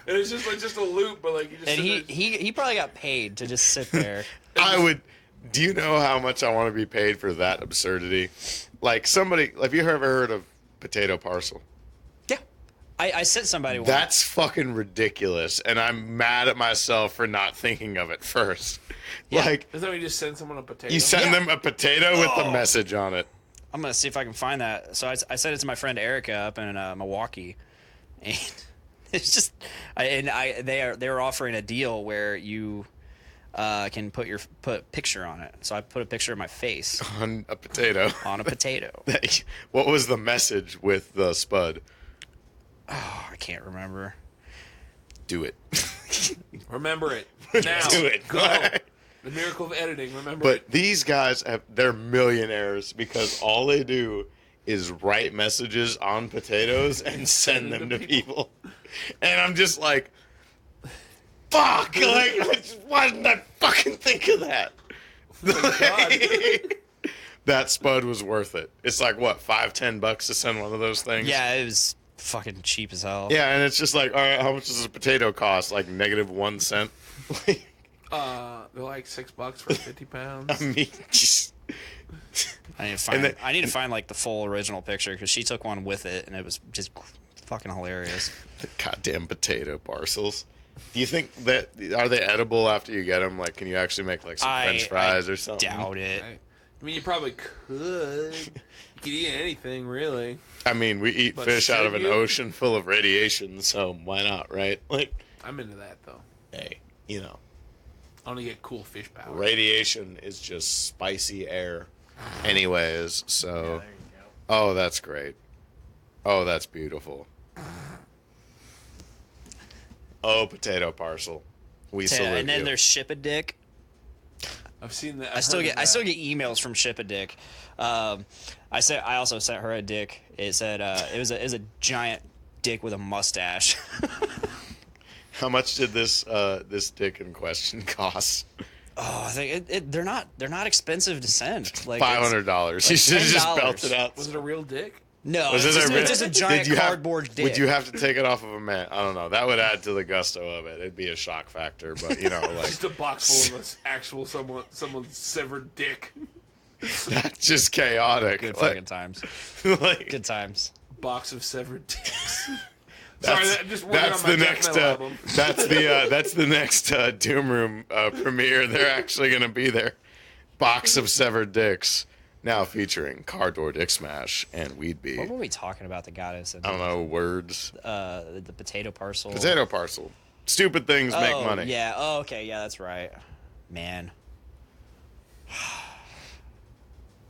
And it's just like just a loop, but like you just. And he probably got paid to just sit there. Do you know how much I want to be paid for that absurdity? Like somebody, have you ever heard of potato parcel? Yeah. I sent somebody one. That's fucking ridiculous, and I'm mad at myself for not thinking of it first. Yeah. Like, Isn't that when you just send someone a potato? you send them a potato with the message on it. I'm going to see if I can find that. So I sent it to my friend Erica up in Milwaukee. And it's just, they were offering a deal where you can put a picture on it. So I put a picture of my face On a potato. on a potato. What was the message with the spud? Oh, I can't remember. Do it. Remember it now. Do it. Go. The miracle of editing. Remember But it. these guys, they're millionaires because all they do is write messages on potatoes and send them to people. And I'm just like, fuck! Like, why didn't I fucking think of that? That spud was worth it. It's like, what, $5-10 to send one of those things? Yeah, it was fucking cheap as hell. Yeah, and it's just like, all right, how much does a potato cost? Like -1 cent? They're like $6 for 50 pounds. I mean, just... I need to find like the full original picture because she took one with it and it was just fucking hilarious. The goddamn potato parcels. Do you think that, are they edible after you get them? Like, can you actually make like some French fries or something? Doubt it. I mean, you probably could. You could eat anything, really. I mean, we eat But fish out of should an you? ocean full of radiation, so why not, right? Like, I'm into that, though. hey, you know, I want to get cool fish power. radiation is just spicy air anyways, so... Oh, that's great. Oh, that's beautiful. Oh, potato parcel. We salute And then you. there's Ship a Dick. I've seen that. I still get emails from Ship a Dick. I also sent her a dick. It said it was a giant dick with a mustache. How much did this dick in question cost? Oh, I think they're not expensive to send. Like $500. You should have just $10. belted out. Was it a real dick? No, Was it's it just a giant cardboard dick. Would you have to take it off of a man? I don't know. That would add to the gusto of it. It'd be a shock factor, but like Just a box full of actual someone's severed dick. that's just chaotic. Good fucking times. Like, Good times. Box of severed dicks. That's, Sorry, just that's the next. album. That's the next Doom Room premiere. They're actually going to be there. Box of severed dicks, now featuring Cardboard Dick Smash and Weed Bee. What were we talking about that got us? I don't know, words. The potato parcel. Potato parcel. Stupid things make money. Yeah. Oh, okay. Yeah, that's right. Man.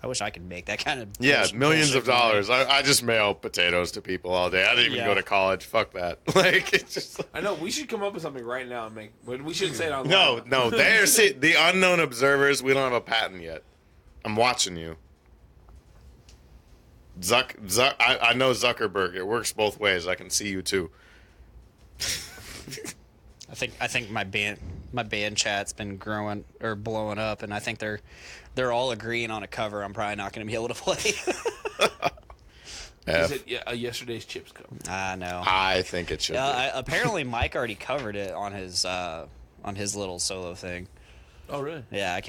I wish I could make that kind of Millions of bullshit money. dollars. I just mail potatoes to people all day. I didn't even Yeah. go to college. Fuck that. Like, it's just I know we should come up with something right now and make. But we shouldn't say it online. no. The unknown observers. We don't have a patent yet. I'm watching you. I know Zuckerberg. It works both ways. I can see you too. I think my band chat's been growing or blowing up, and I think they're all agreeing on a cover. I'm probably not going to be able to play. Is it yesterday's chips cover? I know. I think it should. Be. Apparently, Mike already covered it on his little solo thing. Oh really? Yeah,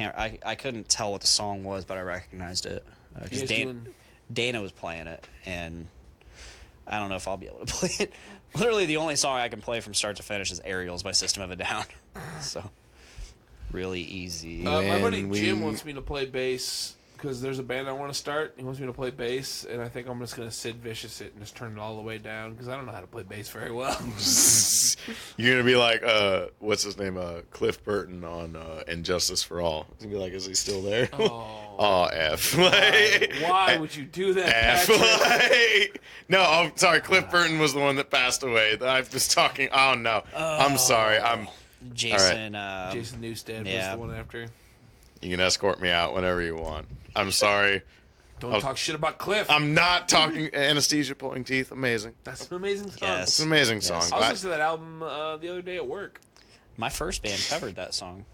I couldn't tell what the song was, but I recognized it because You guys doing- Dana was playing it, and I don't know if I'll be able to play it. Literally, the only song I can play from start to finish is Aerials by System of a Down. So, really easy. My buddy When Jim we- wants me to play bass because there's a band I want to start. He wants me to play bass, and I think I'm just going to Sid Vicious it and just turn it all the way down because I don't know how to play bass very well. You're gonna be like, what's his name? Cliff Burton on Injustice for All. He's gonna be like, is he still there? Oh, F. Like, Why would you do that, F. Patrick? Like, no, I'm sorry. Cliff Burton was the one that passed away. I was talking. Oh no, I'm sorry. Jason. Jason Newsted yeah. was the one after. You can escort me out whenever you want. I'm sorry. Don't talk shit about Cliff. I'm not talking anesthesia pulling teeth. Amazing. That's an amazing song. Yes. It's an amazing song. I was listening to that album the other day at work. My first band covered that song.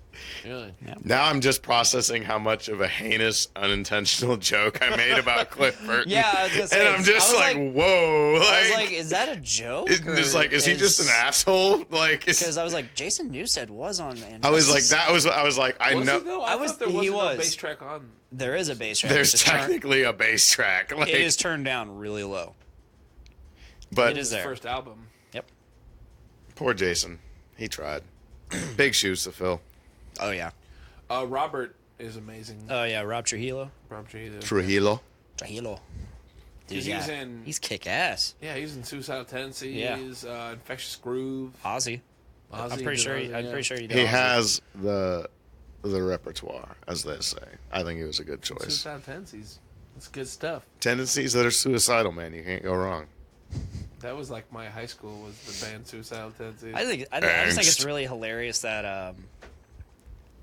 Really? Yeah. Now I'm just processing how much of a heinous, unintentional joke I made about Cliff Burton. Yeah, I was gonna say, and I'm just I was like, whoa. I was like, is that a joke? It's like, is he just an asshole? Like, Because I was like, Jason Newsted was on. I was like, I was like, I Was know. he, though? I I was- thought there he wasn't was. a bass track on. There is a bass track. There's it's just technically a bass track. Like, it is turned down really low. but it is there. First album. Yep. poor Jason. He tried. Big shoes to fill. Oh yeah. Robert is amazing. Oh yeah. Rob Trujillo. Rob Trujillo. Trujillo. Trujillo. Dude, He's yeah. in- He's kick ass. Yeah, he's in Suicidal Tendencies. Yeah. Infectious Groove. Ozzy. I'm Ozzy pretty did sure. Ozzy, I'm yeah. pretty sure he did. He Ozzy. has the repertoire, as they say. I think it was a good choice. Suicidal Tendencies. That's good stuff. Tendencies that are suicidal, man. You can't go wrong. That was like my high school was the band Suicidal Tendencies. I just think it's Angst. really hilarious that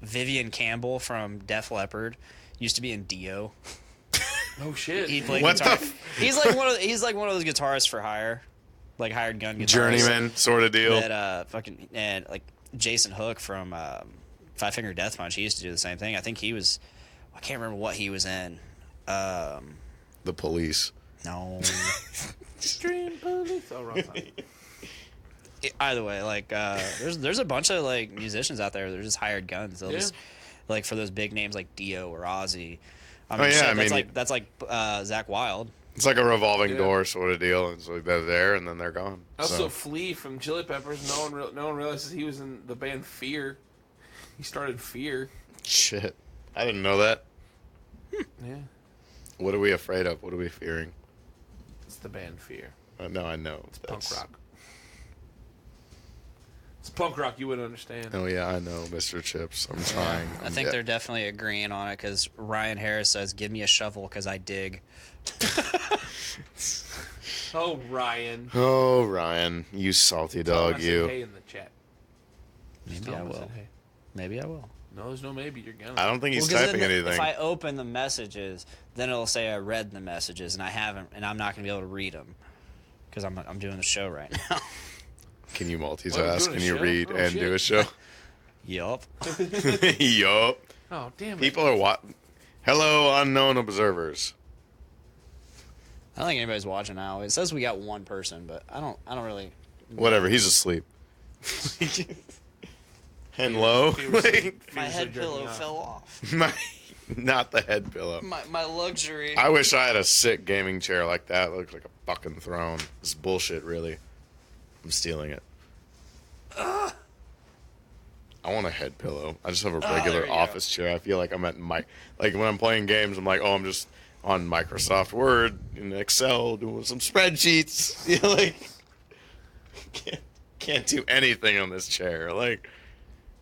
Vivian Campbell from Def Leppard used to be in Dio. Oh shit. He played What the guitar. f- He's like one of those guitarists for hire, like hired gun guitarists. Journeyman sort of deal. That fucking and like Jason Hook from Five Finger Death Punch. He used to do the same thing. I think he was. I can't remember what he was in. The Police. No. Dream Police. Oh, wrong song. Either way, like there's a bunch of like musicians out there. They're just hired guns. They'll Yeah. just like for those big names like Dio or Ozzy. I Oh, yeah, shit, I that's mean- that's like Zach Wilde. It's like a revolving Yeah. door sort of deal. It's like they're there and then they're gone. Also, So, Flea from Chili Peppers. No one realizes he was in the band Fear. He started Fear. shit. I didn't know that. Yeah, What are we afraid of? What are we fearing? it's the band Fear. No, I know. It's Punk rock. It's punk rock. You wouldn't understand. Oh yeah, I know, Mr. Chips. I'm trying. I think they're definitely agreeing on it because Ryan Harris says, "Give me a shovel because I dig." Oh, Ryan. Oh, Ryan, you salty Tell him dog, I said you. hey in the chat. Maybe Tell I him will. said hey. Maybe I will. No, there's no maybe. You're gonna. I don't think he's 'cause typing then anything. If I open the messages, then it'll say I read the messages, and I haven't, and I'm not going to be able to read them because I'm doing the show right now. Can you What, multitask? doing a Can you show? read Oh, and shit. do a show? Yup. Yup. Oh, damn it. People are Hello, unknown observers. I don't think anybody's watching now. It says we got one person, but I don't really. Whatever, he's asleep. Hello? My head pillow fell off. Not the head pillow. My luxury. I wish I had a sick gaming chair like that. It looks like a fucking throne. This is bullshit, really. I'm stealing it. I want a head pillow. I just have a there regular you office chair. I feel like I'm at like when I'm playing games, I'm like, oh, I'm just on Microsoft Word and Excel doing some spreadsheets. You know, like can't do anything on this chair. Like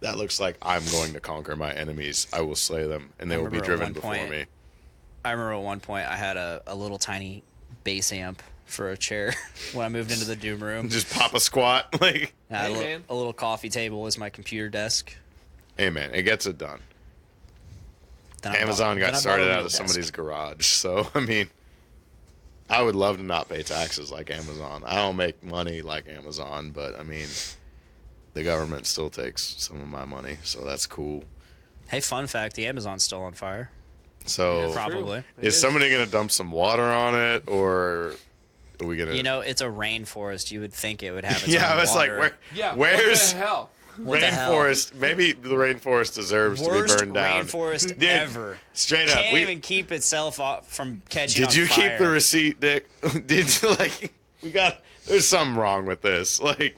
that looks like I'm going to conquer my enemies. I will slay them, and they will be remember at driven one before point- me. I remember at one point I had a little tiny bass amp for a chair when I moved into the Doom room. Just pop a squat, like. I had Hey, man. a little coffee table as my computer desk. Hey man, it gets it done. Then I Amazon bought- then I got bought started a out real of desk. somebody's garage, so I mean, I would love to not pay taxes like Amazon. I don't make money like Amazon, but I mean, the government still takes some of my money, so that's cool. Hey, fun fact: the Amazon's still on fire. So, Probably. It is somebody gonna dump some water on it, or are we gonna? You know, it's a rainforest. You would think it would have its yeah, own I was like, water. where's What the hell? What the hell? rainforest? Maybe the rainforest deserves Worst to be burned down. rainforest Dude, ever. Straight up, Can't even keep itself off from catching Did on you fire. keep the receipt, Dick? Did you like? There's something wrong with this. Like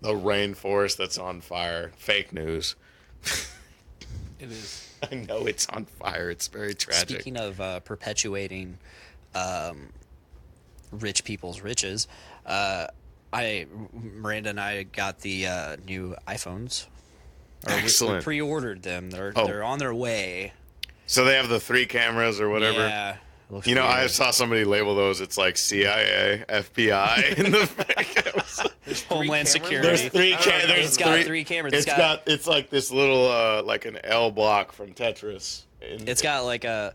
the rainforest that's on fire. Fake news. It is. I know it's on fire. It's very tragic. Speaking of perpetuating rich people's riches, Miranda and I got the new iPhones. Or we Excellent. pre-ordered them. They're Oh. they're on their way. So they have the 3 cameras or whatever. Yeah. Looks You know, weird. I saw somebody label those. It's like CIA, FBI in the Homeland cameras? Security. There's 3 cameras. It's got 3 cameras. It's like this little like an L block from Tetris. It's got like a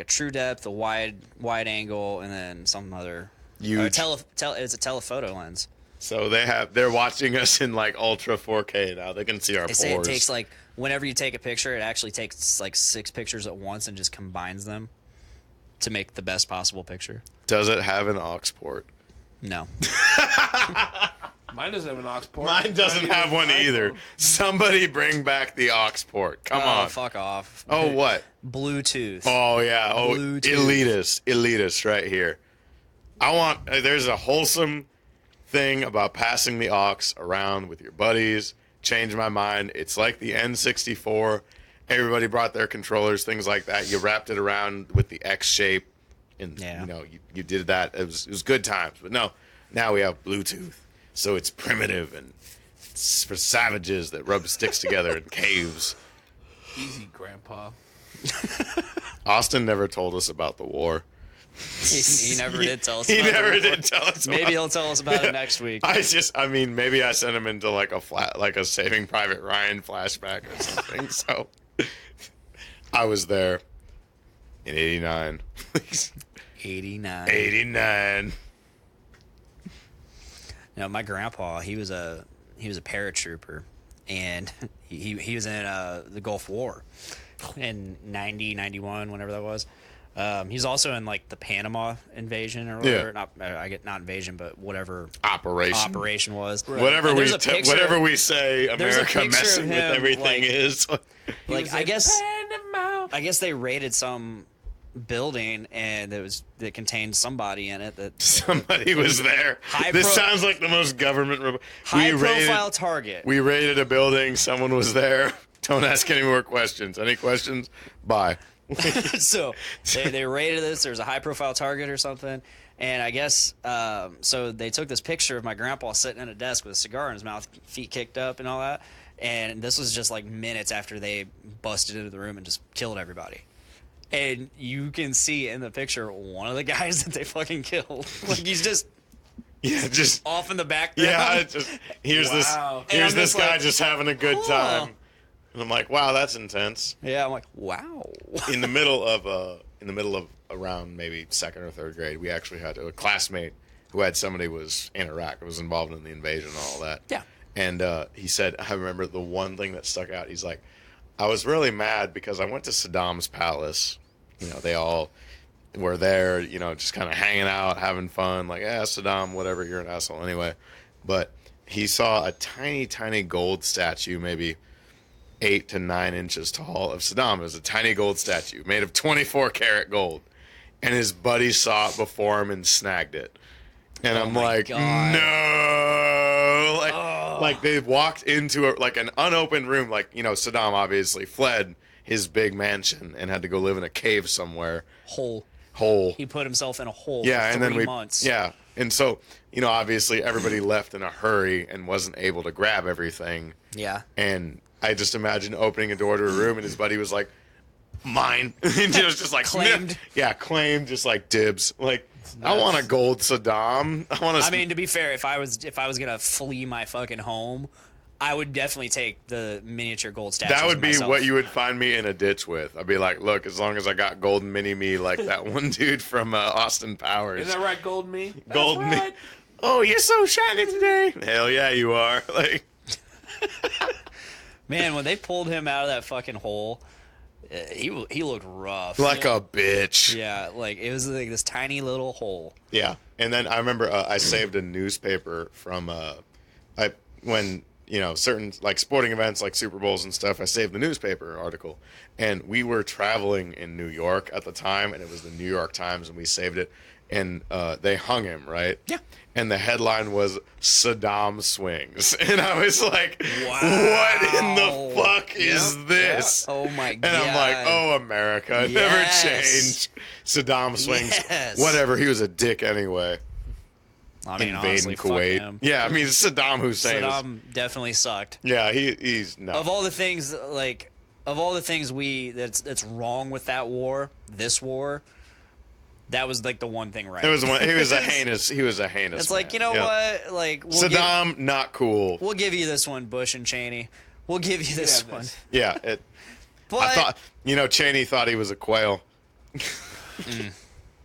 true depth, a wide angle, and then some other Huge. it's a telephoto lens. So they're watching us in like ultra 4K now. They can see our They pores. say it takes like whenever you take a picture, it actually takes like 6 pictures at once and just combines them to make the best possible picture. Does it have an aux port? No. Mine doesn't have an aux port. Mine doesn't Not have even one an either. iPhone. Somebody bring back the aux port. Come on. Fuck off. Oh, what? Bluetooth. Oh, yeah. Oh, Bluetooth. elitist right here. There's a wholesome thing about passing the aux around with your buddies. Changed my mind. It's like the N64. Everybody brought their controllers, things like that. You wrapped it around with the X shape, and Yeah. you did that. It was good times. But no, now we have Bluetooth, so it's primitive and it's for savages that rub sticks together in caves. Easy, Grandpa. Austin never told us about the war. He never did tell us He about it never before. did tell us. Maybe about he'll tell us about it next week. Maybe I sent him into like a Saving Private Ryan flashback or something. So I was there in '89. 89. 89. No, my grandpa, he was a paratrooper, and he was in the Gulf War in 90, 91, whenever that was. He's also in like the Panama invasion or whatever. Yeah. Not invasion, but whatever Operation was. Whatever And we there's a picture- whatever we say, there's a America picture of messing with him, everything like- is. Like I guess Panama. I guess they raided some building and that contained somebody in it that Somebody was there. High This pro- sounds like the most government. high profile target. We raided a building. Someone was there. Don't ask any more questions. Any questions? Bye. So they raided this. There's a high profile target or something. And I guess so they took this picture of my grandpa sitting at a desk with a cigar in his mouth, feet kicked up and all that. And this was just like minutes after they busted into the room and just killed everybody. And you can see in the picture one of the guys that they fucking killed. Like he's just Just off in the background. yeah. Here's Wow. this And I'm this just guy like, just having a good huh. time. And I'm like, wow, that's intense. Yeah, I'm like, wow. In the middle of around maybe second or third grade, we actually had a classmate who had somebody who was in Iraq, was involved in the invasion and all that. Yeah. And he said, I remember the one thing that stuck out. He's like, I was really mad because I went to Saddam's palace. You know, they all were there, you know, just kind of hanging out, having fun. Like, yeah, Saddam, whatever, you're an asshole anyway. But he saw a tiny, tiny gold statue, maybe 8 to 9 inches tall, of Saddam. It was a tiny gold statue made of 24-karat gold. And his buddy saw it before him and snagged it. And I'm like, God. no. Like they walked into an unopened room. Like, you know, Saddam obviously fled his big mansion and had to go live in a cave somewhere. Hole. He put himself in a hole yeah, for and then 3 months. Yeah. And so, you know, obviously everybody left in a hurry and wasn't able to grab everything. Yeah. And I just imagine opening a door to a room and his buddy was like, mine. And it was just like Claimed. Yeah, claimed, just like dibs. Like, I want a gold Saddam. I mean, to be fair, if I was gonna flee my fucking home, I would definitely take the miniature gold statue. That would be myself. what you would find me in a ditch with. I'd be like, look, as long as I got golden mini me like that one dude from Austin Powers. Is that right, Gold Me? Golden That's me. right. Oh, you're so shiny today. Hell yeah, you are. Like, Man, when they pulled him out of that fucking hole, he looked rough. like a bitch. Yeah, like it was like this tiny little hole. Yeah, and then I remember I saved a newspaper from when, you know, certain like sporting events like Super Bowls and stuff. I saved the newspaper article, and we were traveling in New York at the time, and it was the New York Times, and we saved it, and they hung him, right? Yeah. And the headline was Saddam swings, and I was like, Wow. "What in the fuck is this?" Oh my god. And I'm like, "Oh, America, never Yes. changed." Saddam swings. Yes. Whatever. He was a dick anyway. I mean, Invading honestly, fuck Kuwait. him. Yeah, I mean, Saddam Hussein. Saddam definitely sucked. Yeah, he's no. Of all the things that's wrong with that war, this war, that was like the one thing right. It was one. He was a heinous. It's like, man. you know Yeah. what? Like Saddam, not cool. We'll give you this one, Bush and Cheney. We'll give you this Yeah, one. Yeah, But I thought, you know, Cheney thought he was a quail.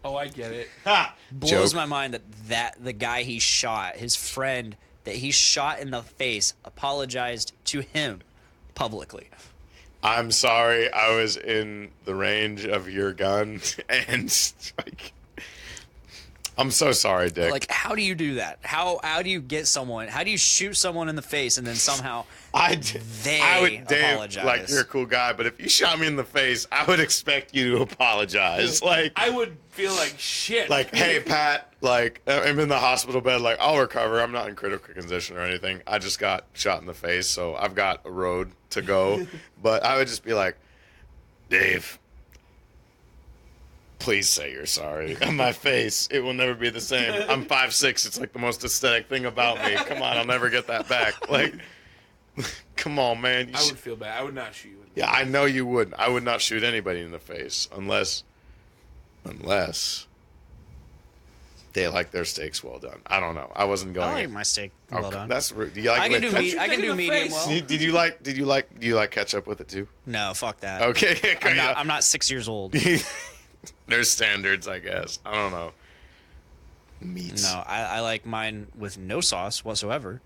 Oh, I get it. blows Joke. my mind that the guy he shot, his friend that he shot in the face, apologized to him publicly. I'm sorry, I was in the range of your gun, and like, I'm so sorry, Dick. Like, how do you do that? How do you get someone? How do you shoot someone in the face and then somehow I would, Dave, apologize? like, you're a cool guy, but if you shot me in the face, I would expect you to apologize. Like, I would feel like shit. like, hey, Pat, like, I'm in the hospital bed, like, I'll recover. I'm not in critical condition or anything. I just got shot in the face, so I've got a road to go. But I would just be like, Dave, please say you're sorry. On my face, it will never be the same. I'm 5'6". It's like the most aesthetic thing about me. Come on, I'll never get that back. Like, come on, man. I would feel bad. I would not shoot you. In the Yeah, I know you wouldn't. I would not shoot anybody in the face unless they like their steaks well done. I don't know. I wasn't going. I like my steak well Oh, done. that's rude. Do you like? I can do ketchup? I can do in the medium face. well. Do you like ketchup with it too? No, fuck that. Okay, I'm not 6 years old. There's standards, I guess. I don't know. Meats. No, I like mine with no sauce whatsoever.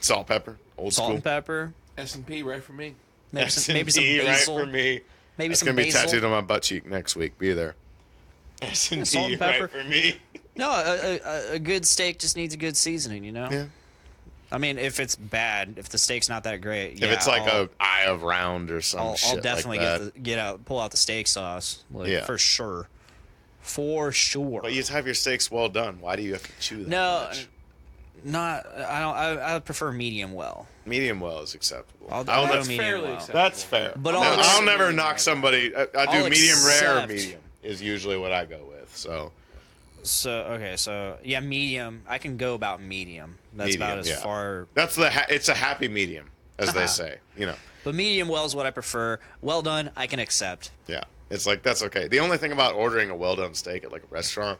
Salt, pepper, old Salt school. and pepper. S&P right for me. Maybe some S&P, basil. right for me. Maybe It's some gonna be basil. tattooed on my butt cheek next week. Be there. S&P, salt and pepper. right for me. No, a good steak just needs a good seasoning, you know? Yeah. I mean, if it's bad, if the steak's not that great, If it's like a eye of round or some I'll shit definitely like that. pull out the steak sauce, like, Yeah. for sure. For sure. But you have your steaks well done. Why do you have to chew that No, much? I prefer medium well. Medium well is acceptable. I'll I'll go never- medium fairly well. acceptable. That's fair. But No, I'll I'll accept- never knock somebody. I do I'll medium rare or accept- medium is usually what I go with. So So yeah, medium. I can go about medium. That's about as yeah. far. That's it's a happy medium, as they say. You know. But medium well is what I prefer. Well done, I can accept. Yeah, it's like that's okay. The only thing about ordering a well done steak at like a restaurant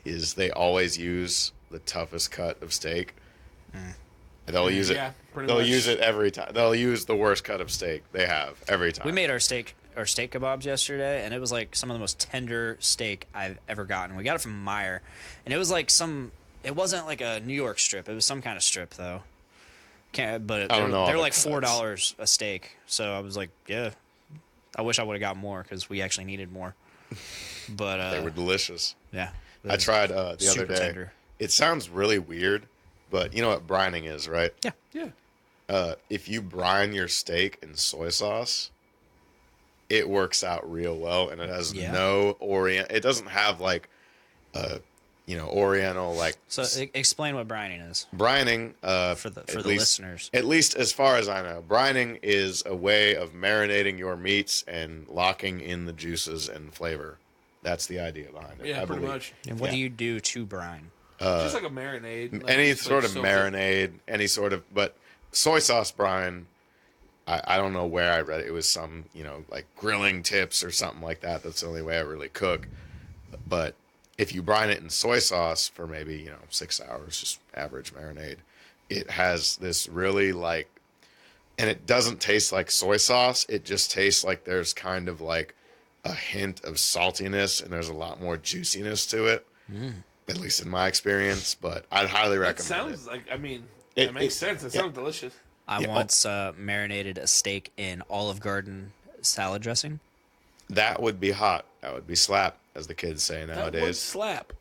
is they always use the toughest cut of steak, They'll use it. Yeah, pretty They'll much. use it every time. They'll use the worst cut of steak they have every time. We made our steak kebabs yesterday, and it was like some of the most tender steak I've ever gotten. We got it from Meyer, and it was like it wasn't like a New York strip. It was some kind of strip though. But I don't know all they're the like cuts. $4 a steak. So I was like, yeah, I wish I would have got more because we actually needed more. But They were delicious. yeah, I tried the other super day. tender. It sounds really weird, but you know what brining is, right? Yeah. Yeah. If you brine your steak in soy sauce, it works out real well, and it has no It doesn't have like, Oriental like. So explain what brining is Brining for the least, listeners. At least as far as I know, brining is a way of marinating your meats and locking in the juices and flavor. That's the idea behind it. Yeah, I pretty believe. much. And what yeah. do you do to brine? Just like a marinade. Like, Any just, sort like, of soak it. marinade, any sort of, but soy sauce brine, I don't know where I read it. It was some, like grilling tips or something like that. That's the only way I really cook. But if you brine it in soy sauce for maybe, 6 hours, just average marinade, it has this really and it doesn't taste like soy sauce. It just tastes like there's kind of like a hint of saltiness and there's a lot more juiciness to it. At least in my experience, but I'd highly That recommend sounds it. like, I mean, It- that makes it- sense. It sounds delicious. I Yeah. once marinated a steak in Olive Garden salad dressing. That would be hot. That would be slap, as the kids say That would nowadays. slap.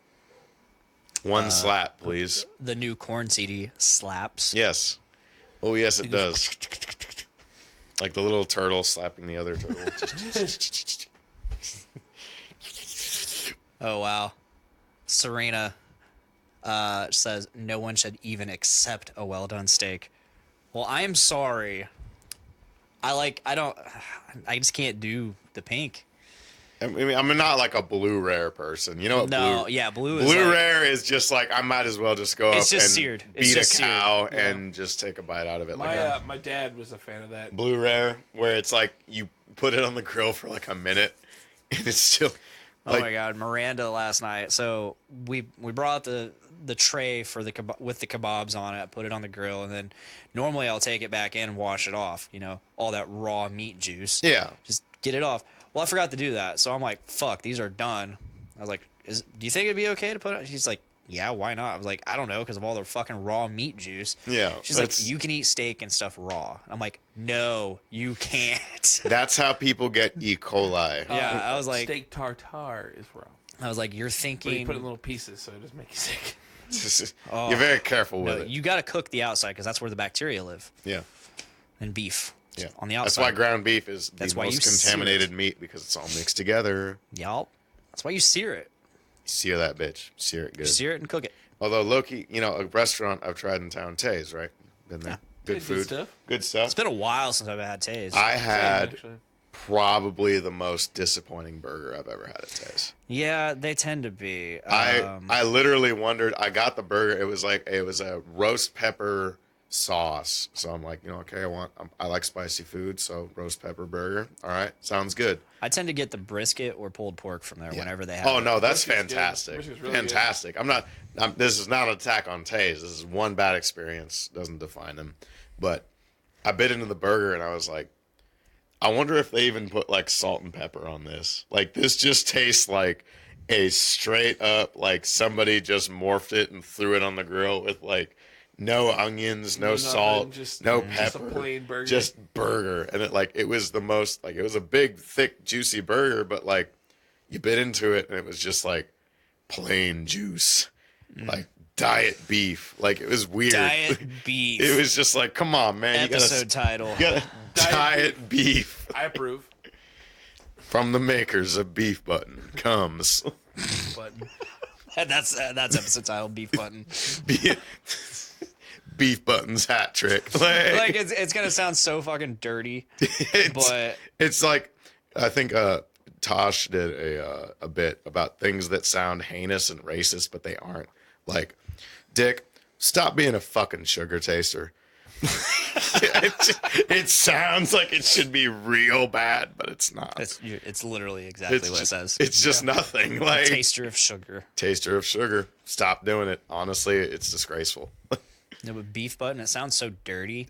One slap, please. The new corn CD slaps. Yes. Oh, yes, it does. Like the little turtle slapping the other turtle. Oh wow. Serena says no one should even accept a well done steak. Well, I am sorry. I just can't do the pink. I mean, I'm not like a blue rare person. You know what? No, yeah, blue is Blue like- rare is just like I might as well just go It's up just and seared. It's beat just a seared. cow and just take a bite out of it. My dad was a fan of that. Blue rare, where it's like you put it on the grill for like a minute and it's still. Oh my god, Miranda last night. So we brought the tray for with the kebabs on it, put it on the grill, and then normally I'll take it back in and wash it off. All that raw meat juice. Yeah. Just get it off. Well, I forgot to do that, so I'm like, fuck, these are done. I was like, do you think it'd be okay to put it? She's like, yeah, why not? I was like, I don't know, because of all the fucking raw meat juice. Yeah, She's like, you can eat steak and stuff raw. I'm like, no, you can't. That's how people get E. coli. Yeah, I was like, steak tartare is raw. you're But you thinking, put it in little pieces, so it doesn't make you sick. You're very careful with no, it. you got to cook the outside because that's where the bacteria live. Yeah. And beef. Yeah. On the That's outside. why ground beef is That's the why most you sear contaminated it. meat because it's all mixed together. Yup. That's why you sear it. Sear that bitch. Sear it good. Sear it and cook it. Although Loki, a restaurant I've tried in town, Tay's, right? Been there. Good Good food. stuff. Good stuff. It's been a while since I've had Taze. I had Actually. probably the most disappointing burger I've ever had at Tay's. Yeah, they tend to be. I literally wondered. I got the burger. It was a roast pepper sauce. So I'm like, okay, I like spicy food, so roast pepper burger. All right, sounds good. I tend to get the brisket or pulled pork from there Yeah. whenever they have Oh it. no, that's Brisket's good. fantastic. Brisket's really Fantastic. This is not an attack on Taze. This is one bad experience. Doesn't define them. But I bit into the burger and I was like, I wonder if they even put like salt and pepper on this. Like this just tastes like a straight up like somebody just morphed it and threw it on the grill with like no onions, no nothing, salt, just- no just a pepper, plain burger. just burger. And it was the most like it was a big, thick, juicy burger, but like you bit into it and it was just like plain juice, like diet beef. Like it was weird. Diet beef. It was just like, come on, man, Episode title. you gotta Diet diet beef I approve. from the makers of Beef Button comes. But That's episode title. Beef button. Beef Button's hat trick. Like it's gonna sound so fucking dirty, but It's like I think Tosh did a bit about things that sound heinous and racist, but they aren't. Like, Dick, stop being a fucking sugar taster. It sounds like it should be real bad, but it's not. it's literally exactly what it says. It's just nothing. Like Taster of sugar. taster of sugar. Stop doing it. Honestly, it's disgraceful. No, but beef button. It sounds so dirty,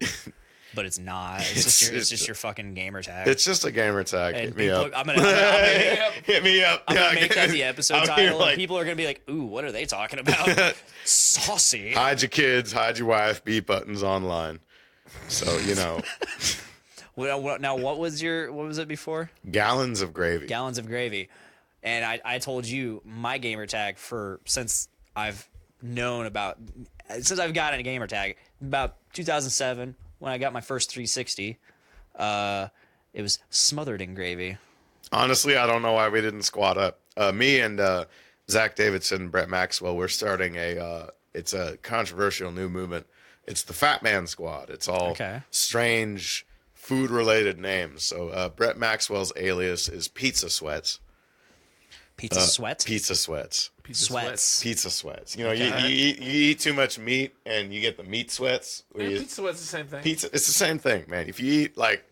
but it's not. It's just your fucking gamer tag. It's just a gamer tag. And Hit me up. I'm gonna Hit me up. I'm gonna make that the episode I'm title, here like- and people are gonna be like, "Ooh, what are they talking about?" Saucy. Hide your kids, hide your wife, beat buttons online. So, you know, Now, what was it before? gallons of gravy. Gallons of gravy. And I told you my gamer tag since I've gotten a gamer tag about 2007 when I got my first 360. It was smothered in gravy. Honestly, I don't know why we didn't squat up. Me and Zach Davidson, Brett Maxwell, we're starting it's a controversial new movement. It's the Fat Man Squad. It's all strange food-related names. So Brett Maxwell's alias is Pizza Sweats. Pizza sweats? Pizza Sweats. Sweats. Pizza Sweats. You know, you eat too much meat and you get the meat sweats. Pizza sweat's the same thing. It's the same thing, man. If you eat like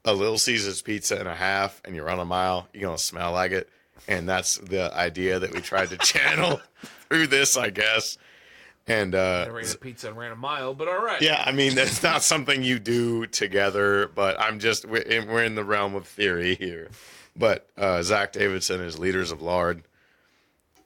a Little Caesars pizza and a half and you run a mile, you're going to smell like it. And that's the idea that we tried to channel through this, I guess. And I ran a pizza and ran a mile, but all right. yeah, I mean, that's not something you do together, but we're in the realm of theory here. But Zach Davidson is Leaders of Lard,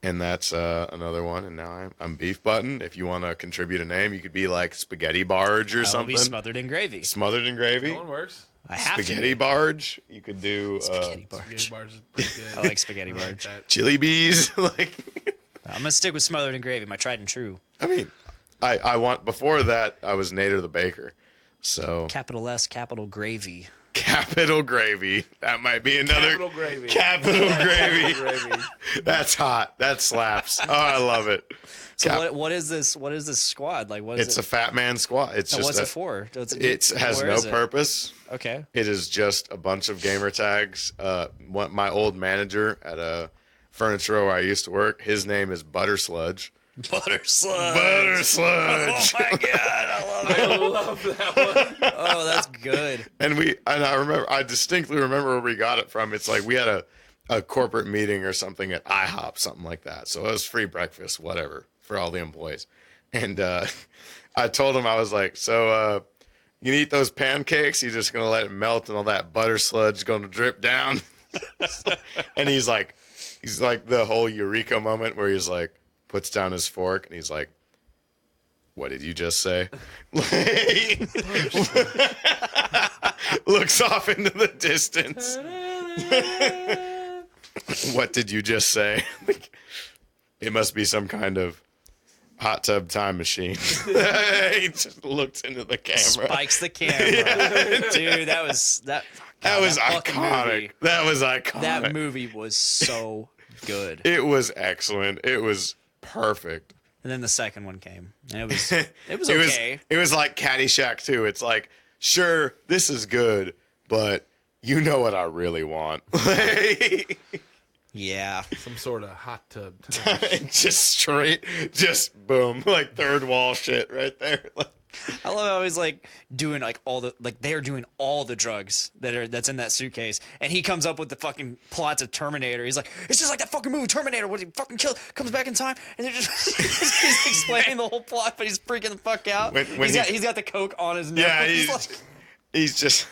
and that's another one. And now I'm Beef Button. If you want to contribute a name, you could be like Spaghetti Barge or I'll something. be smothered in gravy. Smothered in gravy. That one works. I have Spaghetti Barge. You could do Spaghetti Spaghetti barge. bars is pretty good. I like spaghetti I like barge. that. Chili Bees. Like, I'm gonna stick with smothered in gravy, my tried and true. I mean, I want before that I was Nader the Baker, so Capital S, capital gravy. Capital Gravy. That might be another Capital gravy. Capital Gravy. Gravy. That's hot. That slaps. Oh, I love it. So what is this? What is this squad like? What is It's it? a Fat Man Squad. It's Now, just what's it for? It has where no is it? purpose. Okay. It is just a bunch of gamer tags. My old manager at a furniture where I used to work, his name is Butter Sludge. Butter sludge. Butter Sludge. Oh my god, I love it. I love that one. Oh, that's good. And I distinctly remember where we got it from. It's like we had a corporate meeting or something at IHOP, something like that. So it was free breakfast, whatever, for all the employees. And I told him, I was like, so you eat those pancakes, you're just gonna let it melt and all that butter sludge gonna drip down. And he's like the whole eureka moment where he's like, puts down his fork and he's like, what did you just say? Looks off into the distance. What did you just say? It must be some kind of hot tub time machine. He just looks into the camera. Spikes the camera. Dude, that was fucking iconic. movie. That was iconic. That movie was so good. It was excellent. It was perfect. And then the second one came. And it was okay. It was like Caddyshack 2. It's like, sure, this is good, but you know what I really want. Yeah. Some sort of hot tub. Just boom, like third wall shit right there. I love how he's like doing like they're doing all the drugs that's in that suitcase, and he comes up with the fucking plots of Terminator. He's like, it's just like that fucking movie Terminator when he fucking comes back in time, and they're just he's explaining the whole plot, but he's freaking the fuck out. He's got the coke on his nose. Yeah, he's just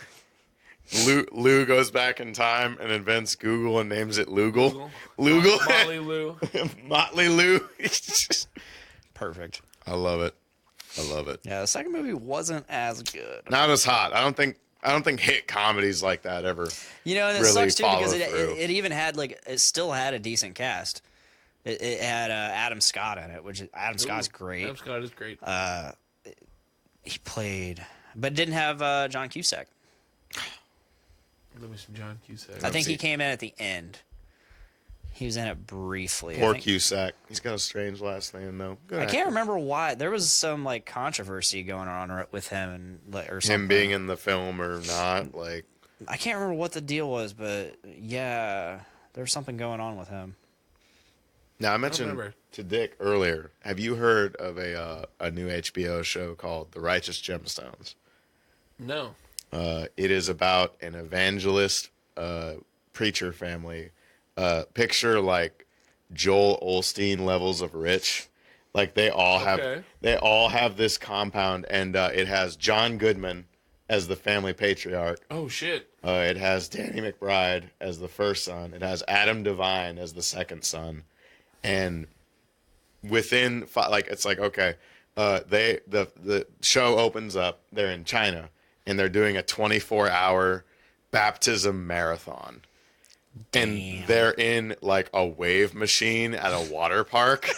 Lou goes back in time and invents Google and names it Lugal. Molly Lou. Motley Lou. Perfect. I love it. Yeah, the second movie wasn't as good. Not as hot. I don't think hit comedies like that ever. You know, and it really sucks too because follow through. it even had it still had a decent cast. It had Adam Scott in it, which Adam Scott's great. Adam Scott is great. He played, but didn't have John Cusack. Let me some John Cusack. I think he came in at the end. He was in it briefly. Poor Cusack. He's got a strange last name though. Good I actor. can't remember why. There was some like controversy going on with him or something. Him being in the film or not. Like, I can't remember what the deal was, but yeah, there's something going on with him. now I mentioned remember. to Dick earlier. Have you heard of a new HBO show called The Righteous Gemstones? No. It is about an evangelist preacher family. Picture like Joel Osteen levels of rich, Like they all have this compound, and it has John Goodman as the family patriarch. Oh shit! It has Danny McBride as the first son. It has Adam Devine as the second son, and within it's like okay, the show opens up. They're in China, and they're doing a 24-hour baptism marathon. And they're in like a wave machine at a water park.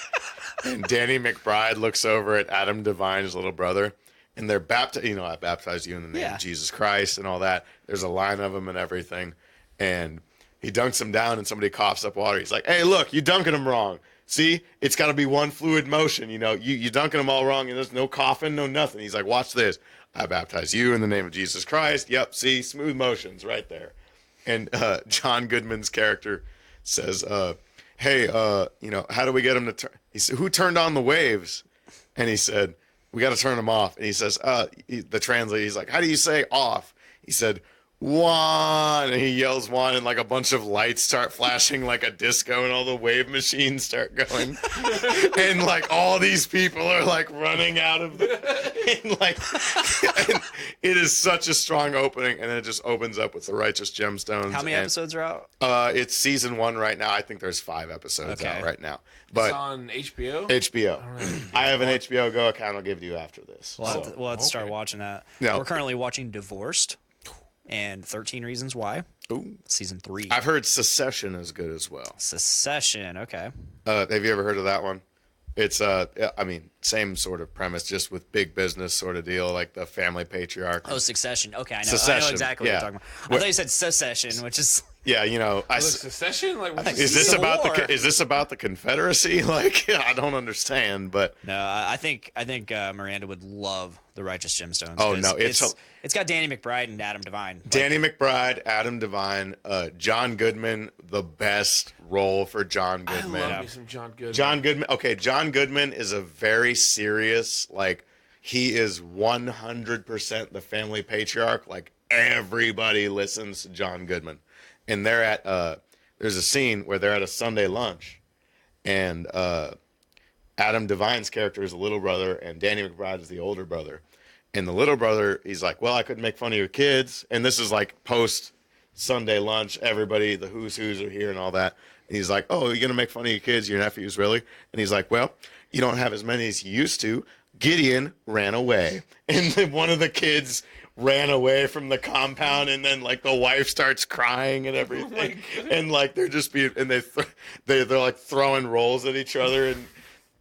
And Danny McBride looks over at Adam Devine's little brother. And they're baptized. I baptize you in the name of Jesus Christ and all that. There's a line of them and everything. And he dunks him down and somebody coughs up water. He's like, hey, look, you dunking him wrong. See, it's got to be one fluid motion. You dunking them all wrong and there's no coughing, no nothing. He's like, watch this. I baptize you in the name of Jesus Christ. Yep, see, smooth motions right there. And John Goodman's character says, hey, how do we get him to turn? He said, who turned on the waves? And he said, we got to turn them off. And he says, the translator, he's like, how do you say off? He said, one. And he yells one, and like a bunch of lights start flashing like a disco, and all the wave machines start going. And like all these people are like running out of and it is such a strong opening, and then it just opens up with the righteous gemstones. How many episodes are out? It's season 1 right now. I think there's 5 episodes out right now. But it's on HBO? HBO. I have an HBO Go account. I'll give it to you after this. We'll have to start watching that. No. We're currently watching Divorced and 13 Reasons Why. Ooh. Season 3. I've heard Secession is good as well. Secession, okay. Have you ever heard of that one? It's same sort of premise, just with big business sort of deal, like the family patriarch. Oh, Succession. Okay, I know Exactly exactly what you're talking about. I thought you said Secession, which is yeah, Secession? Like, is this about the Confederacy? Like, I don't understand, but no, I think Miranda would love The Righteous Gemstones. Oh no, it's got Danny McBride and Adam Devine. Danny McBride, Adam Devine, John Goodman, the best role for John Goodman. I love me some John Goodman. John Goodman. Okay, John Goodman is a very serious, he is 100% the family patriarch. Like, everybody listens to John Goodman. And they're at, there's a scene where they're at a Sunday lunch, and Adam Devine's character is the little brother, and Danny McBride is the older brother. And the little brother, he's like, well, I couldn't make fun of your kids. And this is like post Sunday lunch. Everybody, the who's are here and all that. And he's like, oh, you're going to make fun of your kids, your nephews, really? And he's like, well, you don't have as many as you used to. Gideon ran away. And then one of the kids ran away from the compound, and then the wife starts crying and everything. And they're just being, and they're like throwing rolls at each other. And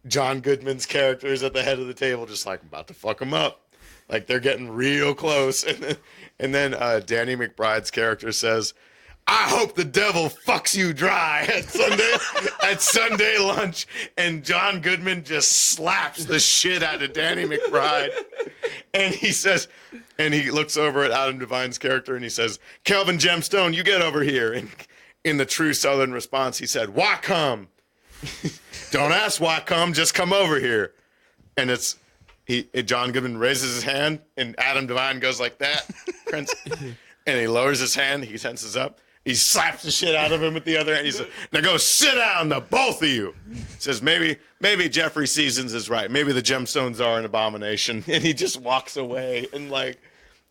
John Goodman's character is at the head of the table, just like, I'm about to fuck him up. Like, they're getting real close. And then Danny McBride's character says, I hope the devil fucks you dry at Sunday lunch. And John Goodman just slaps the shit out of Danny McBride. And he says, and he looks over at Adam Devine's character and he says, Kelvin Gemstone, you get over here. And in the true Southern response, he said, why come? Don't ask why come, just come over here. And John Goodman raises his hand, and Adam Devine goes like that. And he lowers his hand, he tenses up. He slaps the shit out of him with the other hand. He says, now go sit down, the both of you. He says, maybe Jeffrey Seasons is right. Maybe the gemstones are an abomination. And he just walks away. And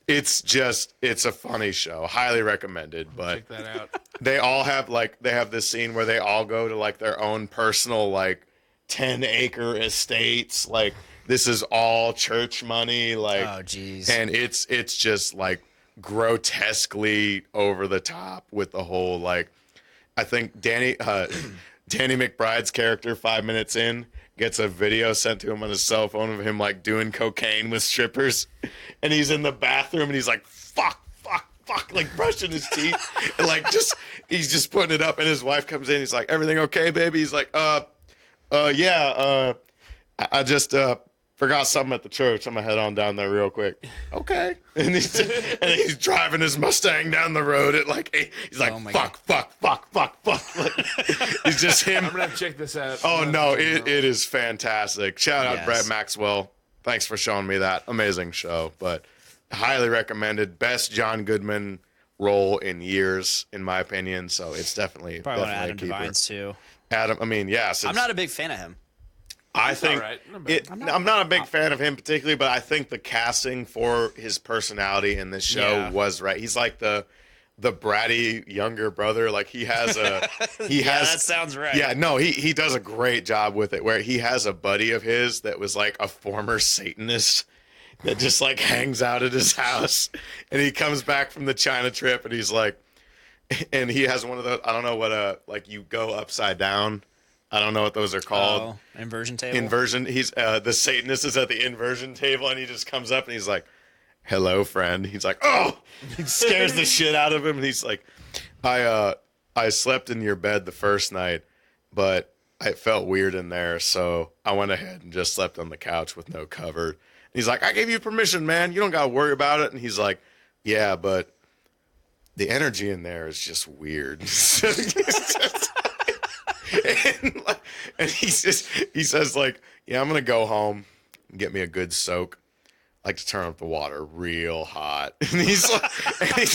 it's a funny show. Highly recommended. But check that out. They all have they have this scene where they all go to their own personal 10-acre estates. This is all church money. Oh geez. And it's just grotesquely over the top with the whole I think Danny McBride's character 5 minutes in gets a video sent to him on his cell phone of him doing cocaine with strippers, and he's in the bathroom and he's like fuck, brushing his teeth and he's just putting it up, and his wife comes in, he's like, everything okay, baby? He's like, yeah, I just forgot something at the church. I'm gonna head on down there real quick. Okay. And he's driving his Mustang down the road at he's like, fuck. It's just him. I'm gonna have to check this out. Oh no, it is fantastic. Shout out Brett Maxwell. Thanks for showing me that. Amazing show. But highly recommended. Best John Goodman role in years, in my opinion. So it's definitely probably one of a Adam keeper. Devine's too. Adam, I'm not a big fan of him. I think all right. Not bad. I'm not a big fan of him particularly, but I think the casting for his personality in this show was right. He's like the bratty younger brother. Like he has a that sounds right. Yeah, no, he does a great job with it. Where he has a buddy of his that was like a former Satanist that just like hangs out at his house, and he comes back from the China trip, and he's like, and he has one of those. I don't know what like you go upside down. I don't know what those are called. Oh, inversion table. Inversion. He's the Satanist is at the inversion table, and he just comes up and he's like, "Hello, friend." He's like, "Oh!" He scares the shit out of him, and he's like, "I slept in your bed the first night, but it felt weird in there, so I went ahead and just slept on the couch with no cover." And he's like, "I gave you permission, man. You don't gotta worry about it." And he's like, "Yeah, but the energy in there is just weird." and he says like, "Yeah, I'm gonna go home and get me a good soak. I like to turn up the water real hot." And he's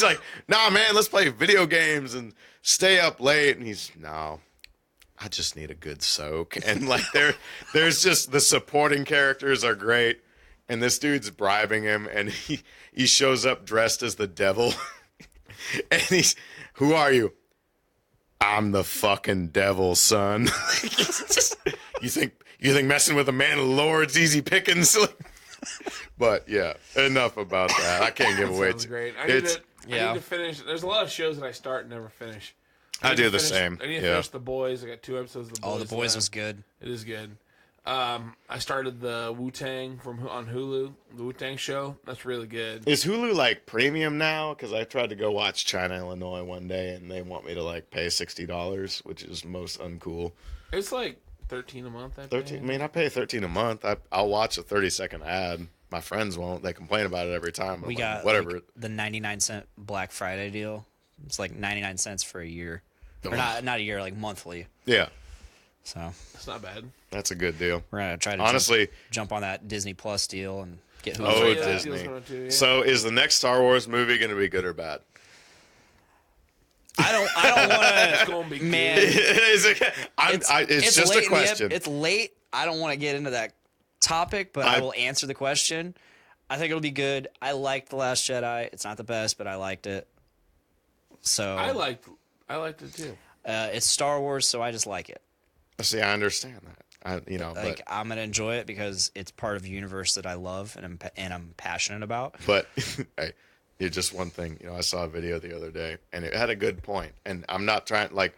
like, "Nah, man, let's play video games and stay up late." And he's, "No, I just need a good soak." And like there's just the supporting characters are great, and this dude's bribing him, and he shows up dressed as the devil, and he's, "Who are you?" "I'm the fucking devil, son." You think messing with a man of the Lord's easy pickings? But yeah, enough about that. I can't give away. Sounds great. I need to finish. There's a lot of shows that I start and never finish. I do the same. I need to finish The Boys. I got 2 episodes of The Boys. Oh, The Boys left. was good. It is good. I started the Wu-Tang on Hulu, the Wu-Tang show. That's really good. Is Hulu like premium now? Because I tried to go watch China, Illinois one day, and they want me to like pay $60, which is most uncool. It's like $13 a month. I I pay $13 a month. I'll watch a 30-second ad. My friends won't. They complain about it every time. We got whatever the 99-cent Black Friday deal. It's like 99 cents for a year, or not a year, like monthly. Yeah. So that's not bad. That's a good deal. We're gonna try to jump on that Disney Plus deal and get Hulu. Oh, Disney. So is the next Star Wars movie going to be good or bad? I don't want to. Man, it's just a question. It's late. I don't want to get into that topic, but I will answer the question. I think it'll be good. I liked The Last Jedi. It's not the best, but I liked it. So I liked it too. It's Star Wars, so I just like it. See, I understand that. I'm gonna enjoy it because it's part of a universe that I love and I'm passionate about. But hey, it's just one thing. I saw a video the other day, and it had a good point. And I'm not trying I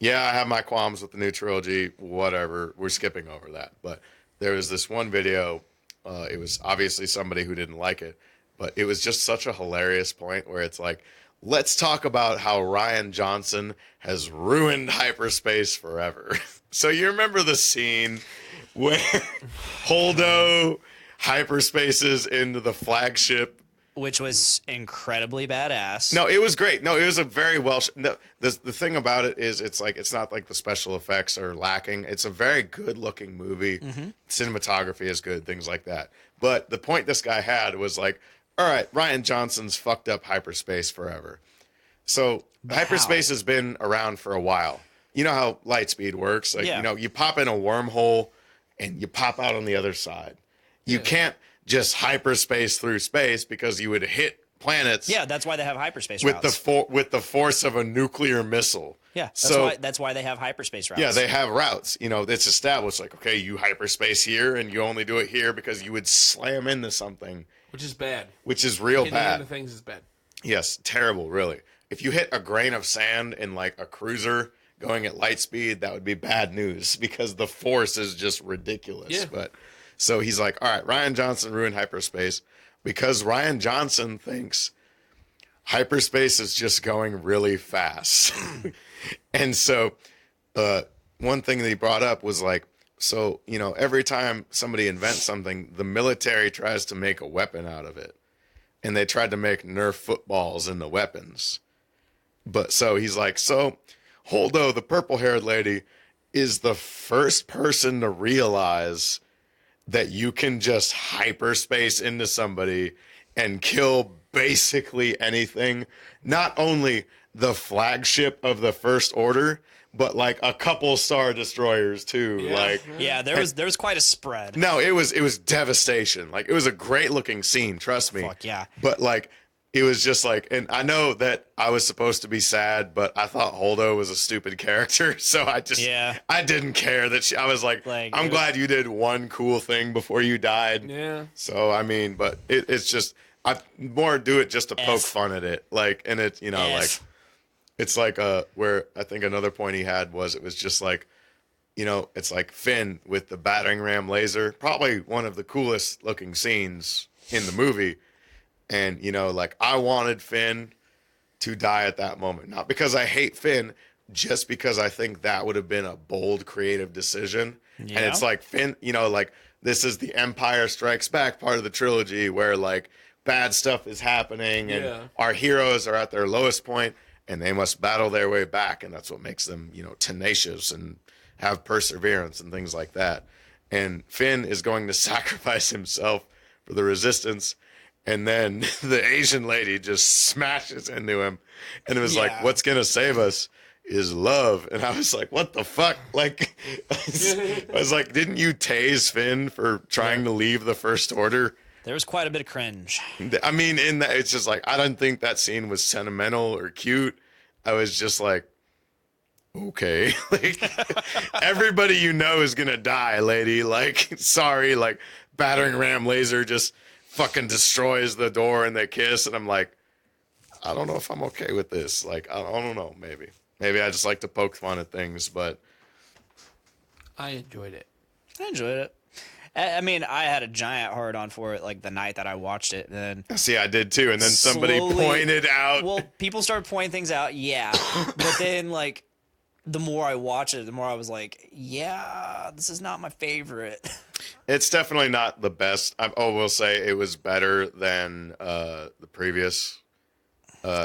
have my qualms with the new trilogy. Whatever, we're skipping over that. But there was this one video. It was obviously somebody who didn't like it, but it was just such a hilarious point where it's like, let's talk about how Rian Johnson has ruined hyperspace forever. So you remember the scene where Holdo hyperspaces into the flagship, which was incredibly badass. No, it was great. No, it was a very well. The thing about it is, it's not like the special effects are lacking. It's a very good looking movie. Mm-hmm. Cinematography is good, things like that. But the point this guy had was like, all right, Rian Johnson's fucked up hyperspace forever. So hyperspace has been around for a while. You know how light speed works? Like, you pop in a wormhole and you pop out on the other side. You can't just hyperspace through space because you would hit planets. Yeah, that's why they have hyperspace routes. With the force of a nuclear missile. Yeah, that's why they have hyperspace routes. Yeah, they have routes. It's established like, okay, you hyperspace here and you only do it here because you would slam into something. Which is bad. Which is real bad. Hitting things is bad. Yes, terrible, really. If you hit a grain of sand in like a cruiser going at light speed, that would be bad news because the force is just ridiculous. Yeah. But so he's like, all right, Rian Johnson ruined hyperspace because Rian Johnson thinks hyperspace is just going really fast. And so one thing that he brought up was like, so, every time somebody invents something, the military tries to make a weapon out of it. And they tried to make Nerf footballs into weapons. But so he's like, so Holdo, the purple-haired lady, is the first person to realize that you can just hyperspace into somebody and kill basically anything. Not only the flagship of the First Order, but like a couple Star Destroyers too. Yeah. Like, Yeah, there was quite a spread. no, it was devastation. Like, it was a great looking scene, trust me. Fuck yeah. But like, it was just like, and I know that I was supposed to be sad, but I thought Holdo was a stupid character, so I didn't care that I was like I'm glad you did one cool thing before you died. Yeah. So I mean, but it's just I more do it just to poke fun at it, like, and it like it's like where I think another point he had was it was just like, it's like Finn with the battering ram laser, probably one of the coolest looking scenes in the movie. And, like, I wanted Finn to die at that moment. Not because I hate Finn, just because I think that would have been a bold, creative decision. Yeah. And it's like Finn, like, this is the Empire Strikes Back part of the trilogy where, like, bad stuff is happening and our heroes are at their lowest point and they must battle their way back. And that's what makes them, tenacious and have perseverance and things like that. And Finn is going to sacrifice himself for the Resistance. And then the Asian lady just smashes into him. And it was like, what's going to save us is love. And I was like, what the fuck? Like, I was like, didn't you tase Finn for trying to leave the First Order? There was quite a bit of cringe. I mean, it's just like, I don't think that scene was sentimental or cute. I was just like, okay. Like, everybody is going to die, lady. Like, sorry, like, battering ram laser just fucking destroys the door and they kiss, and I'm like, I don't know if I'm okay with this. Like, I don't know, maybe I just like to poke fun at things, but I enjoyed it. I mean, I had a giant hard on for it like the night that I watched it. And then see, I did too, and then somebody pointed out. Well, people started pointing things out, but then like the more I watched it, the more I was like, yeah, this is not my favorite. It's definitely not the best. We'll say it was better than the previous.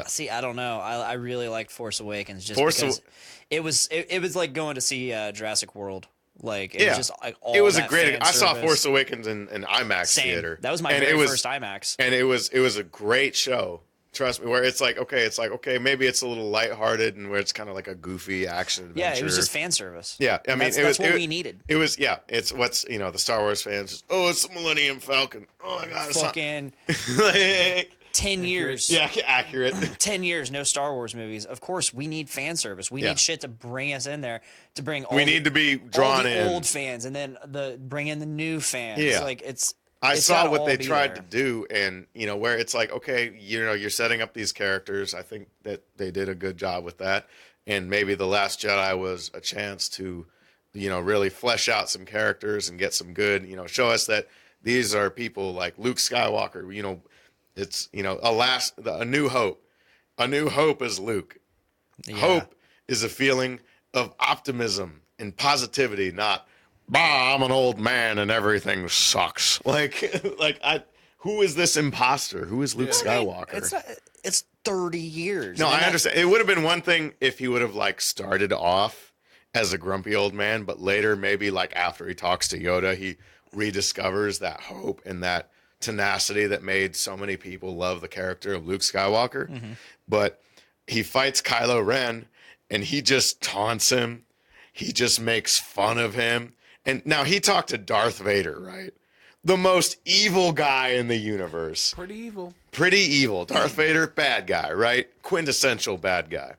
See, I don't know. I really liked Force Awakens because it was like going to see Jurassic World. Like, it was just like all it was that a great. fan I saw service. Force Awakens in IMAX theater. That was my very first IMAX. And it was a great show. Trust me, where it's like okay, maybe it's a little lighthearted and where it's kind of like a goofy action adventure. Yeah, it was just fan service. Yeah, I mean, that's what we needed. It was, it's what's, the Star Wars fans, just, it's the Millennium Falcon. Oh my God. Fucking 10 years. Yeah, accurate. 10 years, no Star Wars movies. Of course, we need fan service. We need shit to bring us in there, to bring all need to be drawn in. Old fans, and then bring in the new fans. Yeah. Like, I saw what they tried to do, and where it's like, okay, you're setting up these characters. I think that they did a good job with that, and maybe The Last Jedi was a chance to, really flesh out some characters and get some good, show us that these are people like Luke Skywalker. It's a New Hope. A New Hope is Luke. Yeah. Hope is a feeling of optimism and positivity, not, I'm an old man and everything sucks. Who is this imposter? Who is Luke Skywalker? It's 30 years. No, I understand. It would have been one thing if he would have started off as a grumpy old man, but later, maybe after he talks to Yoda, he rediscovers that hope and that tenacity that made so many people love the character of Luke Skywalker. Mm-hmm. But he fights Kylo Ren and he just taunts him. He just makes fun of him. And now he talked to Darth Vader, right? The most evil guy in the universe. Pretty evil. Darth Vader, bad guy, right? Quintessential bad guy.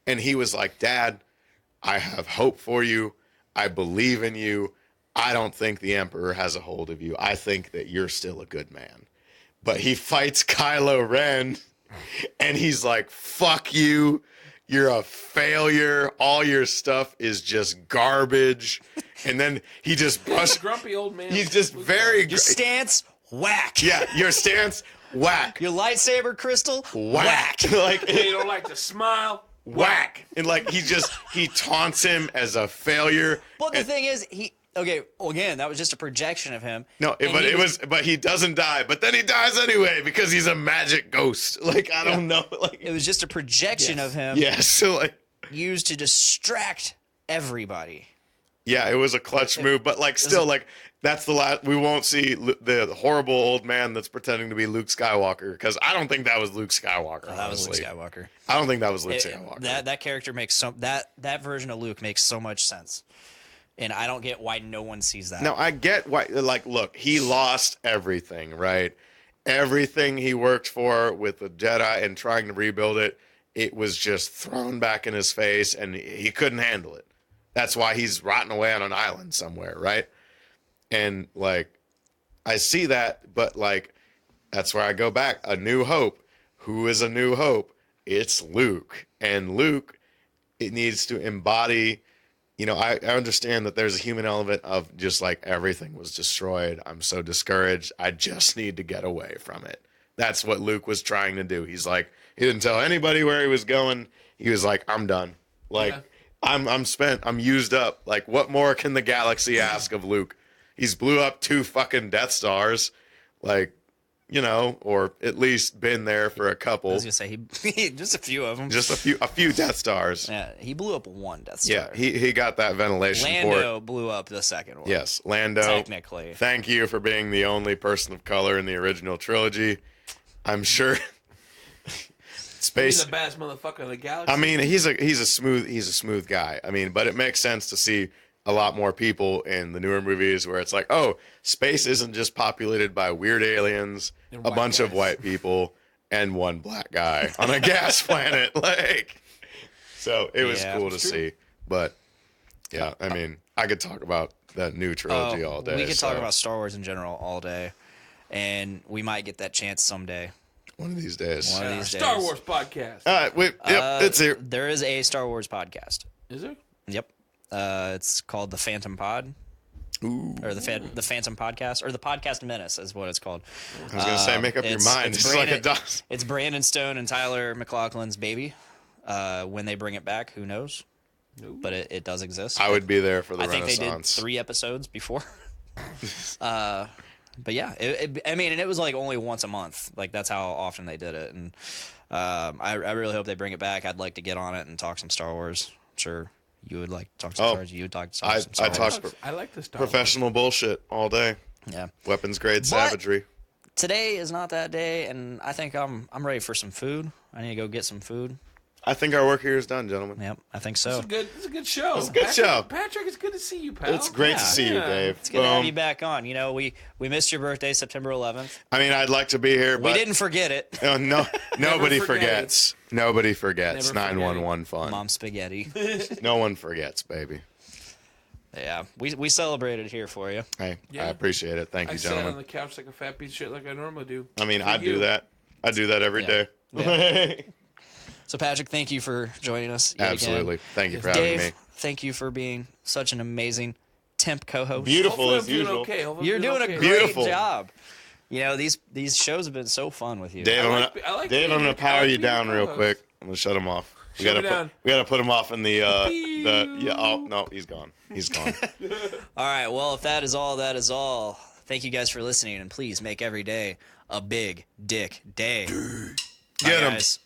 And he was like, Dad, I have hope for you. I believe in you. I don't think the Emperor has a hold of you. I think that you're still a good man. But he fights Kylo Ren, and he's like, fuck you. You're a failure. All your stuff is just garbage. And then he just brushed. Grumpy old man. He's just very. Your stance, whack. Yeah, your stance, whack. Your lightsaber crystal, whack. You don't like to smile, whack. And he taunts him as a failure. But the thing is, again, that was just a projection of him. No, but he doesn't die. But then he dies anyway because he's a magic ghost. I don't know. It was just a projection of him. Yes, so used to distract everybody. Yeah, it was a clutch move, but still, that's the last. We won't see the horrible old man that's pretending to be Luke Skywalker, because I don't think that was Luke Skywalker. That was Luke Skywalker. I don't think that was Luke Skywalker. That character makes that version of Luke makes so much sense, and I don't get why no one sees that. No, I get why. Like, look, he lost everything, right? Everything he worked for with the Jedi and trying to rebuild it, it was just thrown back in his face, and he couldn't handle it. That's why he's rotting away on an island somewhere, right? And, like, I see that, but, like, that's where I go back. A New Hope. Who is A New Hope? It's Luke. And Luke, it needs to embody, you know, I understand that there's a human element of just, like, everything was destroyed. I'm so discouraged. I just need to get away from it. That's what Luke was trying to do. He's like, he didn't tell anybody where he was going. He was like, I'm done. Like, I'm spent. I'm used up. Like, what more can the galaxy ask of Luke? He's blew up 2 fucking Death Stars, like, you know, or at least been there for a couple. I was gonna say he just a few of them. Just a few Death Stars. Yeah, he blew up 1 Death Star. Yeah, he got that ventilation Lando port. blew up the second one. Yes, Lando. Technically. Thank you for being the only person of color in the original trilogy. I'm sure. He's the baddest motherfucker in the galaxy. I mean, he's a smooth guy. I mean, but it makes sense to see a lot more people in the newer movies where it's like, oh, space isn't just populated by weird aliens, a bunch of white people, and 1 black guy on a gas planet. Like, so it was cool to see. But yeah, I mean, I could talk about that new trilogy all day. We could talk about Star Wars in general all day, and we might get that chance someday. One of these days. Star Wars podcast. It's here. There is a Star Wars podcast. Is there? Yep. It's called the Phantom Pod. Ooh. Or the Phantom Podcast, or the Podcast Menace is what it's called. I was going to say, make up your mind, just like it does. It's Brandon Stone and Tyler McLaughlin's baby. When they bring it back, who knows? But it does exist. I would be there for the Renaissance. I think they did 3 episodes before. But yeah, I mean, and it was like only once a month. Like, that's how often they did it. And I really hope they bring it back. I'd like to get on it and talk some Star Wars. I'm sure you would like to talk some Star Wars. You would talk some Star Wars. I like the Star professional bullshit all day. Yeah. Weapons grade savagery. Today is not that day, and I think I'm ready for some food. I need to go get some food. I think our work here is done, gentlemen. Yep, I think so. It's a good show. It's a good show. Patrick, it's good to see you, pal. It's great to see you, Dave. It's good to have you back on. You know, we missed your birthday, September 11th. I mean, I'd like to be here, but we didn't forget it. No, nobody forgets. Nobody Never forgets. 911 fun. Mom spaghetti. No one forgets, baby. Yeah, we celebrated here for you. Hey, Yeah. I appreciate it. Thank you, I sat gentlemen. on the couch like a fat piece of shit like I normally do. I mean, I you. do that. I do that every day. Yeah. So, Patrick, thank you for joining us yet Absolutely. again. Thank you for having Dave, me. thank you for being such an amazing temp co-host. Beautiful Hopefully as I'm doing usual. okay. Hopefully You're I'm doing a okay. great Beautiful. job. You know, these shows have been so fun with you. Dave, I I'm like gonna being- power I like you being down real co-host. quick. I'm gonna shut him off. We Shut me down. gotta put him off in the yeah. Oh no, he's gone. He's gone. All right, well, if that is all, thank you guys for listening, and please make every day a big dick day. Bye, Get 'em. guys.